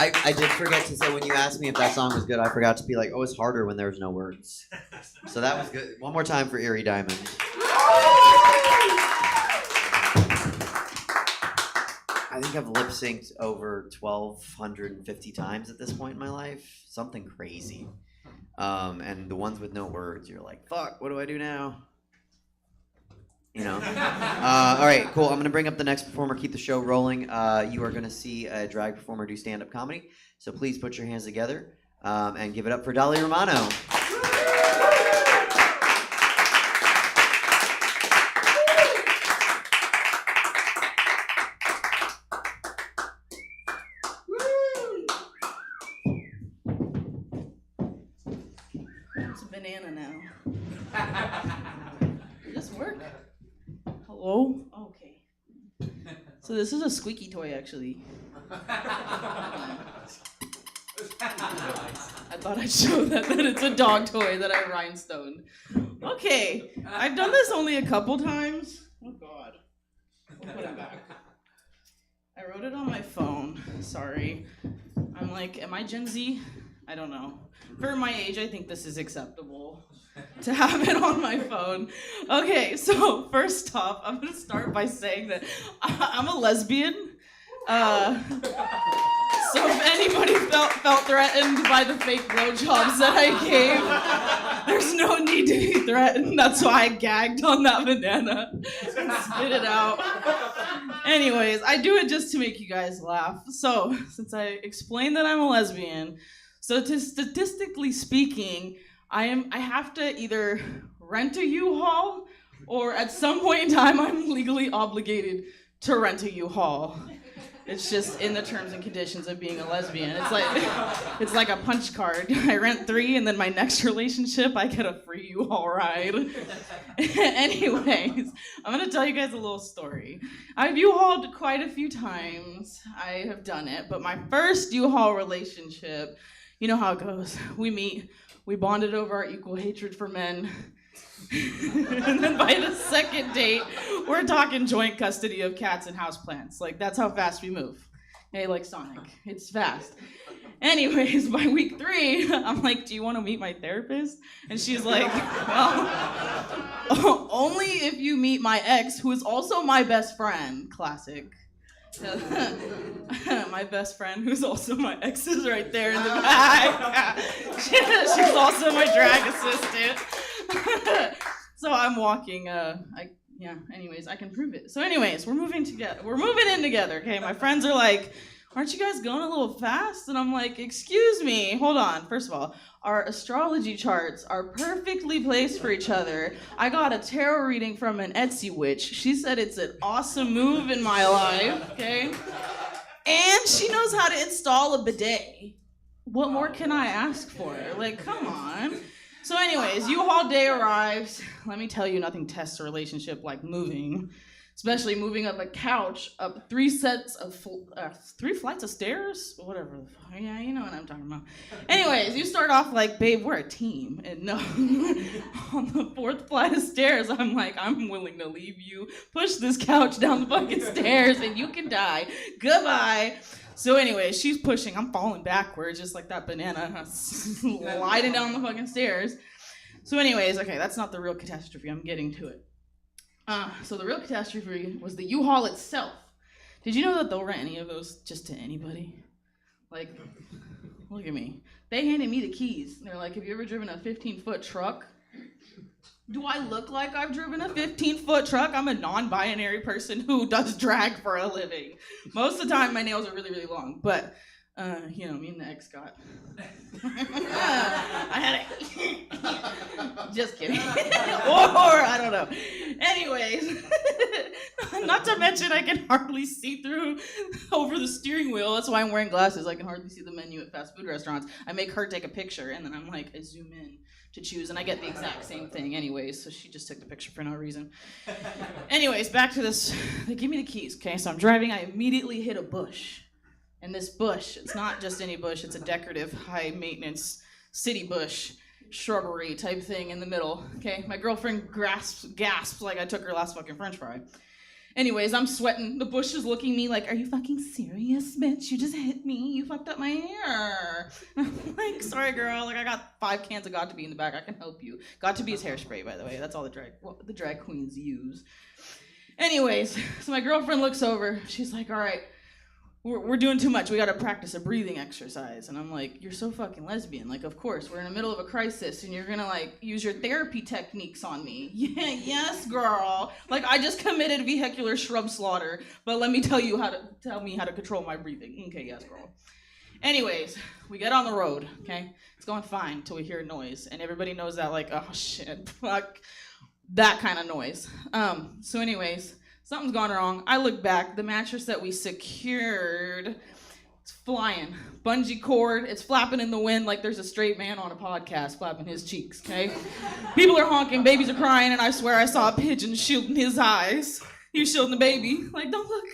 Speaker 12: I did forget to say when you asked me if that song was good, I forgot to be like, oh, it's harder when there's no words. So that was good. One more time for Erie Diamond. I think I've lip synced over 1,250 times at this point in my life. Something crazy. And the ones with no words, you're like, fuck, what do I do now? You know. All right, cool. I'm going to bring up the next performer, keep the show rolling. You are going to see a drag performer do stand-up comedy. So please put your hands together and give it up for Dolly Romano.
Speaker 17: It's a banana now. Does this work? Hello? Okay. So this is a squeaky toy, actually. I thought I'd show that it's a dog toy that I rhinestoned. Okay, I've done this only a couple times. Oh God. We'll put it back. I wrote it on my phone. Sorry. I'm like, am I Gen Z? I don't know. For my age, I think this is acceptable to have it on my phone. Okay, so first off, I'm gonna start by saying that I'm a lesbian. So if anybody felt threatened by the fake blowjobs that I gave, there's no need to be threatened. That's why I gagged on that banana and spit it out. Anyways, I do it just to make you guys laugh. So since I explained that I'm a lesbian, so statistically speaking, I have to either rent a U-Haul or at some point in time I'm legally obligated to rent a U-Haul. It's just in the terms and conditions of being a lesbian. It's like a punch card. I rent 3 and then my next relationship I get a free U-Haul ride. Anyways, I'm gonna tell you guys a little story. I've U-Hauled quite a few times. I have done it, but my first U-Haul relationship, you know how it goes. We meet, we bonded over our equal hatred for men. And then by the second date, we're talking joint custody of cats and houseplants. Like, that's how fast we move. Hey, like Sonic. It's fast. Anyways, by week 3, I'm like, do you want to meet my therapist? And she's like, well, only if you meet my ex, who is also my best friend. Classic. My best friend, who's also my ex, is right there in the back. She's also my drag assistant. So I'm walking. Anyways, I can prove it. So, anyways, we're moving together. We're moving in together. Okay, my friends are like, "Aren't you guys going a little fast?" And I'm like, "Excuse me, hold on. First of all, our astrology charts are perfectly placed for each other. I got a tarot reading from an Etsy witch. She said it's an awesome move in my life, okay? And she knows how to install a bidet. What more can I ask for? Like, come on." So anyways, U-Haul day arrives. Let me tell you, nothing tests a relationship like moving. Especially moving up a couch, up 3 flights of stairs? Whatever. Yeah, you know what I'm talking about. Anyways, you start off like, babe, we're a team. And no, on the 4th flight of stairs, I'm like, I'm willing to leave you, push this couch down the fucking stairs, and you can die. Goodbye. So anyway, she's pushing. I'm falling backwards, just like that banana, sliding down the fucking stairs. So anyways, okay, that's not the real catastrophe. I'm getting to it. So the real catastrophe was the U-Haul itself. Did you know that they'll rent any of those just to anybody? Like, look at me. They handed me the keys. They're like, have you ever driven a 15-foot truck? Do I look like I've driven a 15-foot truck? I'm a non-binary person who does drag for a living. Most of the time, my nails are really, really long. But, me and the ex got... I had it. Just kidding. Or, I don't know. Anyways, not to mention I can hardly see through over the steering wheel. That's why I'm wearing glasses. I can hardly see the menu at fast food restaurants. I make her take a picture, and then I'm like, I zoom in to choose, and I get the exact same thing anyways, so she just took the picture for no reason. Anyways, back to this. They give me the keys, okay? So I'm driving. I immediately hit a bush. And this bush, it's not just any bush, it's a decorative, high-maintenance city bush, shrubbery type thing in the middle, okay? My girlfriend gasps like I took her last fucking french fry. Anyways, I'm sweating. The bush is looking at me like, are you fucking serious, bitch? You just hit me. You fucked up my hair. I'm like, sorry, girl. Like, I got 5 cans of Got to Be in the back. I can help you. Got to Be is hairspray, by the way. That's all the drag queens use. Anyways, so my girlfriend looks over. She's like, all right, we're doing too much. We got to practice a breathing exercise. And I'm like, you're so fucking lesbian. Like, of course, we're in the middle of a crisis and you're going to like use your therapy techniques on me. Yeah, yes, girl. Like, I just committed vehicular shrub slaughter, but let me tell me how to control my breathing. Okay, yes, girl. Anyways, we get on the road, okay? It's going fine until we hear a noise. And everybody knows that, like, oh shit, fuck, that kind of noise. So anyways, something's gone wrong. I look back. The mattress that we secured, it's flying. Bungee cord, it's flapping in the wind like there's a straight man on a podcast flapping his cheeks, okay? People are honking, babies are crying, and I swear I saw a pigeon shielding his eyes. He was shielding the baby. Like, don't look.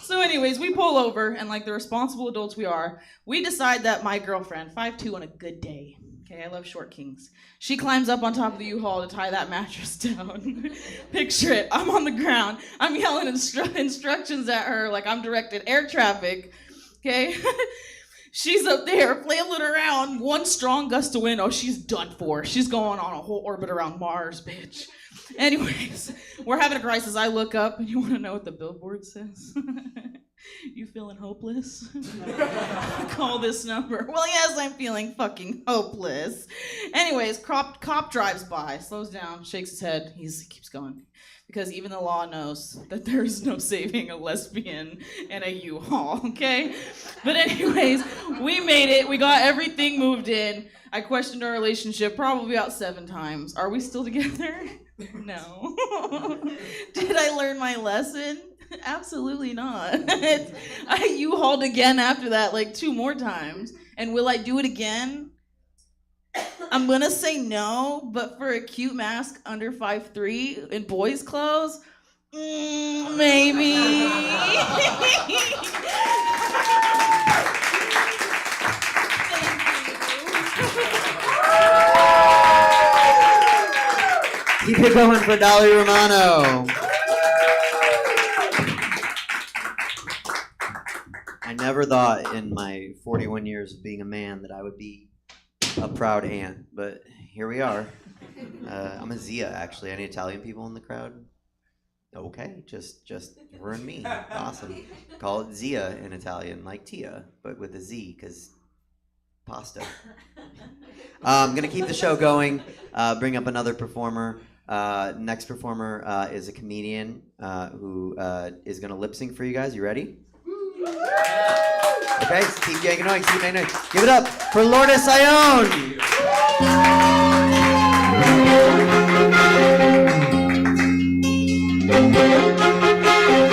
Speaker 17: So anyways, we pull over, and like the responsible adults we are, we decide that my girlfriend, 5'2" on a good day, okay, I love short kings, she climbs up on top of the U-Haul to tie that mattress down. Picture it, I'm on the ground, I'm yelling instructions at her like I'm directed air traffic, okay? She's up there flailing around, one strong gust of wind, oh, she's done for. She's going on a whole orbit around Mars, bitch. Anyways, we're having a crisis. I look up, and you want to know what the billboard says? You feeling hopeless? Call this number. Well, yes, I'm feeling fucking hopeless. Anyways, cop drives by, slows down, shakes his head. He keeps going. Because even the law knows that there is no saving a lesbian in a U-Haul, okay? But anyways, we made it. We got everything moved in. I questioned our relationship probably about 7 times. Are we still together? No. Did I learn my lesson? Absolutely not. I U-Hauled again after that like 2 more times. And will I do it again? I'm gonna say no, but for a cute mask under 5'3" in boys' clothes, maybe.
Speaker 12: Keep it going for Dolly Romano. I never thought in my 41 years of being a man that I would be a proud aunt, but here we are. I'm a Zia, actually. Any Italian people in the crowd? Okay, just her and me. Awesome. Call it Zia in Italian, like Tia, but with a Z, because pasta. I'm going to keep the show going, bring up another performer. Next performer is a comedian who is going to lip sync for you guys. You ready? Okay, so keep getting noise, keep making noise. Give it up for Lourdes Ione.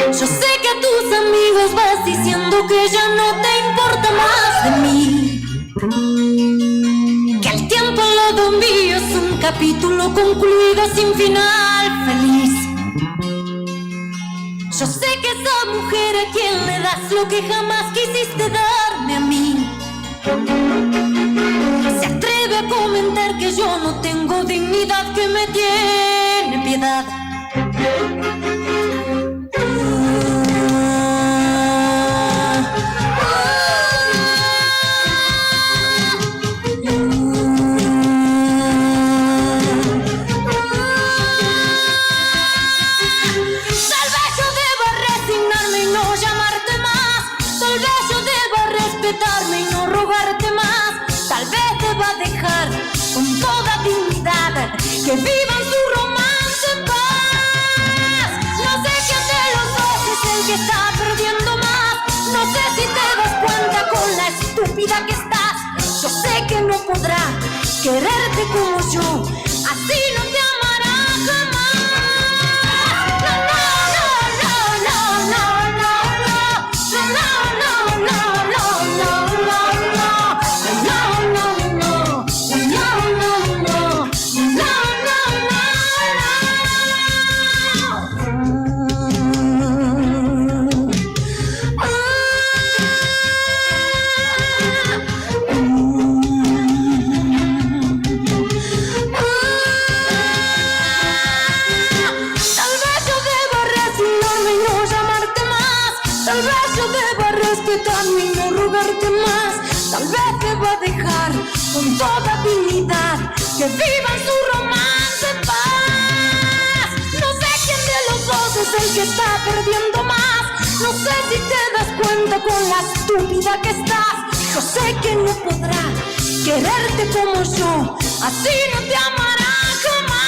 Speaker 18: Yo sé que a tus amigos vas diciendo que ya no te importa más de mí, que el tiempo lo dominio es un capítulo concluido sin final feliz. Yo sé que esa mujer a quien le das lo que jamás quisiste darme a mí se atreve a comentar que yo no tengo dignidad, que me tiene piedad. Y no rogarte más, tal vez deba dejar con toda dignidad que vivan su romance en paz. No sé quién de los dos es el que está perdiendo más, no sé si te das cuenta con la estúpida que estás. Yo sé que no podrá quererte como yo, así no te amará jamás. va a dejar con toda dignidad que vivan su romance en paz. No sé quién de los dos es el que está perdiendo más. No sé si te das cuenta con la estúpida que estás. Yo sé que no podrá quererte como yo, así no te amará jamás.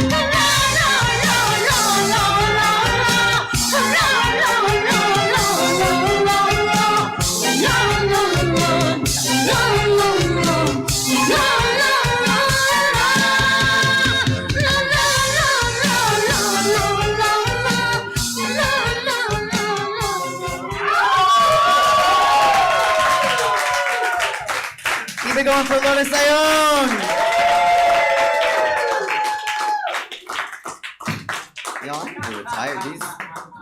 Speaker 18: No, no, no, no, no, no, no, no, no,
Speaker 12: Keep it going for Lotus Ione! Y'all, I'm really tired.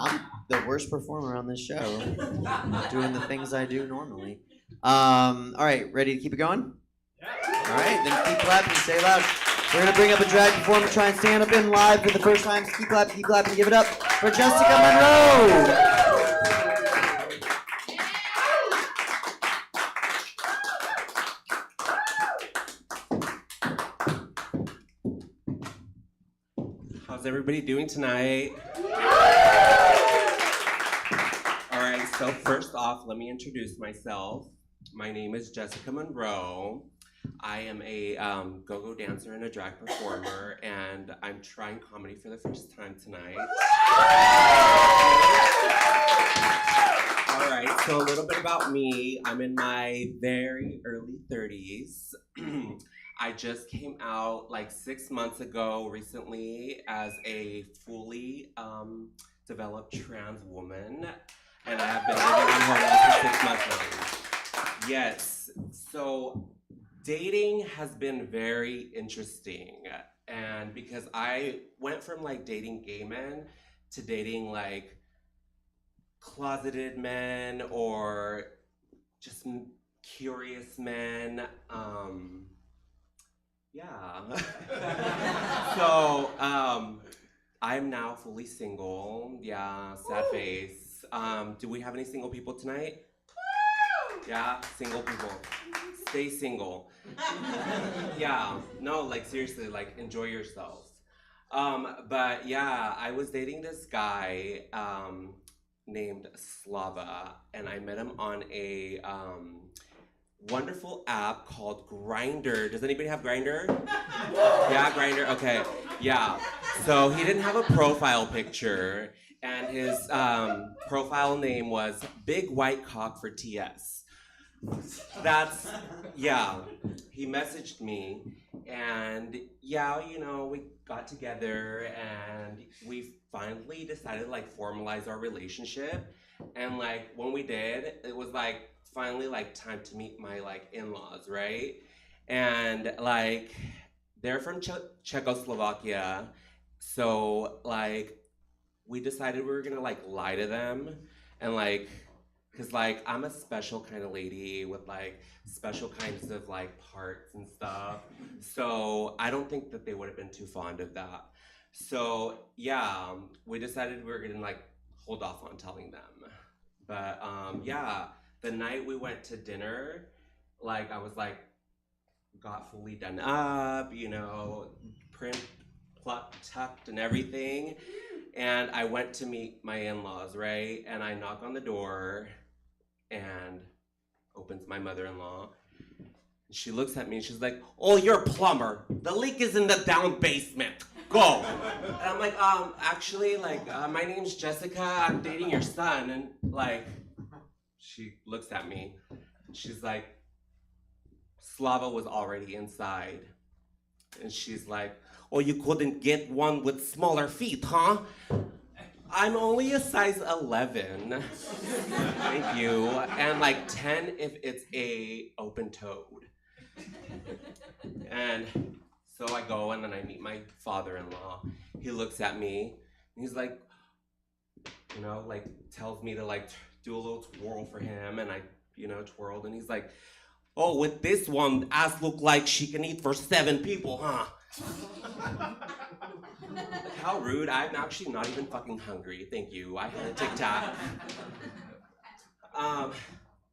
Speaker 12: I'm the worst performer on this show. Doing the things I do normally. All right, ready to keep it going? All right, then keep clapping, stay loud. We're gonna bring up a drag performer, try and stand up in live for the first time. So keep clapping, give it up for Jessica Monroe.
Speaker 19: How's everybody doing tonight? All right, so first off, let me introduce myself. My name is Jessica Monroe. I am a go-go dancer and a drag performer, and I'm trying comedy for the first time tonight. All right, so a little bit about me. I'm in my very early 30s. I just came out like 6 months ago recently as a fully developed trans woman, and I have been living on hormones for 6 months now. Yes, so dating has been very interesting, and because I went from like dating gay men to dating like closeted men or just curious men. Yeah. So, I'm now fully single. Yeah, sad face. Do we have any single people tonight? Yeah, single people. Stay single. Yeah, no, like seriously, like enjoy yourself. But yeah, I was dating this guy named Slava, and I met him on a wonderful app called Grindr. Does anybody have Grindr? Yeah, Grindr. Okay. Yeah. So he didn't have a profile picture, and his profile name was Big White Cock for TS. That's, yeah. He messaged me, and yeah, you know, we got together, and we finally decided to like formalize our relationship. And like when we did, it was like finally like time to meet my like in-laws, right? And like they're from Czechoslovakia, so like we decided we were gonna like lie to them, and like because like I'm a special kind of lady with like special kinds of like parts and stuff, so I don't think that they would have been too fond of that. So yeah, we decided we were gonna like hold off on telling them. But yeah, the night we went to dinner, like I was like, got fully done up, you know, print, plucked, tucked and everything. And I went to meet my in-laws, right? And I knock on the door and opens my mother-in-law. She looks at me and she's like, "Oh, you're a plumber. The leak is in the down basement. Go." And I'm like, actually, like, my name's Jessica. I'm dating your son. And like, she looks at me. She's like, Slava was already inside. And she's like, "Oh, you couldn't get one with smaller feet, huh?" I'm only a size 11. Thank you. And like 10 if it's a open-toed. And so I go and then I meet my father-in-law. He looks at me and he's like, you know, like tells me to like do a little twirl for him, and I, you know, twirled, and he's like, "Oh, with this one, ass look like she can eat for 7 people, huh?" How rude. I'm actually not even fucking hungry. Thank you. I had a Tic Tac.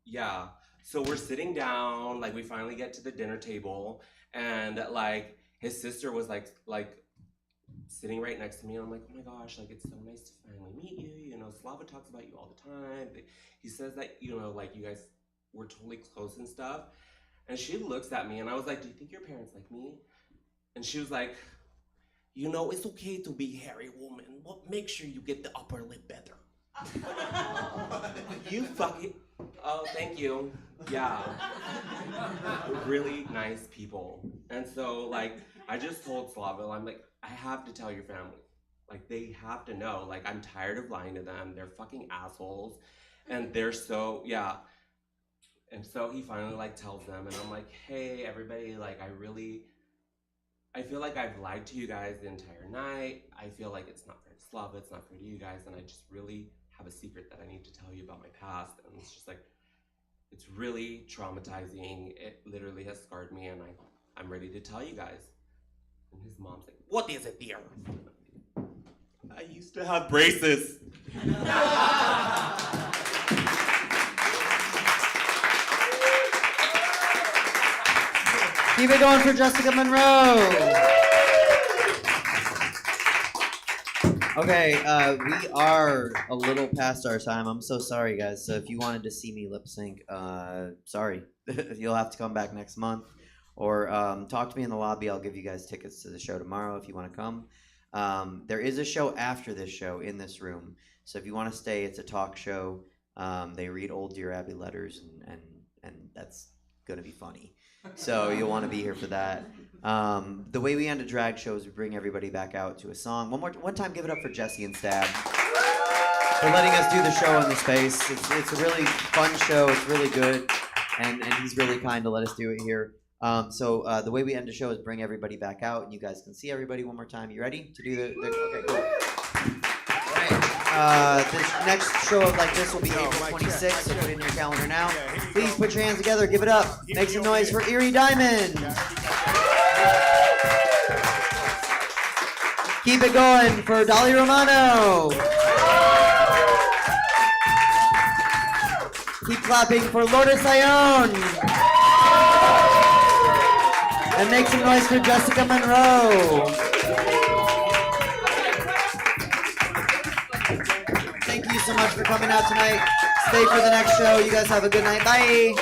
Speaker 19: Yeah. So we're sitting down, like we finally get to the dinner table, and like his sister was like sitting right next to me, and I'm like, oh my gosh, like it's so nice to finally meet you. You know, Slava talks about you all the time. He says that, you know, like you guys were totally close and stuff. And she looks at me, and I was like, do you think your parents like me? And she was like, you know, it's okay to be hairy woman, but make sure you get the upper lip better. You fucking, oh, thank you. Yeah. Really nice people. And so, like, I just told Slava, I'm like, I have to tell your family. Like, they have to know. Like, I'm tired of lying to them. They're fucking assholes. And they're so, yeah. And so he finally, like, tells them, and I'm like, hey, everybody, like, I feel like I've lied to you guys the entire night. I feel like it's not fair to Slava, it's not fair to you guys, and I just really have a secret that I need to tell you about my past. And it's just like, it's really traumatizing. It literally has scarred me, and I'm ready to tell you guys. And his mom's like, what is it, dear? I used to have braces.
Speaker 12: Keep it going for Jessica Monroe. Okay, we are a little past our time. I'm so sorry, guys. So if you wanted to see me lip sync, sorry. You'll have to come back next month. Or talk to me in the lobby. I'll give you guys tickets to the show tomorrow if you want to come. There is a show after this show in this room. So if you want to stay, it's a talk show. They read old Dear Abby letters, and that's going to be funny. So you'll want to be here for that. The way we end a drag show is we bring everybody back out to a song. One time, give it up for Jesse and Stab for letting us do the show in the space. It's a really fun show. It's really good, and he's really kind to let us do it here. So the way we end the show is bring everybody back out, and you guys can see everybody one more time. You ready to do the okay, cool. The next show like this will be April 26th, so put it in your calendar now. Please put your hands together, give it up. Make some noise for Erie Diamond. Keep it going for Dolly Romano. Keep clapping for Lourdes Ione. And make some noise for Jessica Monroe. Thank you so much for coming out tonight. Stay for the next show. You guys have a good night. Bye.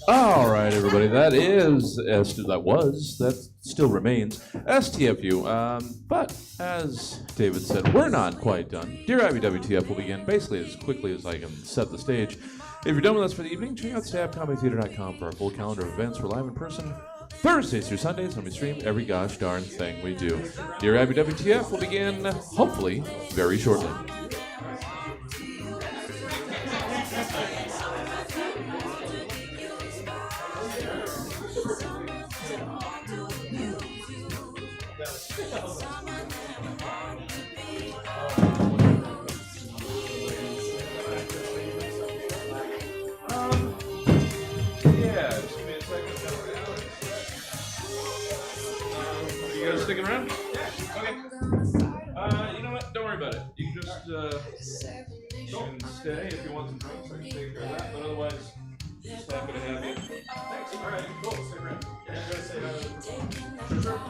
Speaker 4: All right, everybody. That still remains STFU. But as David said, we're not quite done. Dear Abby WTF will begin basically as quickly as I can set the stage. If you're done with us for the evening, check out stabcomedytheater.com for our full calendar of events. We're live in person Thursdays through Sundays, and we stream every gosh darn thing we do. Dear Abby WTF will begin, hopefully, very shortly.
Speaker 20: Yeah, just give me a second. You guys sticking around? Yeah. Okay. You know what? Don't worry about it. You can just you can stay if you want some drinks. I can take care of that. But otherwise, just happy to have you. Thanks. All right. Cool. Stick around. Yeah, you guys say hi to the performance. Sure.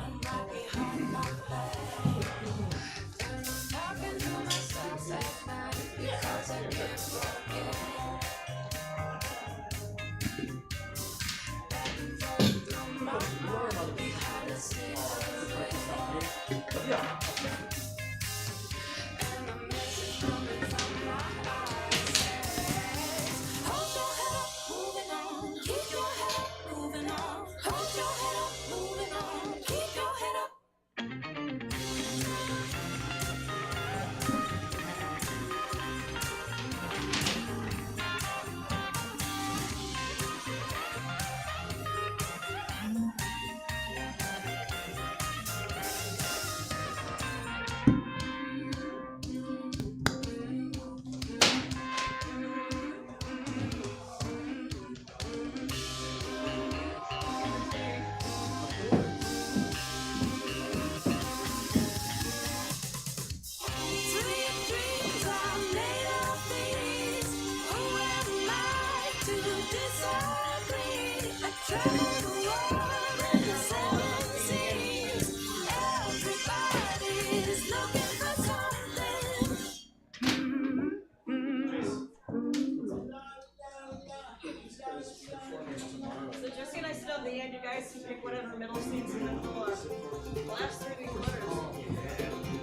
Speaker 17: Blast through these letters.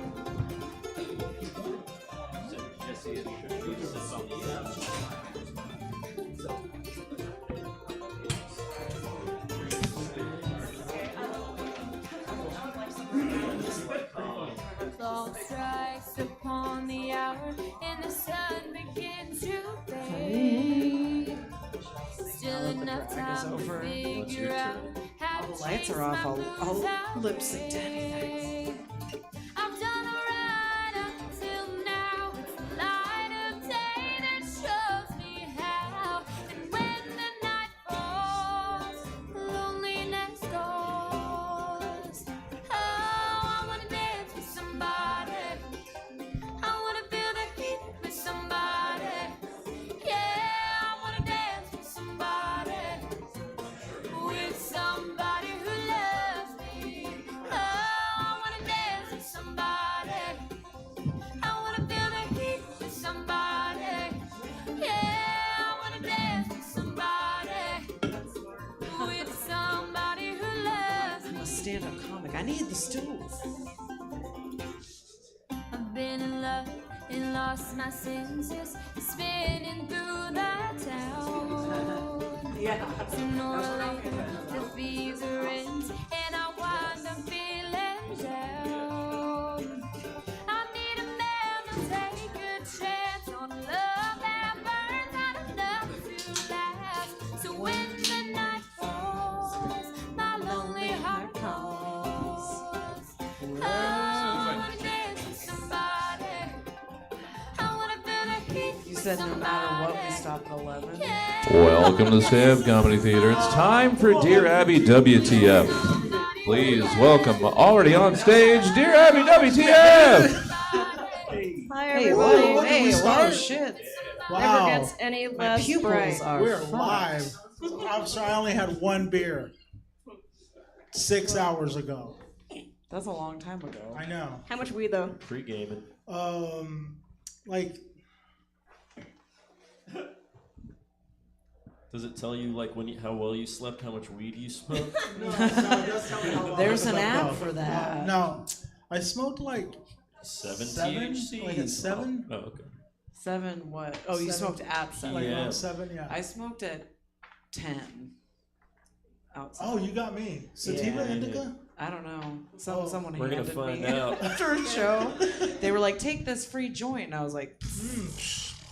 Speaker 18: Dawn strikes upon the hour and the sun begins to fade. Still enough time to figure out how to
Speaker 3: All the lights
Speaker 18: chase
Speaker 3: are off.
Speaker 18: my
Speaker 3: I'll
Speaker 18: blues out
Speaker 3: lip sync to anything.
Speaker 18: I've done alright up till now. It's the light of day that shows me how. And when the night falls, loneliness goes. Oh, I wanna dance with somebody. I wanna feel the heat with somebody. Yeah, I wanna dance with somebody. With somebody who loves me. Oh, I wanna dance with somebody. I wanna feel the heat with somebody. Yeah, I wanna dance with somebody. With somebody who loves
Speaker 3: I'm
Speaker 18: me.
Speaker 3: a stand-up comic. I need the stools.
Speaker 18: I've been in love and lost my senses, spinning through the town. Sooner or later, the fever ends, and I wind up feeling down. I need a man to take a chance on love that burns out enough to last. So when the night falls, my lonely heart calls. Oh, I wanna dance with somebody. I wanna feel the heat.
Speaker 3: You said no matter what, we stop at 11.
Speaker 4: Welcome to the Stab Comedy Theater. It's time for Dear Abby WTF. Please welcome already on stage, Dear Abby WTF.
Speaker 17: Hi,
Speaker 3: Hey,
Speaker 17: everybody.
Speaker 3: whoa, hey,
Speaker 17: Hey,
Speaker 3: whoa, shit.
Speaker 17: Never gets any
Speaker 3: My
Speaker 17: less
Speaker 3: pupils
Speaker 17: bright.
Speaker 3: are
Speaker 2: We're
Speaker 3: fucked.
Speaker 2: live. I'm sorry, I only had one beer 6 hours ago.
Speaker 3: That's a long time ago.
Speaker 2: I know.
Speaker 17: How much weed, though?
Speaker 20: Pre-gaming.
Speaker 2: Like,
Speaker 20: Does it tell you like how well you slept, how much weed you smoked?
Speaker 3: There's an app for that.
Speaker 2: No, I smoked like
Speaker 20: 7
Speaker 2: seven,
Speaker 20: THC.
Speaker 2: like at 7.
Speaker 20: Oh, okay.
Speaker 3: 7 what? Oh, you
Speaker 2: 7.
Speaker 3: smoked at 7.
Speaker 2: Like
Speaker 20: Yeah.
Speaker 2: around 7, yeah.
Speaker 3: I smoked at 10. Outside.
Speaker 2: Oh, you got me. Sativa
Speaker 3: Yeah.
Speaker 2: indica?
Speaker 3: I don't know. Someone
Speaker 20: We're gonna
Speaker 3: handed
Speaker 20: find
Speaker 3: me
Speaker 20: out.
Speaker 3: after a show. They were like, "Take this free joint," and I was like,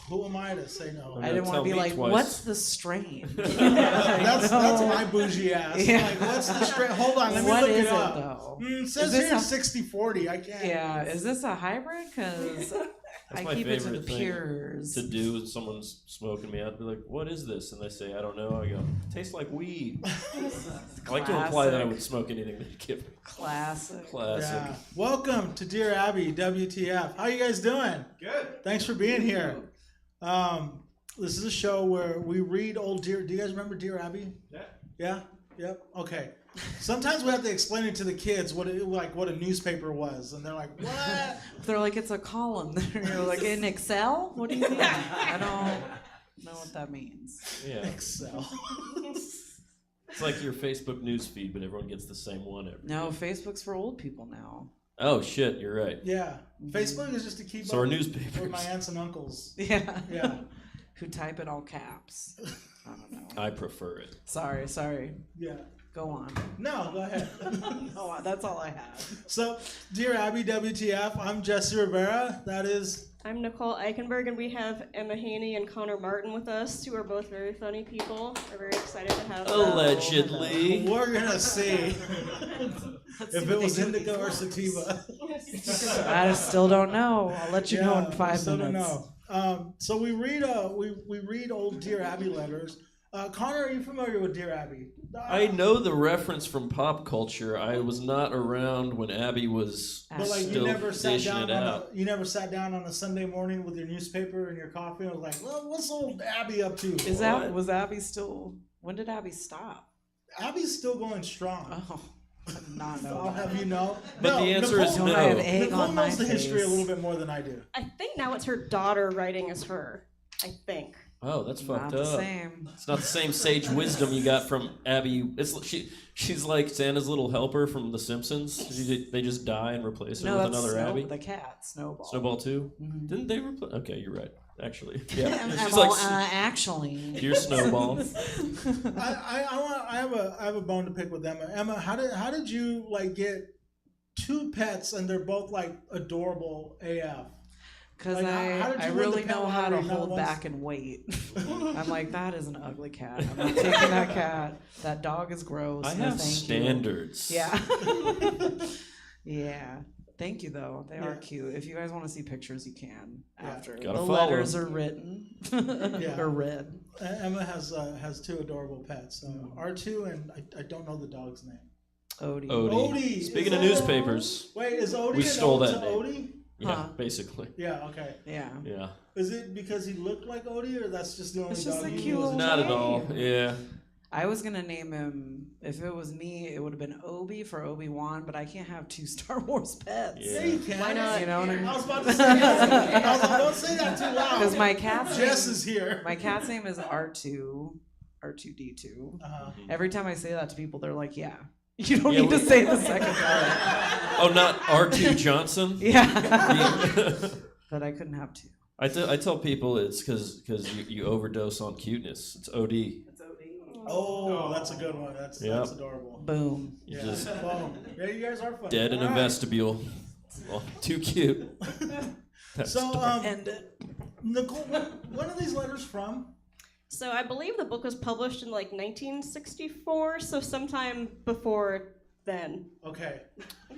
Speaker 2: Who am I to say no?
Speaker 3: I didn't want to be like, "What's the strain?"
Speaker 2: That's my bougie ass.
Speaker 3: Yeah.
Speaker 2: Like, what's the strain? Hold on, let me
Speaker 3: What
Speaker 2: look
Speaker 3: is
Speaker 2: it up.
Speaker 3: though?
Speaker 2: It says
Speaker 3: Is this
Speaker 2: here
Speaker 3: a-
Speaker 2: 60-40. I can't.
Speaker 3: Yeah, is this a hybrid? Because
Speaker 20: That's
Speaker 3: I
Speaker 20: my
Speaker 3: keep it to the
Speaker 20: favorite thing
Speaker 3: pures.
Speaker 20: to do when someone's smoking me. I'd be like, "What is this?" And they say, "I don't know." I go, "Tastes like weed." I like to imply that I would smoke anything they give me.
Speaker 3: Classic.
Speaker 20: Classic.
Speaker 2: Yeah. Welcome to Dear Abby WTF. How you guys doing?
Speaker 13: Good.
Speaker 2: Thanks for being here. This is a show where we read old Dear. Do you guys remember Dear Abby?
Speaker 13: Yeah.
Speaker 2: Yeah. Yep. Okay. Sometimes we have to explain it to the kids what a newspaper was, and they're like, "What?"
Speaker 3: They're like, "It's a column." You're like, "In Excel? What do you mean?" I don't know what that means.
Speaker 20: Yeah.
Speaker 2: Excel.
Speaker 20: It's like your Facebook news feed, but everyone gets the same one every.
Speaker 3: No, Facebook's for old people now.
Speaker 20: Oh shit, you're right.
Speaker 2: Yeah. Facebook is just to keep
Speaker 20: So
Speaker 2: up
Speaker 20: are newspapers.
Speaker 2: with my aunts and uncles.
Speaker 3: Yeah.
Speaker 2: Yeah.
Speaker 3: Who type in all caps. I don't know.
Speaker 20: I prefer it.
Speaker 3: Sorry.
Speaker 2: Yeah.
Speaker 3: Go on.
Speaker 2: No, go ahead.
Speaker 3: No, that's all I have.
Speaker 2: So, Dear Abby WTF, I'm Jesse Rivera. That is...
Speaker 17: I'm Nicole Eichenberg, and we have Emma Haney and Connor Martin with us, who are both very funny people. We're very excited to have them.
Speaker 20: Allegedly.
Speaker 2: We're going to see if it was indica or sativa.
Speaker 3: I still don't know. I'll let you know in 5
Speaker 2: still
Speaker 3: minutes.
Speaker 2: Don't know. So we read old Dear Abby letters. Connor, are you familiar with Dear Abby?
Speaker 20: I know the reference from pop culture. I was not around when Abby was
Speaker 2: But like
Speaker 20: still
Speaker 2: you never sat
Speaker 20: dishing
Speaker 2: down
Speaker 20: it
Speaker 2: on
Speaker 20: out.
Speaker 2: you never sat down on a Sunday morning with your newspaper and your coffee and was like, well, what's old Abby up to?
Speaker 3: Was Abby still? When did Abby stop?
Speaker 2: Abby's still going strong.
Speaker 3: Oh, I did not know.
Speaker 2: I'll
Speaker 3: that.
Speaker 2: have you know.
Speaker 20: But the answer is
Speaker 2: Nicole,
Speaker 20: no.
Speaker 3: I have egg
Speaker 2: Nicole
Speaker 3: on my
Speaker 2: knows the history a
Speaker 3: face.
Speaker 2: little bit more than I do.
Speaker 17: I think now it's her daughter writing as her. I think.
Speaker 21: Oh, that's fucked
Speaker 22: Not
Speaker 21: up.
Speaker 22: the same.
Speaker 21: It's not the same sage wisdom you got from Abby. She's like Santa's little helper from The Simpsons. They just die and replace her
Speaker 22: No,
Speaker 21: with
Speaker 22: that's
Speaker 21: another Abby.
Speaker 22: the cat, Snowball.
Speaker 21: Snowball too?
Speaker 22: Mhm.
Speaker 21: Didn't they replace? Okay, you're right. Actually, yeah.
Speaker 22: I'm
Speaker 21: She's
Speaker 22: all,
Speaker 21: like,
Speaker 22: actually.
Speaker 21: Here's Snowball.
Speaker 2: I have a bone to pick with Emma. Emma, how did you like get 2 pets and they're both like adorable AF?
Speaker 22: Because
Speaker 2: Like, how did
Speaker 22: I
Speaker 2: you win
Speaker 22: really
Speaker 2: the pet
Speaker 22: know how to
Speaker 2: lottery not
Speaker 22: hold
Speaker 2: once?
Speaker 22: back and wait. I'm like, that is an ugly cat. I'm not taking that cat. That dog is gross.
Speaker 21: I
Speaker 22: No,
Speaker 21: have
Speaker 22: thank you.
Speaker 21: standards.
Speaker 22: Yeah. Yeah. Thank you, though. They are
Speaker 2: Yeah.
Speaker 22: cute. If you guys want to see pictures, you can after.
Speaker 21: Gotta
Speaker 22: The
Speaker 21: follow
Speaker 22: letters
Speaker 21: 'em.
Speaker 22: are written
Speaker 2: Yeah.
Speaker 22: or read.
Speaker 2: Emma has 2 adorable pets. R2 and I don't know the dog's name.
Speaker 22: Odie.
Speaker 2: Odie.
Speaker 21: Speaking
Speaker 2: Is
Speaker 21: of
Speaker 2: that-
Speaker 21: newspapers,
Speaker 2: Wait, is Odie
Speaker 21: we
Speaker 2: an
Speaker 21: stole
Speaker 2: ode
Speaker 21: that
Speaker 2: to
Speaker 21: name.
Speaker 2: Odie?
Speaker 21: Yeah,
Speaker 22: Huh.
Speaker 21: basically.
Speaker 2: Yeah. Okay.
Speaker 22: Yeah.
Speaker 21: Yeah.
Speaker 2: Is it because he looked like Odie, or that's just the only
Speaker 22: It's just
Speaker 2: dog
Speaker 22: a
Speaker 2: you
Speaker 22: cute
Speaker 2: knew as a
Speaker 22: little
Speaker 21: Not at
Speaker 2: child?
Speaker 21: all. Yeah.
Speaker 22: I was gonna name him. If it was me, it would have been Obi for Obi-Wan, but I can't have 2 Star Wars pets.
Speaker 2: Yeah, you can.
Speaker 22: Why not? You know what I mean?
Speaker 2: I was about to say that. I was like, don't say that too loud.
Speaker 22: Because my cat's
Speaker 2: Jess
Speaker 22: name,
Speaker 2: is here.
Speaker 22: My cat's name is R2D2.
Speaker 2: Uh-huh.
Speaker 22: Every time I say that to people, they're like, "Yeah, you don't
Speaker 21: Yeah,
Speaker 22: need to
Speaker 21: we-
Speaker 22: say the second part."
Speaker 21: Oh, not R2 Johnson?
Speaker 22: Yeah. But I couldn't have 2.
Speaker 21: I tell people it's because you overdose on cuteness. It's OD.
Speaker 2: Oh, that's a good one. That's
Speaker 21: Yep.
Speaker 2: adorable.
Speaker 22: Boom.
Speaker 21: You
Speaker 2: Yeah.
Speaker 21: just
Speaker 2: Boom. Yeah, you guys are funny.
Speaker 21: dead in a
Speaker 2: All right.
Speaker 21: vestibule. Well, too cute. That's
Speaker 2: So,
Speaker 21: dark.
Speaker 2: Nicole, when are these letters from?
Speaker 23: So I believe the book was published in like 1964, so sometime before then.
Speaker 2: Okay.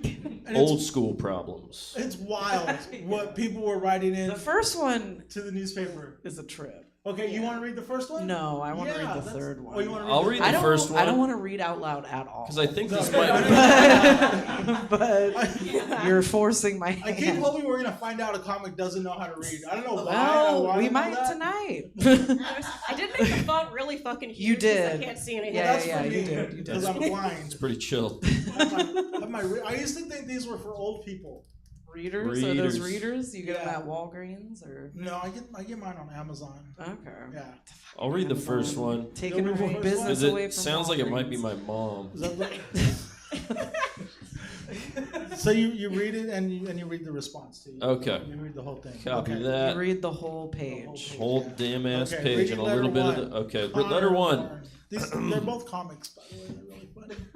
Speaker 2: And
Speaker 21: Old school problems.
Speaker 2: It's wild what people were writing in.
Speaker 22: The first one
Speaker 2: to the newspaper
Speaker 22: is a trip.
Speaker 2: Okay, you want to read the first one?
Speaker 22: No, I want to
Speaker 2: Yeah,
Speaker 22: read the
Speaker 2: that's-
Speaker 22: third one.
Speaker 2: Oh, you want to
Speaker 21: I'll read the
Speaker 22: I don't-
Speaker 21: first
Speaker 22: I don't
Speaker 21: one.
Speaker 22: want to read out loud at all.
Speaker 21: Because I think this
Speaker 2: No,
Speaker 21: might.
Speaker 22: but you're forcing my
Speaker 2: I keep
Speaker 22: hand.
Speaker 2: hoping we're gonna find out a comic doesn't know how to read. I don't know why.
Speaker 22: Well,
Speaker 2: why
Speaker 22: we
Speaker 2: I know
Speaker 22: might
Speaker 2: that.
Speaker 22: tonight.
Speaker 23: I did make the font really fucking huge.
Speaker 22: You
Speaker 23: 'cause
Speaker 22: did.
Speaker 23: I can't see anything.
Speaker 22: Yeah,
Speaker 2: That's
Speaker 22: yeah,
Speaker 2: for
Speaker 22: you
Speaker 2: me,
Speaker 22: did. You
Speaker 2: because
Speaker 22: did.
Speaker 2: I'm blind.
Speaker 21: It's pretty chill.
Speaker 2: I used to think these were for old people.
Speaker 22: Readers? Are those
Speaker 21: Readers.
Speaker 22: readers? You get them
Speaker 2: Yeah.
Speaker 22: at Walgreens or?
Speaker 2: No, I get mine on Amazon.
Speaker 22: Okay.
Speaker 2: Yeah.
Speaker 21: I'll read the first one.
Speaker 22: Taking
Speaker 2: You'll read the
Speaker 22: away
Speaker 2: first
Speaker 22: business
Speaker 2: one?
Speaker 21: Because
Speaker 22: away
Speaker 21: it
Speaker 22: from
Speaker 21: sounds like it might be
Speaker 22: Walgreens.
Speaker 21: my mom.
Speaker 2: Is that so you read it and you read the response to you.
Speaker 21: Okay.
Speaker 2: You read the whole thing.
Speaker 21: Copy
Speaker 2: Okay.
Speaker 21: that.
Speaker 22: You read the whole page.
Speaker 21: Whole damn ass
Speaker 2: Okay,
Speaker 21: page
Speaker 2: read
Speaker 21: and a
Speaker 2: letter
Speaker 21: little bit
Speaker 2: one.
Speaker 21: of the. Okay,
Speaker 2: Connor,
Speaker 21: letter one.
Speaker 2: Connor. They're both comics, by the way.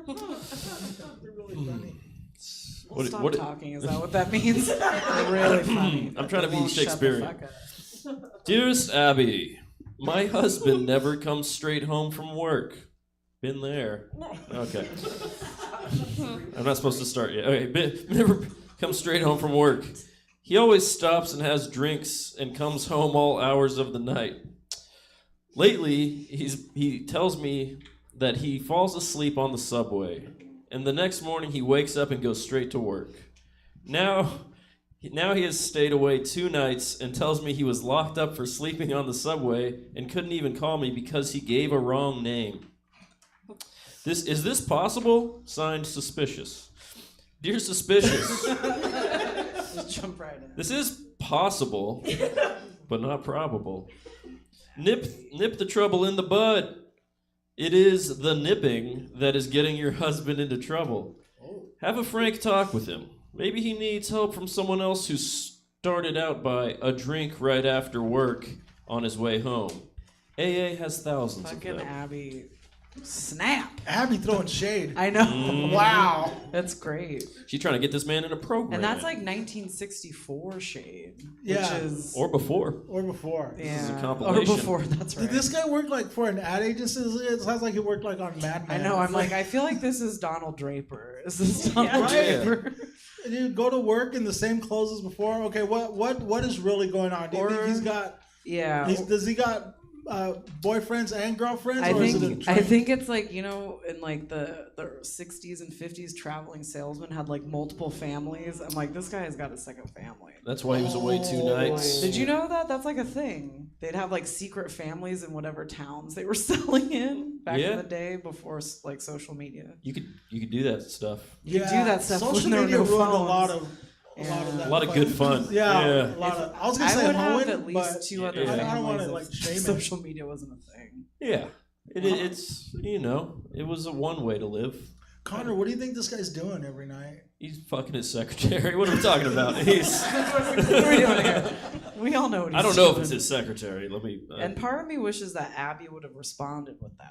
Speaker 2: They're really funny. They're really funny.
Speaker 22: Well, stop talking. Is that what that means? They're really funny.
Speaker 21: I'm trying to
Speaker 22: They
Speaker 21: be
Speaker 22: won't shut the
Speaker 21: Shakespearean.
Speaker 22: fuck up.
Speaker 21: Dearest Abby, my husband never comes straight home from work. Been there. Okay. I'm not supposed to start yet. Okay, never comes straight home from work. He always stops and has drinks and comes home all hours of the night. Lately, he tells me that he falls asleep on the subway, and the next morning he wakes up and goes straight to work. Now he has stayed away 2 nights and tells me he was locked up for sleeping on the subway and couldn't even call me because he gave a wrong name. Is this possible? Signed, Suspicious. Dear Suspicious,
Speaker 22: Just jump right in.
Speaker 21: this is possible, but not probable. Nip the trouble in the bud. It is the nipping that is getting your husband into trouble. Have a frank talk with him. Maybe he needs help from someone else who started out by a drink right after work on his way home. AA has thousands
Speaker 22: Fucking
Speaker 21: of them.
Speaker 22: Abby. Snap.
Speaker 2: Abby throwing shade.
Speaker 22: I know.
Speaker 2: Wow.
Speaker 22: That's great.
Speaker 21: She's trying to get this man in a program.
Speaker 22: And that's like 1964 shade.
Speaker 2: Yeah.
Speaker 22: Which is,
Speaker 21: or before.
Speaker 2: Or before.
Speaker 22: yeah.
Speaker 21: is a
Speaker 22: Or
Speaker 21: compilation.
Speaker 22: before, that's right.
Speaker 2: Did this guy work like for an ad agency? It sounds like he worked like on Mad
Speaker 22: I
Speaker 2: Men.
Speaker 22: know. I'm
Speaker 2: It's
Speaker 22: like, I feel like this is Donald Draper. Is this Donald
Speaker 2: Yeah.
Speaker 22: Draper?
Speaker 2: And you go to work in the same clothes as before. Okay, what is really going on? Do you think he's got?
Speaker 22: Yeah.
Speaker 2: Does he got boyfriends and girlfriends?
Speaker 22: I
Speaker 2: or is it a
Speaker 22: think
Speaker 2: drink?
Speaker 22: it's like, you know, in like the 60s and 50s, traveling salesmen had like multiple families. I'm like, this guy has got a second family.
Speaker 21: That's why he was away 2 nights.
Speaker 22: Did you know that? That's like a thing. They'd have like secret families in whatever towns they were selling in back
Speaker 21: Yeah.
Speaker 22: in the day before like social media.
Speaker 21: You could do that stuff.
Speaker 22: You could do that stuff
Speaker 2: Social
Speaker 22: when there were
Speaker 2: media
Speaker 22: no
Speaker 2: ruined
Speaker 22: phones.
Speaker 2: a lot of a lot of that.
Speaker 4: A lot of good fun.
Speaker 2: Yeah, a lot of. I was gonna say
Speaker 22: would have
Speaker 2: Hoenn,
Speaker 22: at least
Speaker 2: but
Speaker 22: two other
Speaker 2: I
Speaker 22: families
Speaker 2: don't want to
Speaker 22: if
Speaker 2: like shame it.
Speaker 22: social media wasn't a thing.
Speaker 4: Yeah. It's, it was a one way to live.
Speaker 2: Connor, what do you think this guy's doing every night?
Speaker 4: He's fucking his secretary. What are we talking about? He's.
Speaker 22: What are we doing here? We all know what he's
Speaker 4: I don't know if
Speaker 22: doing.
Speaker 4: it's his secretary. Let me.
Speaker 22: And part of me wishes that Abby would have responded with that.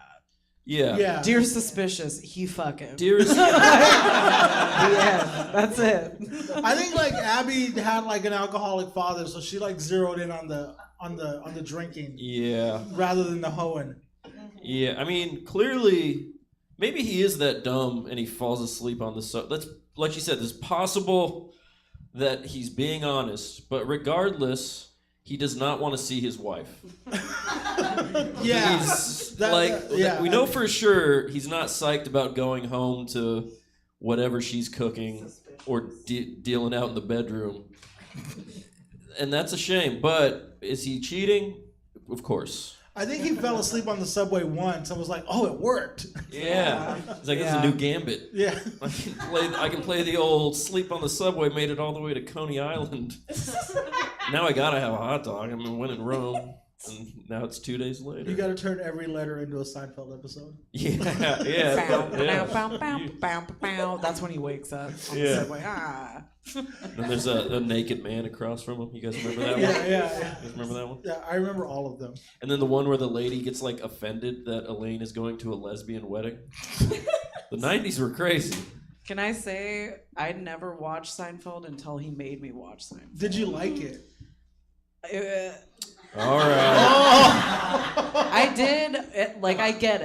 Speaker 4: Yeah.
Speaker 22: Dear suspicious, he fucking.
Speaker 4: Dear.
Speaker 22: The end. That's it.
Speaker 2: I think like Abby had like an alcoholic father, so she like zeroed in on the drinking.
Speaker 4: Yeah.
Speaker 2: Rather than the hoeing.
Speaker 4: Yeah. I mean, clearly, maybe he is that dumb and he falls asleep on the That's like you said. It's possible that he's being honest, but regardless, he does not want to see his wife.
Speaker 2: Yeah.
Speaker 4: We know for sure he's not psyched about going home to whatever she's cooking or dealing out in the bedroom. And that's a shame. But is he cheating? Of course.
Speaker 2: I think he fell asleep on the subway once and was like, "Oh, it worked."
Speaker 4: Yeah. It's like, this is a new gambit.
Speaker 2: Yeah.
Speaker 4: I can play the old sleep on the subway, made it all the way to Coney Island. Now I gotta have a hot dog. I'm when in Rome. And now it's 2 days later.
Speaker 2: You got to turn every letter into a Seinfeld episode.
Speaker 4: Yeah.
Speaker 22: That's when he wakes up. On
Speaker 4: Yeah.
Speaker 22: the subway. Ah.
Speaker 4: And there's a naked man across from him. You guys remember that one?
Speaker 2: Yeah.
Speaker 4: You guys remember that one?
Speaker 2: Yeah, I remember all of them.
Speaker 4: And then the one where the lady gets like offended that Elaine is going to a lesbian wedding. The 90s were crazy.
Speaker 22: Can I say I never watched Seinfeld until he made me watch Seinfeld?
Speaker 2: Did you like it?
Speaker 4: All right.
Speaker 22: I did. I get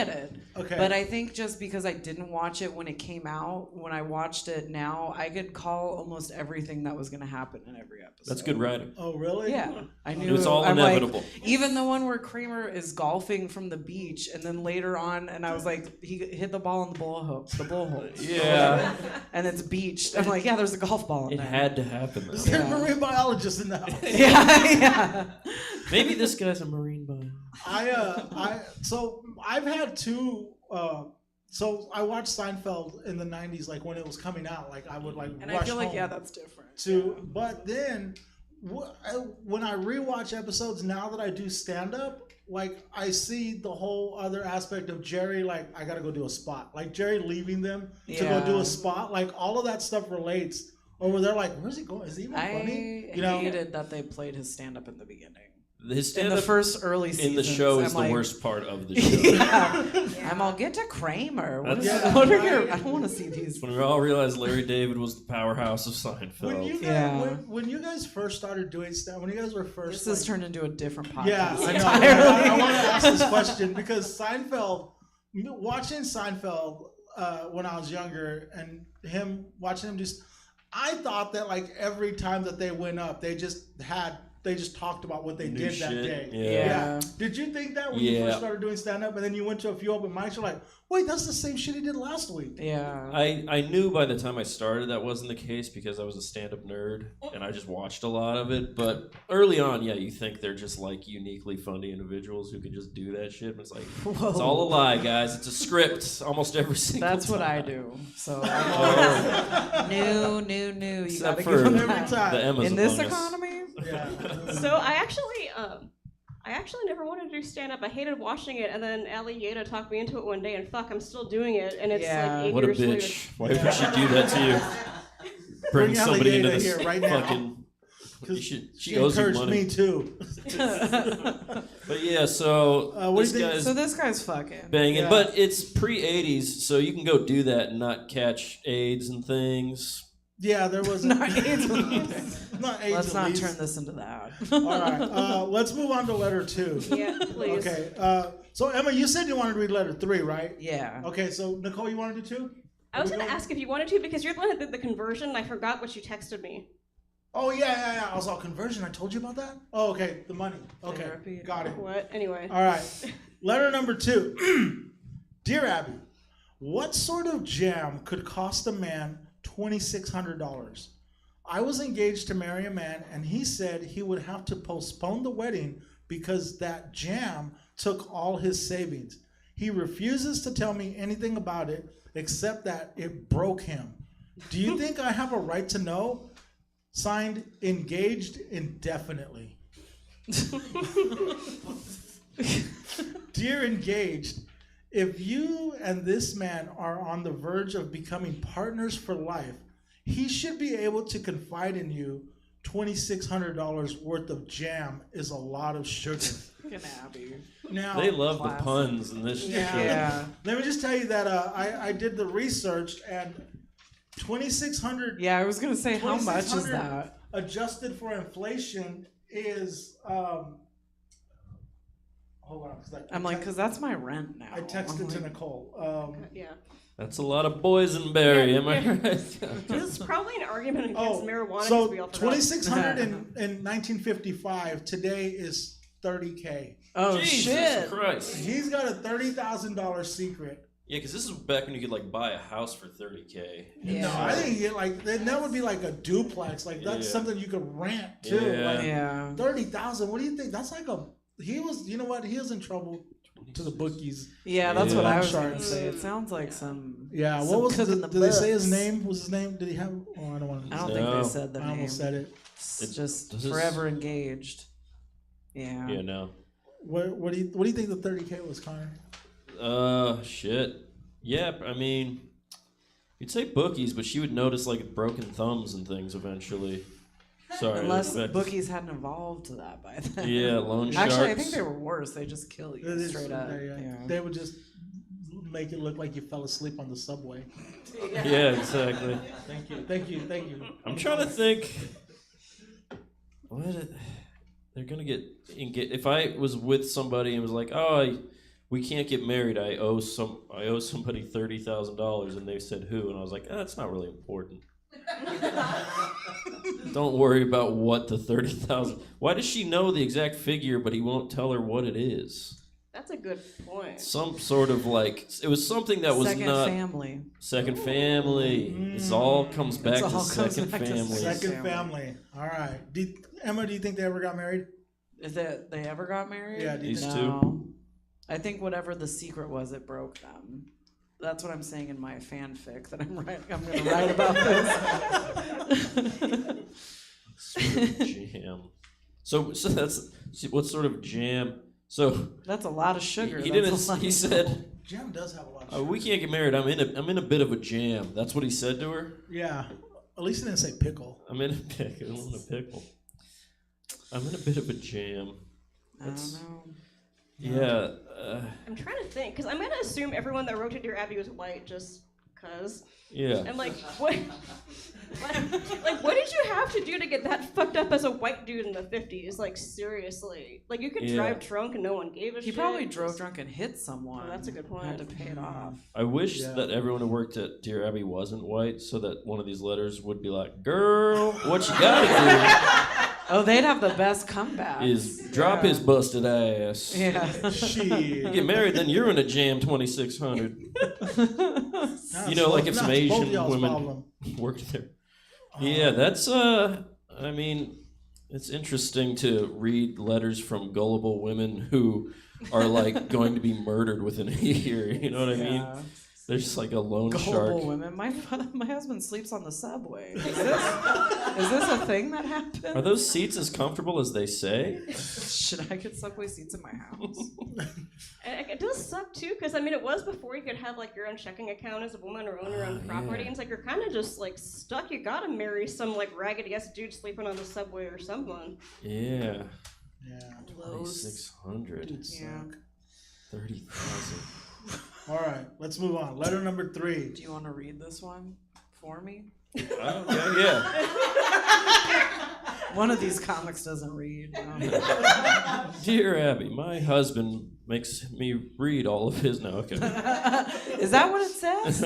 Speaker 22: it.
Speaker 2: Okay.
Speaker 22: But I think just because I didn't watch it when it came out, when I watched it now, I could call almost everything that was going to happen in every episode.
Speaker 4: That's good writing.
Speaker 2: Oh, really?
Speaker 22: Yeah. I knew
Speaker 4: It's all
Speaker 22: I'm
Speaker 4: inevitable.
Speaker 22: Like, even the one where Kramer is golfing from the beach, and then later on, and I was like, he hit the ball in the bullhole.
Speaker 4: Yeah.
Speaker 22: And it's beached. I'm like, yeah, there's a golf ball in
Speaker 4: It
Speaker 22: there.
Speaker 4: had to happen.
Speaker 2: Is there a marine biologist in the house?
Speaker 22: Yeah.
Speaker 4: Maybe this guy's a marine biologist.
Speaker 2: So I've had two. So I watched Seinfeld in the '90s, like when it was coming out. Like I would like.
Speaker 22: And
Speaker 2: rush
Speaker 22: I feel like,
Speaker 2: home
Speaker 22: yeah, that's different.
Speaker 2: But then when I rewatch episodes now that I do stand up, like I see the whole other aspect of Jerry. Like I gotta go do a spot. Like Jerry leaving them to go do a spot. Like all of that stuff relates. Or they're like, where's he going? Is he even funny?
Speaker 22: I hated that they played his stand up in the beginning.
Speaker 4: His
Speaker 22: in the first early seasons.
Speaker 4: In the show is
Speaker 22: I'm
Speaker 4: the
Speaker 22: like,
Speaker 4: worst part of the show.
Speaker 22: I'm all get to Kramer. What
Speaker 4: That's-
Speaker 22: I don't want to see these.
Speaker 4: When we all realized Larry David was the powerhouse of Seinfeld.
Speaker 2: When you guys first started doing stand, when you guys were first,
Speaker 22: This has turned into a different podcast.
Speaker 2: Yeah, I know.
Speaker 22: entirely.
Speaker 2: I want to ask this question because watching Seinfeld when I was younger, and watching him just, I thought that like every time that they went up, they just talked about what they did that day.
Speaker 4: Yeah.
Speaker 2: Did you think that when you first started doing stand up, and then you went to a few open mics, you're like, wait, that's the same shit he did last week.
Speaker 22: Yeah.
Speaker 4: I knew by the time I started that wasn't the case because I was a stand-up nerd and I just watched a lot of it. But early on, yeah, you think they're just like uniquely funny individials who can just do that shit. And it's like, it's all a lie, guys. It's a script almost every single
Speaker 22: That's
Speaker 4: time.
Speaker 22: what I do. So I'm always new. You
Speaker 4: Except
Speaker 22: gotta
Speaker 4: for
Speaker 22: give them
Speaker 4: every
Speaker 22: that.
Speaker 4: time. The Emmas
Speaker 22: In this
Speaker 4: among us.
Speaker 22: economy?
Speaker 23: So I actually never wanted to do stand up. I hated watching it, and then Ali Yeda talked me into it one day, and fuck, I'm still doing it, and it's like 8
Speaker 4: What a
Speaker 23: years later.
Speaker 4: bitch. Why would she do that to you? Bring somebody into
Speaker 2: Alligator
Speaker 4: this
Speaker 2: here right now.
Speaker 4: fucking...
Speaker 2: She
Speaker 4: She owes you
Speaker 2: encouraged
Speaker 4: money.
Speaker 2: me too.
Speaker 4: But yeah, so
Speaker 2: what
Speaker 4: this
Speaker 2: do you think?
Speaker 4: guy's
Speaker 22: So this guy's fucking.
Speaker 4: banging,
Speaker 22: Yeah.
Speaker 4: but it's pre-'80s, so you can go do that and not catch AIDS and things.
Speaker 2: Yeah, there was
Speaker 22: Not AIDS.
Speaker 2: not AIDS.
Speaker 22: Let's
Speaker 2: at
Speaker 22: not
Speaker 2: least.
Speaker 22: turn this into that.
Speaker 2: All right, let's move on to letter 2.
Speaker 23: Yeah, please.
Speaker 2: Okay, so Emma, you said you wanted to read letter 3, right?
Speaker 22: Yeah.
Speaker 2: Okay, so Nicole, you want to do 2?
Speaker 23: I was going to ask if you wanted to, because you're the one that did the conversion, and I forgot what you texted me.
Speaker 2: Oh yeah. I was all conversion. I told you about that. Oh, okay, the money. Okay,
Speaker 22: Therapy.
Speaker 2: got it.
Speaker 23: What? Anyway.
Speaker 2: All right, letter number 2. Dear Abby, what sort of jam could cost a man $2,600? I was engaged to marry a man, and he said he would have to postpone the wedding because that jam took all his savings. He refuses to tell me anything about it except that it broke him. Do you think I have a right to know? Signed, engaged indefinitely. Dear engaged, if you and this man are on the verge of becoming partners for life, he should be able to confide in you. $2,600 worth of jam is a lot of sugar.
Speaker 22: Fucking Abby.
Speaker 2: Now,
Speaker 21: They love the puns in this show.
Speaker 2: yeah. Let me just tell you that I did the research and 2,600.
Speaker 22: Yeah, I was gonna say, how much is
Speaker 2: 2,600
Speaker 22: that?
Speaker 2: Adjusted for inflation is hold on.
Speaker 22: I'm like, because that's my rent now.
Speaker 2: I texted to Nicole.
Speaker 23: Yeah.
Speaker 21: That's a lot of boysenberry,
Speaker 23: Yeah,
Speaker 21: am I
Speaker 23: yeah.
Speaker 21: right?
Speaker 23: This is probably an argument against marijuana.
Speaker 2: So
Speaker 23: because we all forgot.
Speaker 2: 2,600 in 1955. Today is $30K.
Speaker 22: Oh
Speaker 21: Jesus
Speaker 22: shit!
Speaker 21: Christ.
Speaker 2: He's got a $30,000 secret.
Speaker 21: Yeah, because this is back when you could like buy a house for $30K.
Speaker 2: No, I think you get like that would be like a duplex. Like that's
Speaker 21: Yeah.
Speaker 2: something you could rent too.
Speaker 21: Yeah.
Speaker 2: Like
Speaker 22: Yeah.
Speaker 2: 30,000. What do you think? That's like a. He was. You know what? He was in trouble to the bookies.
Speaker 22: Yeah, that's what I was
Speaker 2: Shark.
Speaker 22: gonna say. It sounds like some.
Speaker 2: Yeah.
Speaker 22: some
Speaker 2: What was?
Speaker 22: cooking
Speaker 2: Did
Speaker 22: the
Speaker 2: they say his
Speaker 22: books.
Speaker 2: name? Was his name? Did he have? Oh, I don't want to.
Speaker 22: I don't think
Speaker 21: No.
Speaker 22: they said the
Speaker 2: I
Speaker 22: name.
Speaker 2: almost said it.
Speaker 22: It's just
Speaker 21: does this-
Speaker 22: forever engaged. Yeah.
Speaker 21: Yeah, no.
Speaker 2: What do you think the 30K was, Connor?
Speaker 21: Shit. Yeah, I mean, you'd say bookies, but she would notice like broken thumbs and things eventually. Sorry.
Speaker 22: Unless
Speaker 21: that-
Speaker 22: bookies hadn't evolved to that by then.
Speaker 21: Yeah, loan
Speaker 22: Actually, I
Speaker 21: sharks.
Speaker 22: think they were worse. They just kill you
Speaker 2: It is-
Speaker 22: straight up.
Speaker 2: yeah. They would just make it look like you fell asleep on the subway.
Speaker 21: Yeah, exactly.
Speaker 2: Thank you. Thank you. Thank you.
Speaker 21: I'm trying to think. They're gonna get if I was with somebody and was like, oh, we can't get married. I owe somebody $30,000, and they said who, and I was like, that's not really important. Don't worry about what the 30,000. Why does she know the exact figure, but he won't tell her what it is?
Speaker 23: That's a good point.
Speaker 21: Some sort of like it was something that was
Speaker 22: Second
Speaker 21: not
Speaker 22: family.
Speaker 21: Second family. This all comes back to second family.
Speaker 2: Second family. All right. Emma, do you think they ever got married?
Speaker 22: Is that they ever got married?
Speaker 2: Yeah, do you
Speaker 21: These
Speaker 2: think-
Speaker 21: two?
Speaker 22: I think whatever the secret was, it broke them. That's what I'm saying in my fanfic that I'm going to write about this.
Speaker 21: Sort of jam. So that's what sort of jam? So
Speaker 22: That's a lot of sugar.
Speaker 21: He
Speaker 22: That's
Speaker 21: didn't.
Speaker 22: a lot
Speaker 21: He
Speaker 22: of
Speaker 21: said,
Speaker 2: Jam does have a lot of
Speaker 21: "We can't get married. I'm in a bit of a jam." That's what he said to her.
Speaker 2: Yeah. At least he didn't say pickle.
Speaker 21: I'm in a pickle. I'm in a pickle. I'm in a bit of a jam.
Speaker 22: I don't
Speaker 21: That's-
Speaker 22: know.
Speaker 21: Yeah.
Speaker 23: I'm trying to think, because I'm gonna assume everyone that wrote to Dear Abby was white, just cause.
Speaker 21: Yeah.
Speaker 23: And like, what? What did you have to do to get that fucked up as a white dude in the 50s? Like, seriously. Like, you could
Speaker 21: Yeah.
Speaker 23: drive drunk and no one gave a
Speaker 22: He
Speaker 23: shit.
Speaker 22: probably drove drunk and hit someone.
Speaker 23: Oh, that's a good point.
Speaker 22: Had to pay it off.
Speaker 21: I wish
Speaker 22: Yeah.
Speaker 21: that everyone who worked at Dear Abby wasn't white, so that one of these letters would be like, "Girl, what you gotta
Speaker 22: Oh, they'd have the best comeback.
Speaker 21: do is drop his busted ass."
Speaker 22: Yeah.
Speaker 21: You get married, then you're in a jam 2,600. You know, like if some
Speaker 2: That's both
Speaker 21: Asian
Speaker 2: y'all's
Speaker 21: women
Speaker 2: problem.
Speaker 21: worked there. Yeah, that's I mean, it's interesting to read letters from gullible women who are like going to be murdered within a year. You know what I mean?
Speaker 22: Yeah.
Speaker 21: They're just like a loan
Speaker 22: Gullible
Speaker 21: shark.
Speaker 22: women. My husband sleeps on the subway. Is this a thing that happens?
Speaker 21: Are those seats as comfortable as they say?
Speaker 22: Should I get subway seats in my house?
Speaker 23: And it does suck too, because I mean, it was before you could have like your own checking account as a woman or own your own property. And it's like you're kind of just like stuck. You gotta marry some like raggedy ass dude sleeping on the subway or someone.
Speaker 21: Yeah.
Speaker 2: Yeah.
Speaker 21: 2,600.
Speaker 22: Yeah.
Speaker 21: 30,000.
Speaker 2: All right, let's move on. Letter number 3.
Speaker 22: Do you want to read this one for me?
Speaker 21: Yeah.
Speaker 22: One of these comics doesn't read.
Speaker 21: Dear Abby, my husband makes me read all of his. No, okay.
Speaker 22: Is that what it says?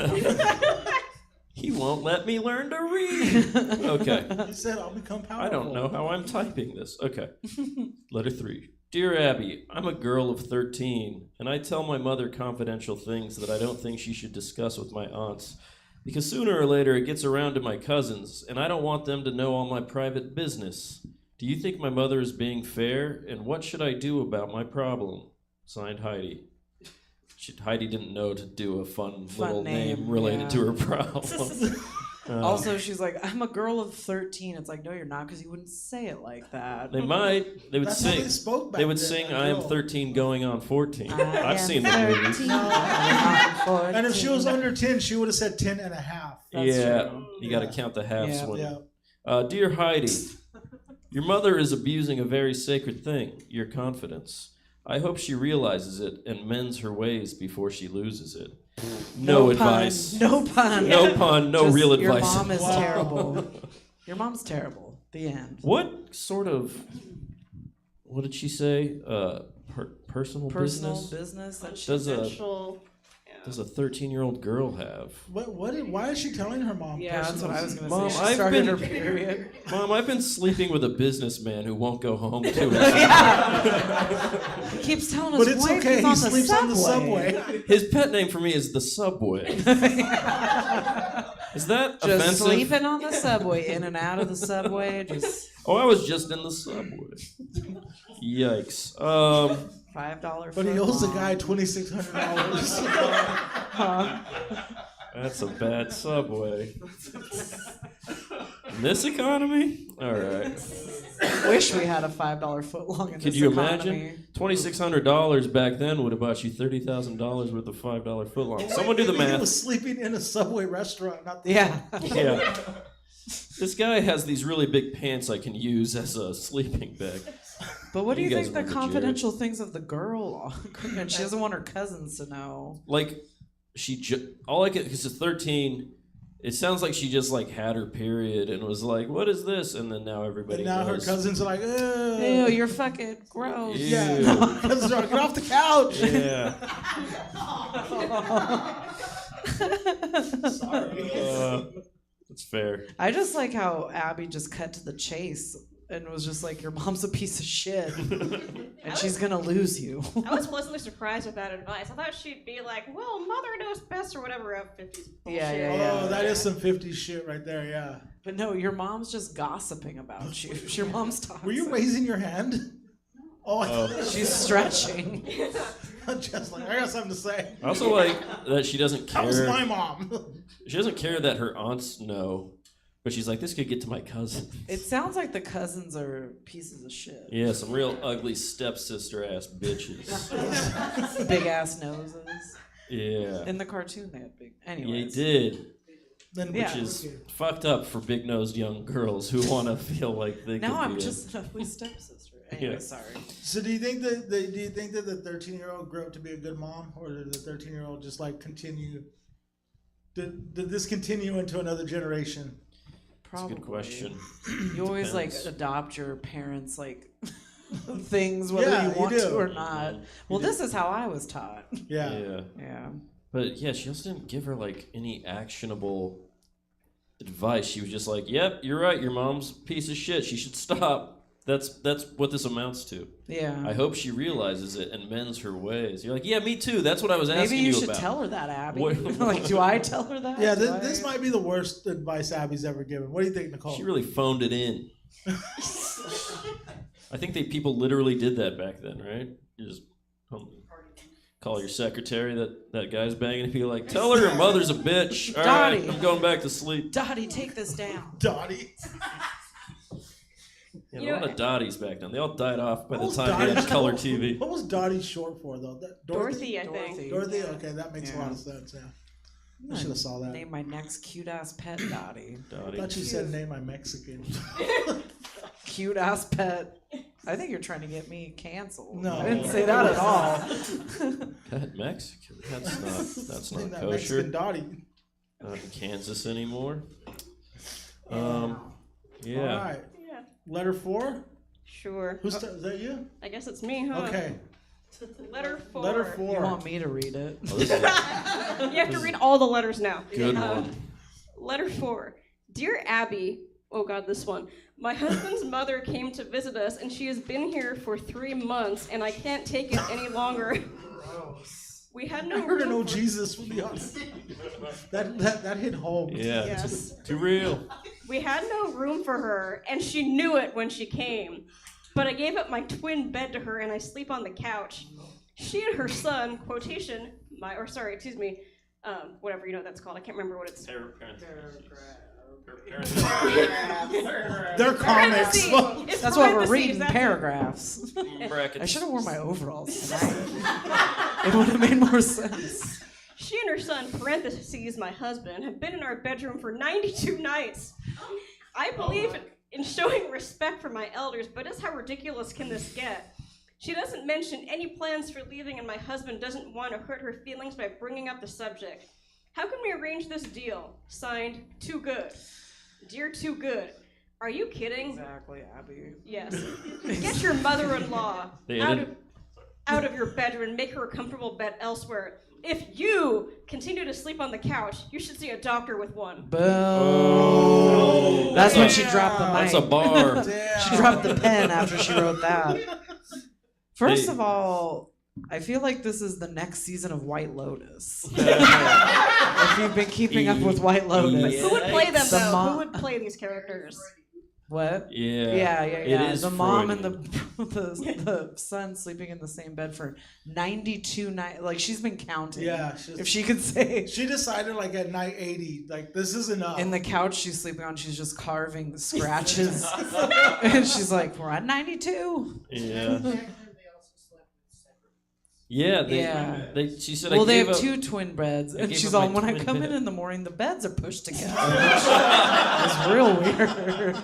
Speaker 21: He won't let me learn to read. Okay.
Speaker 2: He said I'll become powerful.
Speaker 21: I don't know how I'm typing this. Okay. Letter 3. Dear Abby, I'm a girl of 13, and I tell my mother confidential things that I don't think she should discuss with my aunts, because sooner or later it gets around to my cousins, and I don't want them to know all my private business. Do you think my mother is being fair, and what should I do about my problem? Signed, Heidi. Heidi didn't know to do a fun little name related to her problem.
Speaker 22: Also, she's like, I'm a girl of 13. It's like, no, you're not, because you wouldn't say it like that.
Speaker 4: They might. They would
Speaker 2: That's how
Speaker 4: sing.
Speaker 2: they spoke back
Speaker 4: They would
Speaker 2: then,
Speaker 4: sing,
Speaker 2: a
Speaker 4: "I am
Speaker 2: girl.
Speaker 4: 13, going on 14."
Speaker 22: I
Speaker 4: I've
Speaker 22: am
Speaker 4: seen the
Speaker 22: 13,
Speaker 4: movies.
Speaker 22: going on
Speaker 2: And if she was
Speaker 22: 14.
Speaker 2: under 10, she would have said 10 and a half.
Speaker 4: Yeah,
Speaker 22: true.
Speaker 4: you got to count the halves.
Speaker 22: Yeah.
Speaker 4: When,
Speaker 2: Yeah.
Speaker 4: Dear Heidi, your mother is abusing a very sacred thing, your confidence. I hope she realizes it and mends her ways before she loses it. No advice.
Speaker 22: Pun. No pun.
Speaker 4: No pun. No
Speaker 22: Just,
Speaker 4: real advice.
Speaker 22: Your mom is
Speaker 2: Wow.
Speaker 22: terrible. Your mom's terrible. The end.
Speaker 4: What sort of? What did she say? Personal
Speaker 22: business that she
Speaker 4: Does a
Speaker 23: Potential.
Speaker 4: does a 13-year-old girl have?
Speaker 2: Why is she telling her mom?
Speaker 22: Yeah, that's what I was going to
Speaker 4: Mom,
Speaker 22: say. She
Speaker 4: I've
Speaker 22: started
Speaker 4: been-
Speaker 22: her period.
Speaker 4: Mom, I've been sleeping with a businessman who won't go home to it.
Speaker 22: Yeah. He keeps telling us
Speaker 2: But it's
Speaker 22: wife
Speaker 2: okay,
Speaker 22: he's
Speaker 2: he
Speaker 22: on
Speaker 2: sleeps on the subway.
Speaker 4: His pet name for me is the Subway. Is that
Speaker 22: Just
Speaker 4: offensive?
Speaker 22: sleeping on the subway, in and out of the subway, just
Speaker 4: Oh, I was just in the subway. Yikes.
Speaker 22: $5.
Speaker 2: But he owes the guy $2,600.
Speaker 4: That's a bad subway. In this economy? All right.
Speaker 22: Wish we had a $5 footlong in
Speaker 4: Could
Speaker 22: this
Speaker 4: you
Speaker 22: economy.
Speaker 4: imagine? $2,600 back then would have bought you $30,000 worth of $5 footlong. Someone do the
Speaker 2: Maybe He
Speaker 4: math.
Speaker 2: was sleeping in a Subway restaurant, not the
Speaker 22: Yeah.
Speaker 4: Yeah. This guy has these really big pants I can use as a sleeping bag.
Speaker 22: But what do you
Speaker 4: guys
Speaker 22: think the
Speaker 4: remember Jared?
Speaker 22: confidential things of the girl are? And she doesn't want her cousins to know.
Speaker 4: Like, all I could, because it's 13, it sounds like she just like had her period and was like, "What is this?" And then now everybody
Speaker 2: And now her
Speaker 4: knows.
Speaker 2: cousins are like, ugh.
Speaker 22: Ew, you're fucking gross.
Speaker 4: Ew.
Speaker 2: Yeah. Cousins are like, get off the couch.
Speaker 4: Yeah.
Speaker 2: Sorry.
Speaker 4: That's fair.
Speaker 22: I just like how Abby just cut to the chase and was just like, your mom's a piece of shit. And she's going to lose you.
Speaker 23: I was pleasantly surprised with that advice. I thought she'd be like, well, mother knows best or whatever of 50s bullshit.
Speaker 2: Oh, that is some 50s shit right there, yeah.
Speaker 22: But no, your mom's just gossiping about you. Your mom's talking.
Speaker 2: Were you raising your hand? Oh, I thought
Speaker 22: She's stretching.
Speaker 2: Just like, I got something to say.
Speaker 4: I also like that she doesn't care.
Speaker 2: That was my mom.
Speaker 4: She doesn't care that her aunts know, but she's like, this could get to my cousin.
Speaker 22: It sounds like the cousins are pieces of shit.
Speaker 4: Yeah, some real ugly stepsister ass bitches.
Speaker 22: Big ass noses.
Speaker 4: Yeah.
Speaker 22: In the cartoon, they had big.
Speaker 4: Yeah, he
Speaker 22: Anyways.
Speaker 4: did.
Speaker 2: Then
Speaker 4: Which is fucked up for big nosed young girls who want to feel like they
Speaker 22: Now
Speaker 4: could
Speaker 22: I'm
Speaker 4: be
Speaker 22: just an ugly stepsister. Anyway,
Speaker 4: Yeah.
Speaker 22: sorry.
Speaker 2: So do you think that the 13-year-old grew up to be a good mom, or did the 13-year-old just like continue? Did this continue into another generation?
Speaker 4: That's a good question.
Speaker 22: You always like
Speaker 4: Depends.
Speaker 22: adopt your parents' like things, whether
Speaker 2: Yeah,
Speaker 22: you
Speaker 2: you
Speaker 22: want
Speaker 2: do.
Speaker 22: to or not. Well,
Speaker 4: do.
Speaker 22: this is how I was taught.
Speaker 2: Yeah.
Speaker 4: Yeah.
Speaker 22: Yeah.
Speaker 4: But yeah, she also didn't give her like any actionable advice. She was just like, "Yep, you're right. Your mom's a piece of shit. She should stop." That's what this amounts to.
Speaker 22: Yeah.
Speaker 4: I hope she realizes it and mends her ways. You're like, "Yeah, me too. That's what I was asking
Speaker 22: Maybe you should
Speaker 4: about."
Speaker 22: tell her that, Abby.
Speaker 4: What-
Speaker 22: Like, do I tell her that?
Speaker 2: Yeah,
Speaker 22: Do
Speaker 2: this might be the worst advice Abby's ever given. What do you think, Nicole?
Speaker 4: She really phoned it in. I think people literally did that back then, right? You just call your secretary that guy's banging and be like, "Tell her your mother's a bitch. All right,
Speaker 22: Dottie.
Speaker 4: I'm going back to sleep."
Speaker 22: Dottie, take this down.
Speaker 2: Dottie.
Speaker 4: Yeah,
Speaker 23: You
Speaker 4: a lot
Speaker 23: know-
Speaker 4: of Dotties back then. They all died off by
Speaker 2: What
Speaker 4: the
Speaker 2: was
Speaker 4: time they had
Speaker 2: Dottie-
Speaker 4: color TV.
Speaker 2: What was Dottie short for though?
Speaker 23: Dorothy, I think.
Speaker 2: Dorothy. Okay, that makes a lot of sense. Yeah. I should have saw that.
Speaker 22: Name my next cute ass pet Dottie.
Speaker 2: I thought you said name my Mexican.
Speaker 22: Cute ass pet. I think you're trying to get me canceled.
Speaker 2: No.
Speaker 22: I didn't say that at all.
Speaker 4: Pet Mexican? That's
Speaker 2: Name
Speaker 4: not
Speaker 2: that
Speaker 4: kosher.
Speaker 2: Mexican Dottie.
Speaker 4: Not in Kansas anymore. Yeah.
Speaker 2: All right.
Speaker 23: Yeah.
Speaker 2: Letter 4.
Speaker 23: Sure.
Speaker 2: Is that you?
Speaker 23: I guess it's me, huh?
Speaker 2: Okay.
Speaker 23: Letter 4.
Speaker 2: Letter 4.
Speaker 22: You want me to read it?
Speaker 4: Oh, this is
Speaker 23: You have to read all the letters now.
Speaker 4: Good one.
Speaker 23: Letter 4. Dear Abby, oh God, this one. My husband's mother came to visit us, and she has been here for 3 months, and I can't take it any longer. We had no
Speaker 2: I heard an
Speaker 23: room
Speaker 2: oh
Speaker 23: for-
Speaker 2: Jesus from the audience. That hit home.
Speaker 4: Yeah.
Speaker 23: Yes.
Speaker 4: Too real.
Speaker 23: We had no room for her, and she knew it when she came. But I gave up my twin bed to her, and I sleep on the couch. She and her son, whatever, you know what that's called. I can't remember what it's.
Speaker 2: They're comics.
Speaker 23: It's
Speaker 22: That's why we're
Speaker 23: parentheses,
Speaker 22: reading
Speaker 23: that's-
Speaker 22: paragraphs.
Speaker 21: Brackets.
Speaker 22: I should have worn my overalls tonight. It would have made more sense.
Speaker 23: She and her son, parentheses, my husband, have been in our bedroom for 92 nights. I believe in showing respect for my elders, but just how ridiculous can this get? She doesn't mention any plans for leaving, and my husband doesn't want to hurt her feelings by bringing up the subject. How can we arrange this deal? Signed, Too Good. Dear Too Good, are you kidding?
Speaker 22: Exactly, Abby.
Speaker 23: Yes. Get your mother-in-law out of your bedroom and make her a comfortable bed elsewhere. If you continue to sleep on the couch, you should see a doctor with one.
Speaker 22: Boom. That's when she dropped the mic.
Speaker 21: That's a bar.
Speaker 22: She dropped the pen after she wrote that. First of all, I feel like this is the next season of White Lotus. If you've been keeping up with White Lotus.
Speaker 23: Who would play them,
Speaker 22: The
Speaker 23: though?
Speaker 22: mo-
Speaker 23: Who would play these characters?
Speaker 22: What?
Speaker 21: Yeah. It is
Speaker 22: the mom and
Speaker 21: Freudian.
Speaker 22: the son sleeping in the same bed for 92 nights. Like, she's been counting.
Speaker 2: Yeah.
Speaker 22: If she could say.
Speaker 2: She decided, like, at night 80, like, this is enough.
Speaker 22: In the couch she's sleeping on, she's just carving scratches. And she's like, we're at 92.
Speaker 21: Yeah. Yeah,
Speaker 22: Yeah.
Speaker 21: She said.
Speaker 22: Well,
Speaker 21: I
Speaker 22: they
Speaker 21: gave
Speaker 22: have
Speaker 21: up-
Speaker 22: 2 twin beds,
Speaker 21: I
Speaker 22: and
Speaker 21: gave
Speaker 22: she's
Speaker 21: up
Speaker 22: all,
Speaker 21: my
Speaker 22: when I
Speaker 21: twin
Speaker 22: come
Speaker 21: bed."
Speaker 22: in the morning, the beds are pushed together. It's real weird.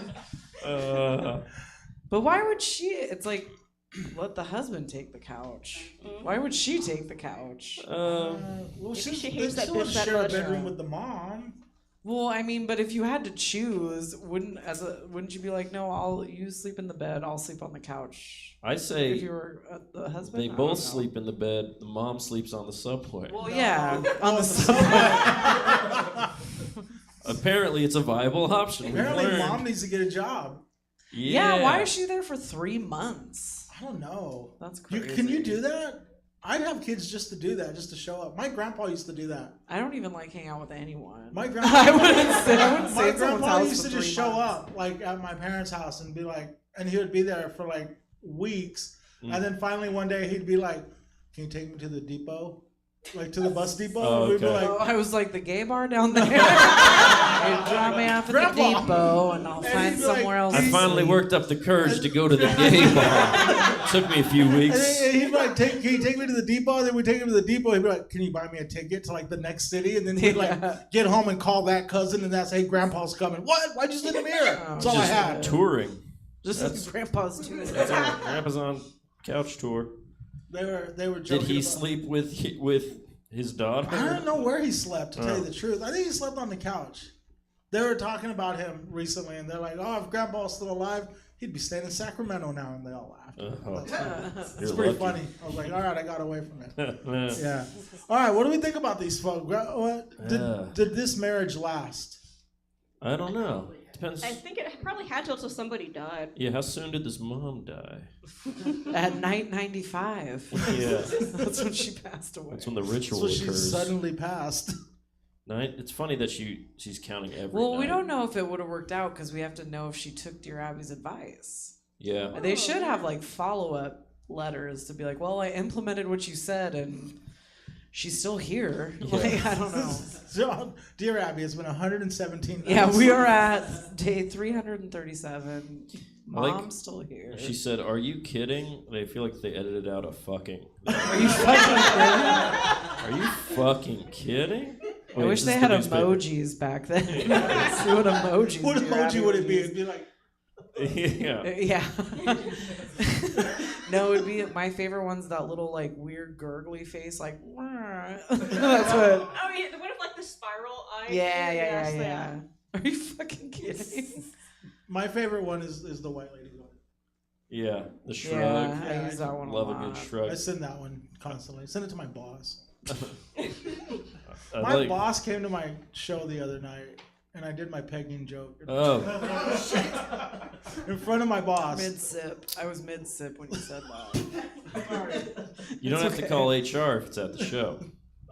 Speaker 22: But why would she? It's like, let the husband take the couch. Why would she take the couch?
Speaker 2: Well,
Speaker 23: Maybe
Speaker 2: she
Speaker 23: she hates that
Speaker 2: still
Speaker 23: bitch that
Speaker 2: share a
Speaker 23: much.
Speaker 2: bedroom with the mom.
Speaker 22: Well, I mean, but if you had to choose, wouldn't you be like, no, you sleep in the bed, I'll sleep on the couch?
Speaker 21: I say
Speaker 22: if you were the husband,
Speaker 21: they
Speaker 22: I
Speaker 21: both
Speaker 22: don't know.
Speaker 21: sleep in the bed. The mom sleeps on the subway.
Speaker 22: Well, yeah, on the subway.
Speaker 21: Apparently, it's a viable option. We've
Speaker 2: Apparently,
Speaker 21: learned.
Speaker 2: mom needs to get a job.
Speaker 22: Yeah, why is she there for 3 months?
Speaker 2: I don't know.
Speaker 22: That's crazy.
Speaker 2: Can you do that? I'd have kids just to do that, just to show up. My grandpa used to do that.
Speaker 22: I don't even like hang out with anyone.
Speaker 2: My grandpa,
Speaker 22: I wouldn't stay
Speaker 2: my
Speaker 22: at someone's
Speaker 2: grandpa
Speaker 22: house
Speaker 2: used
Speaker 22: for
Speaker 2: to just
Speaker 22: 3
Speaker 2: show
Speaker 22: months.
Speaker 2: up, like at my parents' house, and be like, and he would be there for like weeks, and then finally one day he'd be like, "Can you take me to the depot, like to the bus depot?"
Speaker 21: Oh,
Speaker 2: And we'd be
Speaker 21: okay.
Speaker 2: like,
Speaker 22: I was like, the gay bar down there. Hey, drop me off at
Speaker 2: Grandpa.
Speaker 22: the depot, and I'll
Speaker 2: And
Speaker 22: find
Speaker 2: he'd be like,
Speaker 22: somewhere else.
Speaker 21: I
Speaker 22: to
Speaker 21: finally
Speaker 22: sleep.
Speaker 21: worked up the courage to go to the gay bar. Took me a few
Speaker 2: and
Speaker 21: weeks.
Speaker 2: he'd be like, "Can you take me to the depot?" And then we take him to the depot. He'd be like, "Can you buy me a ticket to like the next city?" And then we'd like get home and call that cousin, and that's, "Hey, Grandpa's coming." What? Why'd you send him here? That's all I
Speaker 21: Just
Speaker 2: had.
Speaker 21: touring.
Speaker 22: Just
Speaker 21: That's-
Speaker 22: like grandpa's too.
Speaker 21: That's on Grandpa's on couch tour.
Speaker 2: They were
Speaker 21: Did
Speaker 2: joking
Speaker 21: he
Speaker 2: about-
Speaker 21: sleep with his daughter?
Speaker 2: I don't know where he slept, to tell you
Speaker 21: Oh.
Speaker 2: the truth. I think he slept on the couch. They were talking about him recently, and they're like, "Oh, if Grandpa's still alive, he'd be staying in Sacramento now." And they all laughed. It's
Speaker 21: You're
Speaker 2: pretty
Speaker 21: lucky.
Speaker 2: funny. I was like, "All right, I got away from it." Yeah. All right, what do we think about these folks? Did this marriage last?
Speaker 21: I don't know. Depends.
Speaker 23: I think it probably had to until somebody died.
Speaker 21: Yeah, how soon did this mom die?
Speaker 22: At night 95.
Speaker 21: Yeah.
Speaker 22: That's when she passed away.
Speaker 21: That's when the ritual
Speaker 2: So she
Speaker 21: occurs.
Speaker 2: suddenly passed.
Speaker 21: Night. It's funny that she's counting every
Speaker 22: Well,
Speaker 21: night.
Speaker 22: we don't know if it would have worked out because we have to know if she took Dear Abby's advice.
Speaker 21: Yeah.
Speaker 22: They should have like follow-up letters to be like, well, I implemented what you said and she's still here. Like, I don't know.
Speaker 2: So, Dear Abby, it's been 117 nights.
Speaker 22: Yeah, we are at day 337.
Speaker 21: I like-
Speaker 22: Mom's still here.
Speaker 21: She said, "Are you kidding?" And I feel like they edited out a fucking.
Speaker 22: Are you fucking
Speaker 21: Are you fucking kidding?
Speaker 22: I
Speaker 21: Wait,
Speaker 22: wish
Speaker 21: is
Speaker 22: they
Speaker 21: this
Speaker 22: had
Speaker 21: the newspaper?
Speaker 22: emojis back then. See what emojis.
Speaker 2: What
Speaker 22: Dear
Speaker 2: emoji
Speaker 22: Abby
Speaker 2: would it be?
Speaker 22: use.
Speaker 2: It'd be like,
Speaker 21: Yeah.
Speaker 22: Yeah. No, it'd be my favorite one's that little like weird gurgly face, like that's what.
Speaker 23: Oh yeah, the one of like the spiral eye.
Speaker 22: Yeah,
Speaker 23: thing?
Speaker 22: yeah,
Speaker 23: Yes,
Speaker 22: yeah,
Speaker 23: that.
Speaker 22: yeah. Are you fucking kidding?
Speaker 2: my favorite one is the white lady one.
Speaker 21: Yeah, the shrug.
Speaker 22: Yeah, I use that one a
Speaker 21: Love
Speaker 22: lot.
Speaker 21: a good shrug.
Speaker 2: I send that one constantly. I send it to my boss.
Speaker 21: I
Speaker 2: My
Speaker 21: like-
Speaker 2: boss came to my show the other night, and I did my pegging joke.
Speaker 21: Oh.
Speaker 2: In front of my boss.
Speaker 22: Mid sip. I was mid sip when you said that.
Speaker 21: You don't have to call HR if it's at the show.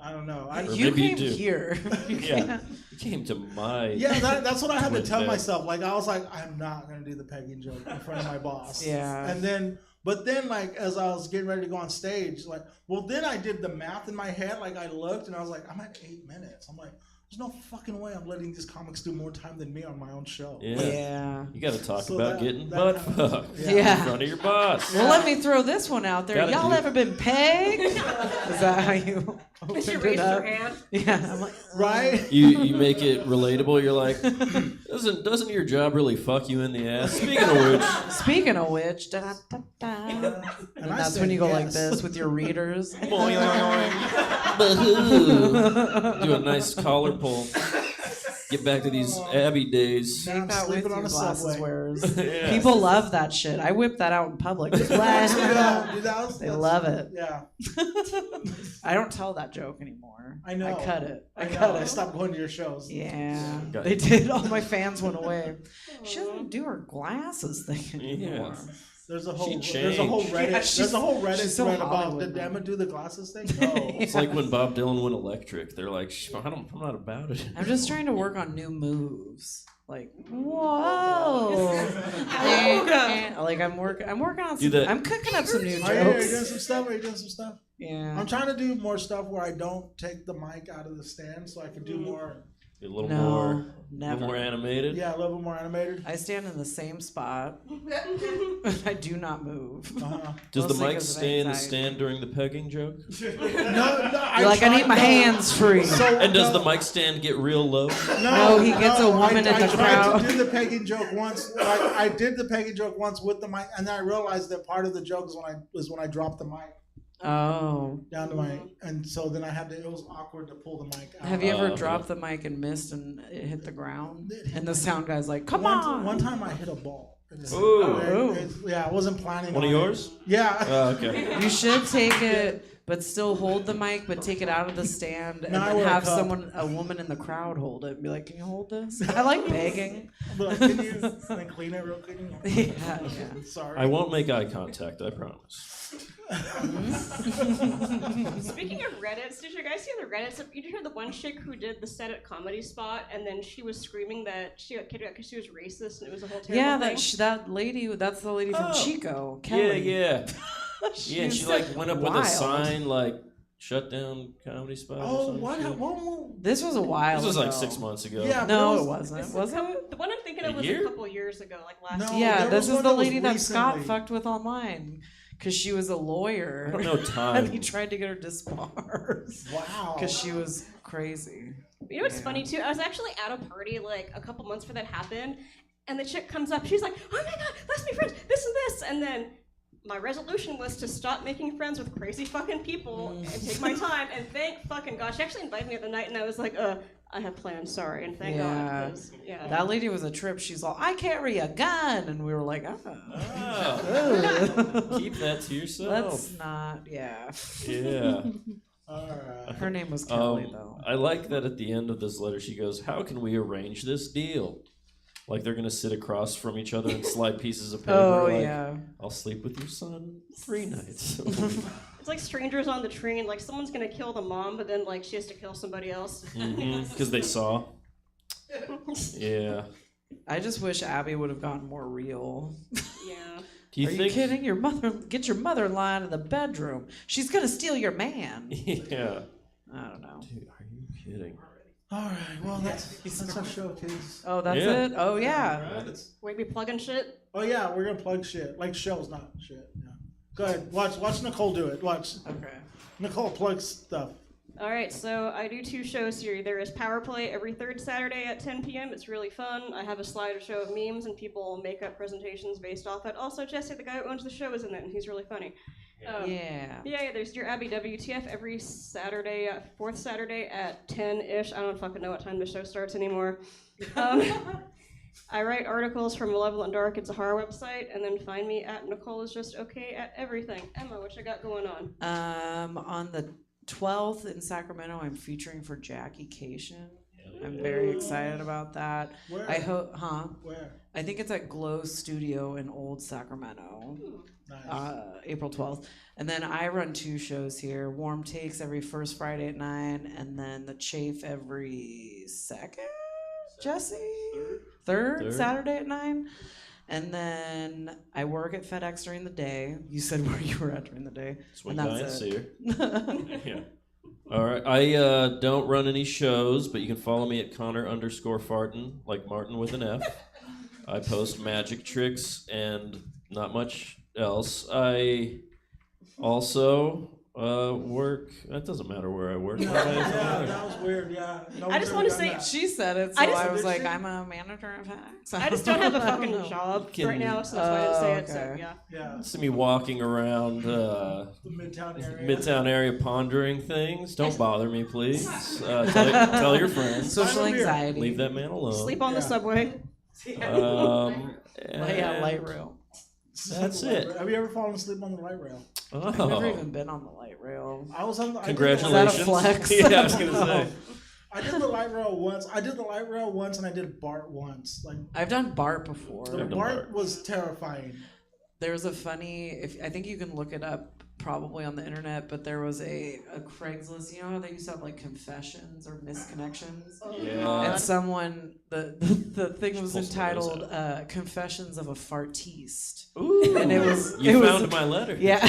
Speaker 2: I don't know.
Speaker 21: Or
Speaker 22: You
Speaker 21: maybe
Speaker 22: came
Speaker 21: do.
Speaker 22: here. You
Speaker 21: Yeah,
Speaker 22: can't-
Speaker 21: you came to my.
Speaker 2: Yeah, that's what I had to
Speaker 21: twin
Speaker 2: tell
Speaker 21: bed.
Speaker 2: myself. Like, I was like, I'm not gonna do the pegging joke in front of my boss.
Speaker 22: Yeah.
Speaker 2: And then, but then, like, as I was getting ready to go on stage, like, well, then I did the math in my head. Like, I looked and I was like, I'm at 8 minutes. I'm like, there's no fucking way I'm letting these comics do more time than me on my own show.
Speaker 21: Yeah. You got to talk
Speaker 2: So
Speaker 21: about
Speaker 2: that-
Speaker 21: getting
Speaker 2: that
Speaker 21: butt
Speaker 2: kind of-
Speaker 21: fucked
Speaker 2: Yeah.
Speaker 21: in front of your boss.
Speaker 22: Well, let me throw this one out there.
Speaker 21: Gotta
Speaker 22: Y'all
Speaker 21: do-
Speaker 22: ever been pegged? Is that how you opened
Speaker 23: She
Speaker 22: it
Speaker 23: raised her
Speaker 22: up?
Speaker 23: hand.
Speaker 22: Yeah, I'm like,
Speaker 2: right?
Speaker 21: You make it relatable. You're like, doesn't your job really fuck you in the ass? Speaking of which,
Speaker 22: da-da-da-da. And
Speaker 2: And I
Speaker 22: that's
Speaker 2: said
Speaker 22: when you go like
Speaker 2: yes.
Speaker 22: this with your readers.
Speaker 21: do a nice collar pull. Get back to these Abby days.
Speaker 22: Take that with you, glasses wearers.
Speaker 21: Yeah.
Speaker 22: People love that shit. I whip that out in public. Just blast. They love it.
Speaker 2: Yeah.
Speaker 22: I don't tell that joke anymore.
Speaker 2: I know.
Speaker 22: I cut it.
Speaker 2: I
Speaker 22: cut
Speaker 2: know.
Speaker 22: it.
Speaker 2: I stopped going to your shows.
Speaker 22: Yeah,
Speaker 21: Got
Speaker 22: they
Speaker 21: it.
Speaker 22: did. All my fans went away. She doesn't do her glasses thing anymore.
Speaker 2: There's a
Speaker 21: She
Speaker 2: whole
Speaker 21: changed.
Speaker 2: Reddit. There's a whole Reddit
Speaker 22: she's so
Speaker 2: thread about
Speaker 22: Hollywood
Speaker 2: did
Speaker 22: now.
Speaker 2: Emma do the glasses thing? No.
Speaker 21: It's like when Bob Dylan went electric. They're like, I'm not about it.
Speaker 22: I'm just trying to work on new moves. Like, whoa. Like I'm working on
Speaker 21: Do
Speaker 22: some,
Speaker 21: that.
Speaker 22: I'm cooking up some new
Speaker 2: Are you doing
Speaker 22: jokes.
Speaker 2: some stuff? Are you doing some stuff?
Speaker 22: Yeah.
Speaker 2: I'm trying to do more stuff where I don't take the mic out of the stand, so I can do more.
Speaker 21: A little
Speaker 22: No,
Speaker 21: more, a
Speaker 22: never.
Speaker 21: little more animated.
Speaker 2: Yeah, a little bit more animated.
Speaker 22: I stand in the same spot. I do not move.
Speaker 21: Does the
Speaker 22: Mostly
Speaker 21: mic
Speaker 22: 'cause of
Speaker 21: stay in the
Speaker 22: anxiety.
Speaker 21: stand during the pegging joke?
Speaker 2: No,
Speaker 22: You're like, I need my hands free.
Speaker 21: And does the mic stand get real low?
Speaker 22: No, he gets a woman in
Speaker 2: I
Speaker 22: the
Speaker 2: tried
Speaker 22: crowd.
Speaker 2: to do the pegging joke once. Like, I did the pegging joke once with the mic, and then I realized that part of the joke is when I dropped the mic
Speaker 22: Oh.
Speaker 2: down to my, and so then I had to. It was awkward to pull the mic out.
Speaker 22: Have you ever dropped the mic and missed and it hit the ground? And the sound guy's like, come on.
Speaker 2: One time I hit a ball.
Speaker 21: Ooh.
Speaker 2: Yeah, I wasn't planning.
Speaker 21: One of
Speaker 2: on it.
Speaker 21: yours?
Speaker 2: Yeah.
Speaker 21: Oh, okay.
Speaker 22: You should take it, but still hold the mic, but take it out of the stand and
Speaker 2: No, I
Speaker 22: then
Speaker 2: wear a
Speaker 22: have
Speaker 2: cup.
Speaker 22: a woman in the crowd hold it and be like, can you hold this? I like begging.
Speaker 2: But can you then clean it real quick?
Speaker 22: Yeah.
Speaker 2: Sorry.
Speaker 21: I won't make eye contact, I promise.
Speaker 23: Speaking of Reddits, did you guys see the Reddits? Did you hear the one chick who did the set at Comedy Spot and then she was screaming that she got kicked out because she was racist and it was a whole terrible
Speaker 22: Yeah,
Speaker 23: thing?
Speaker 22: that lady, that's the lady from
Speaker 21: Oh.
Speaker 22: Chico, Kelly.
Speaker 21: Yeah. Yeah, and she like went up with a
Speaker 22: wild.
Speaker 21: sign like shut down comedy spot. or
Speaker 2: Oh,
Speaker 21: some
Speaker 2: what?
Speaker 21: shit.
Speaker 22: This was a while
Speaker 21: This was like
Speaker 22: ago.
Speaker 21: 6 months ago.
Speaker 2: Yeah,
Speaker 22: No,
Speaker 2: but
Speaker 22: it wasn't. Was it?
Speaker 23: The one I'm thinking of
Speaker 21: A
Speaker 23: was
Speaker 21: year?
Speaker 23: a couple years ago, like last
Speaker 2: No,
Speaker 23: year.
Speaker 22: Yeah,
Speaker 2: there
Speaker 22: this
Speaker 2: was
Speaker 22: is
Speaker 2: one
Speaker 22: the
Speaker 2: that was
Speaker 22: lady that Scott
Speaker 2: recently.
Speaker 22: fucked with online. Because she was a lawyer.
Speaker 21: I don't know time.
Speaker 22: And he tried to get her disbarred.
Speaker 2: Wow.
Speaker 22: Because she was crazy.
Speaker 23: You know what's funny too? I was actually at a party like a couple months before that happened, and the chick comes up. She's like, "Oh my god, let's be friends. This and this." And then my resolution was to stop making friends with crazy fucking people and take my time. And thank fucking God, she actually invited me at the night, and I was like, I have plans, sorry, and thank God. 'Cause, yeah.
Speaker 22: That lady was a trip. She's all, I carry a gun. And we were like,
Speaker 21: Oh. Keep that to yourself.
Speaker 22: Let's not, yeah.
Speaker 21: Yeah.
Speaker 22: Her name was Kelly, though.
Speaker 21: I like that at the end of this letter she goes, how can we arrange this deal? Like they're gonna sit across from each other and slide pieces of paper.
Speaker 22: Oh,
Speaker 21: like,
Speaker 22: yeah.
Speaker 21: I'll sleep with your son 3 nights.
Speaker 23: It's like strangers on the train. Like someone's gonna kill the mom, but then like she has to kill somebody else.
Speaker 21: Because they saw. Yeah.
Speaker 22: I just wish Abby would have gotten more real.
Speaker 23: Yeah.
Speaker 21: Do you
Speaker 22: Are you
Speaker 21: think?
Speaker 22: kidding? Get your mother-in-law out of the bedroom. She's gonna steal your man.
Speaker 21: Yeah.
Speaker 22: I don't know.
Speaker 21: Dude, are you kidding?
Speaker 2: All right. Well, that's our show, kids.
Speaker 22: Oh, that's
Speaker 21: Yeah.
Speaker 22: it? Oh, yeah.
Speaker 23: We be plugging shit.
Speaker 2: Oh yeah, we're gonna plug shit like shows, not shit. Yeah. Go ahead. Watch Nicole do it. Watch.
Speaker 22: Okay.
Speaker 2: Nicole plugs stuff.
Speaker 23: All right, so I do 2 shows here. There is Power Play every 3rd Saturday at 10 p.m. It's really fun. I have a slideshow of memes and people make up presentations based off it. Also, Jesse, the guy who owns the show, is in it, and he's really funny. Yeah, there's your Abby WTF every Saturday, 4th Saturday at 10-ish. I don't fucking know what time the show starts anymore. I write articles for Malevolent Dark. It's a horror website. And then find me at Nicole is just okay at everything. Emma, what you got going on?
Speaker 22: On the 12th in Sacramento, I'm featuring for Jackie Cation. I'm very excited about that.
Speaker 2: Where?
Speaker 22: I hope,
Speaker 2: Where?
Speaker 22: I think it's at Glow Studio in Old Sacramento.
Speaker 2: Nice.
Speaker 22: April 12th. And then I run 2 shows here. Warm Takes every first Friday at 9, and then The Chafe every second, Jesse? Third Saturday at 9. And then I work at FedEx during the day. You said where you were at during the day.
Speaker 21: Swing
Speaker 22: and
Speaker 21: by and
Speaker 22: that's
Speaker 21: see
Speaker 22: it.
Speaker 21: her. Yeah. All right. I don't run any shows, but you can follow me at Connor_Fartin, like Martin with an F. I post magic tricks and not much else. I also work. It doesn't matter where I work.
Speaker 2: That was weird. Yeah.
Speaker 23: I just want to say
Speaker 22: she said it, so I was like, I'm a manager of hacks.
Speaker 23: I just don't have a fucking job right now, so that's why I didn't say it. So yeah.
Speaker 21: See me walking around
Speaker 2: the Midtown area.
Speaker 21: Midtown area pondering things. Don't bother me, please. Tell your friends.
Speaker 22: Social anxiety.
Speaker 21: Leave that man alone.
Speaker 23: Sleep on the subway.
Speaker 22: Lay out light rail.
Speaker 21: That's it.
Speaker 2: Have you ever fallen asleep on the light rail?
Speaker 21: Oh.
Speaker 22: I've never even been on the light rail.
Speaker 2: I was on the.
Speaker 21: Congratulations.
Speaker 22: Is that a flex?
Speaker 21: Yeah, I was gonna say.
Speaker 2: I did the light rail once. I did the light rail once, and I did BART once. Like
Speaker 22: I've done BART before.
Speaker 2: the BART was terrifying.
Speaker 22: There was a funny. I think you can look it up probably on the internet, but there was a Craigslist. You know how they used to have like confessions or misconnections?
Speaker 21: Yeah.
Speaker 22: And someone the thing was entitled "Confessions of a Fartiste."
Speaker 21: Ooh.
Speaker 22: And it was
Speaker 21: found my letter.
Speaker 22: Yeah.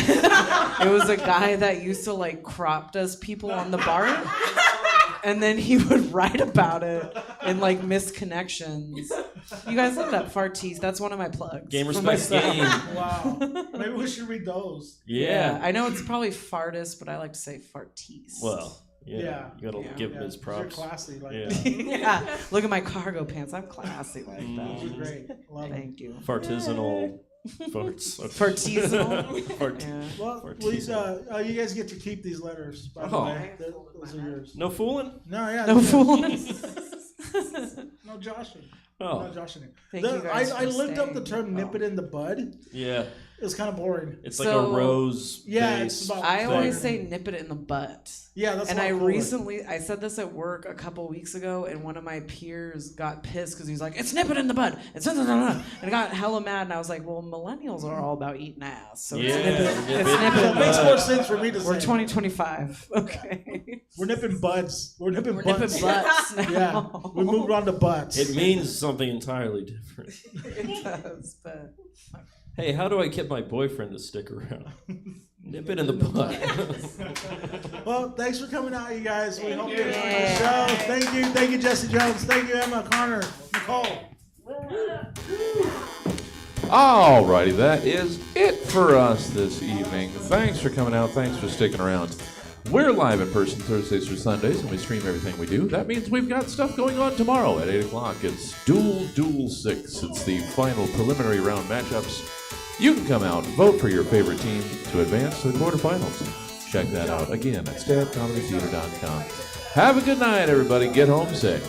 Speaker 22: It was a guy that used to like crop dust people on the BART. And then he would write about it in like misconnections. You guys look up Fartiste. That's one of my plugs.
Speaker 21: Game respect game.
Speaker 2: Wow. Maybe we should read those.
Speaker 21: Yeah.
Speaker 22: I know it's probably Fartist, but I like to say Fartiste.
Speaker 21: Well, yeah. You gotta give him his props.
Speaker 2: You're classy like
Speaker 21: yeah.
Speaker 2: that.
Speaker 22: Yeah. Look at my cargo pants. I'm classy like that.
Speaker 2: Those are great. Love
Speaker 22: Thank you.
Speaker 21: Fartisanal farts.
Speaker 22: Fartisanal.
Speaker 2: Well, please, you guys get to keep these letters. By the way, those are yours.
Speaker 21: No fooling?
Speaker 2: No, yeah.
Speaker 22: No fooling.
Speaker 2: No joshing.
Speaker 21: Oh.
Speaker 2: No joshing.
Speaker 22: Thank you guys
Speaker 2: I
Speaker 22: for
Speaker 2: looked up the
Speaker 22: staying.
Speaker 2: term "nip it in the bud."
Speaker 21: Yeah.
Speaker 2: It was kind of boring.
Speaker 21: It's like a rose.
Speaker 2: Yeah, it's about.
Speaker 22: I always say nip it in the butt.
Speaker 2: Yeah, that's.
Speaker 22: And
Speaker 2: a lot
Speaker 22: I
Speaker 2: cooler.
Speaker 22: recently, I said this at work a couple weeks ago, and one of my peers got pissed because he's like, "It's nip it in the butt." It's and I got hella mad, and I was like, "Well, millennials are all about eating ass, so it's nip it. It's nip it.
Speaker 2: It makes more sense for me to say.
Speaker 22: We're 2025. Okay.
Speaker 2: We're nipping buds. We're nipping
Speaker 22: Nipping
Speaker 2: butts.
Speaker 22: butts now.
Speaker 2: Yeah, we moved on to butts.
Speaker 21: It means something entirely different.
Speaker 22: It does, but.
Speaker 21: Hey, how do I get my boyfriend to stick around? Nip it in the butt.
Speaker 2: Well, thanks for coming out, you guys. We hope you enjoyed the show. Thank you, Jesse Jones. Thank you, Emma, Connor, Nicole.
Speaker 4: Alrighty, that is it for us this evening. Thanks for coming out. Thanks for sticking around. We're live in person Thursdays through Sundays, and we stream everything we do. That means we've got stuff going on tomorrow at 8 o'clock. It's Duel 6. It's the final preliminary round matchups. You can come out and vote for your favorite team to advance to the quarterfinals. Check that out again at standupcomedytheater.com. Have a good night, everybody. Get home safe.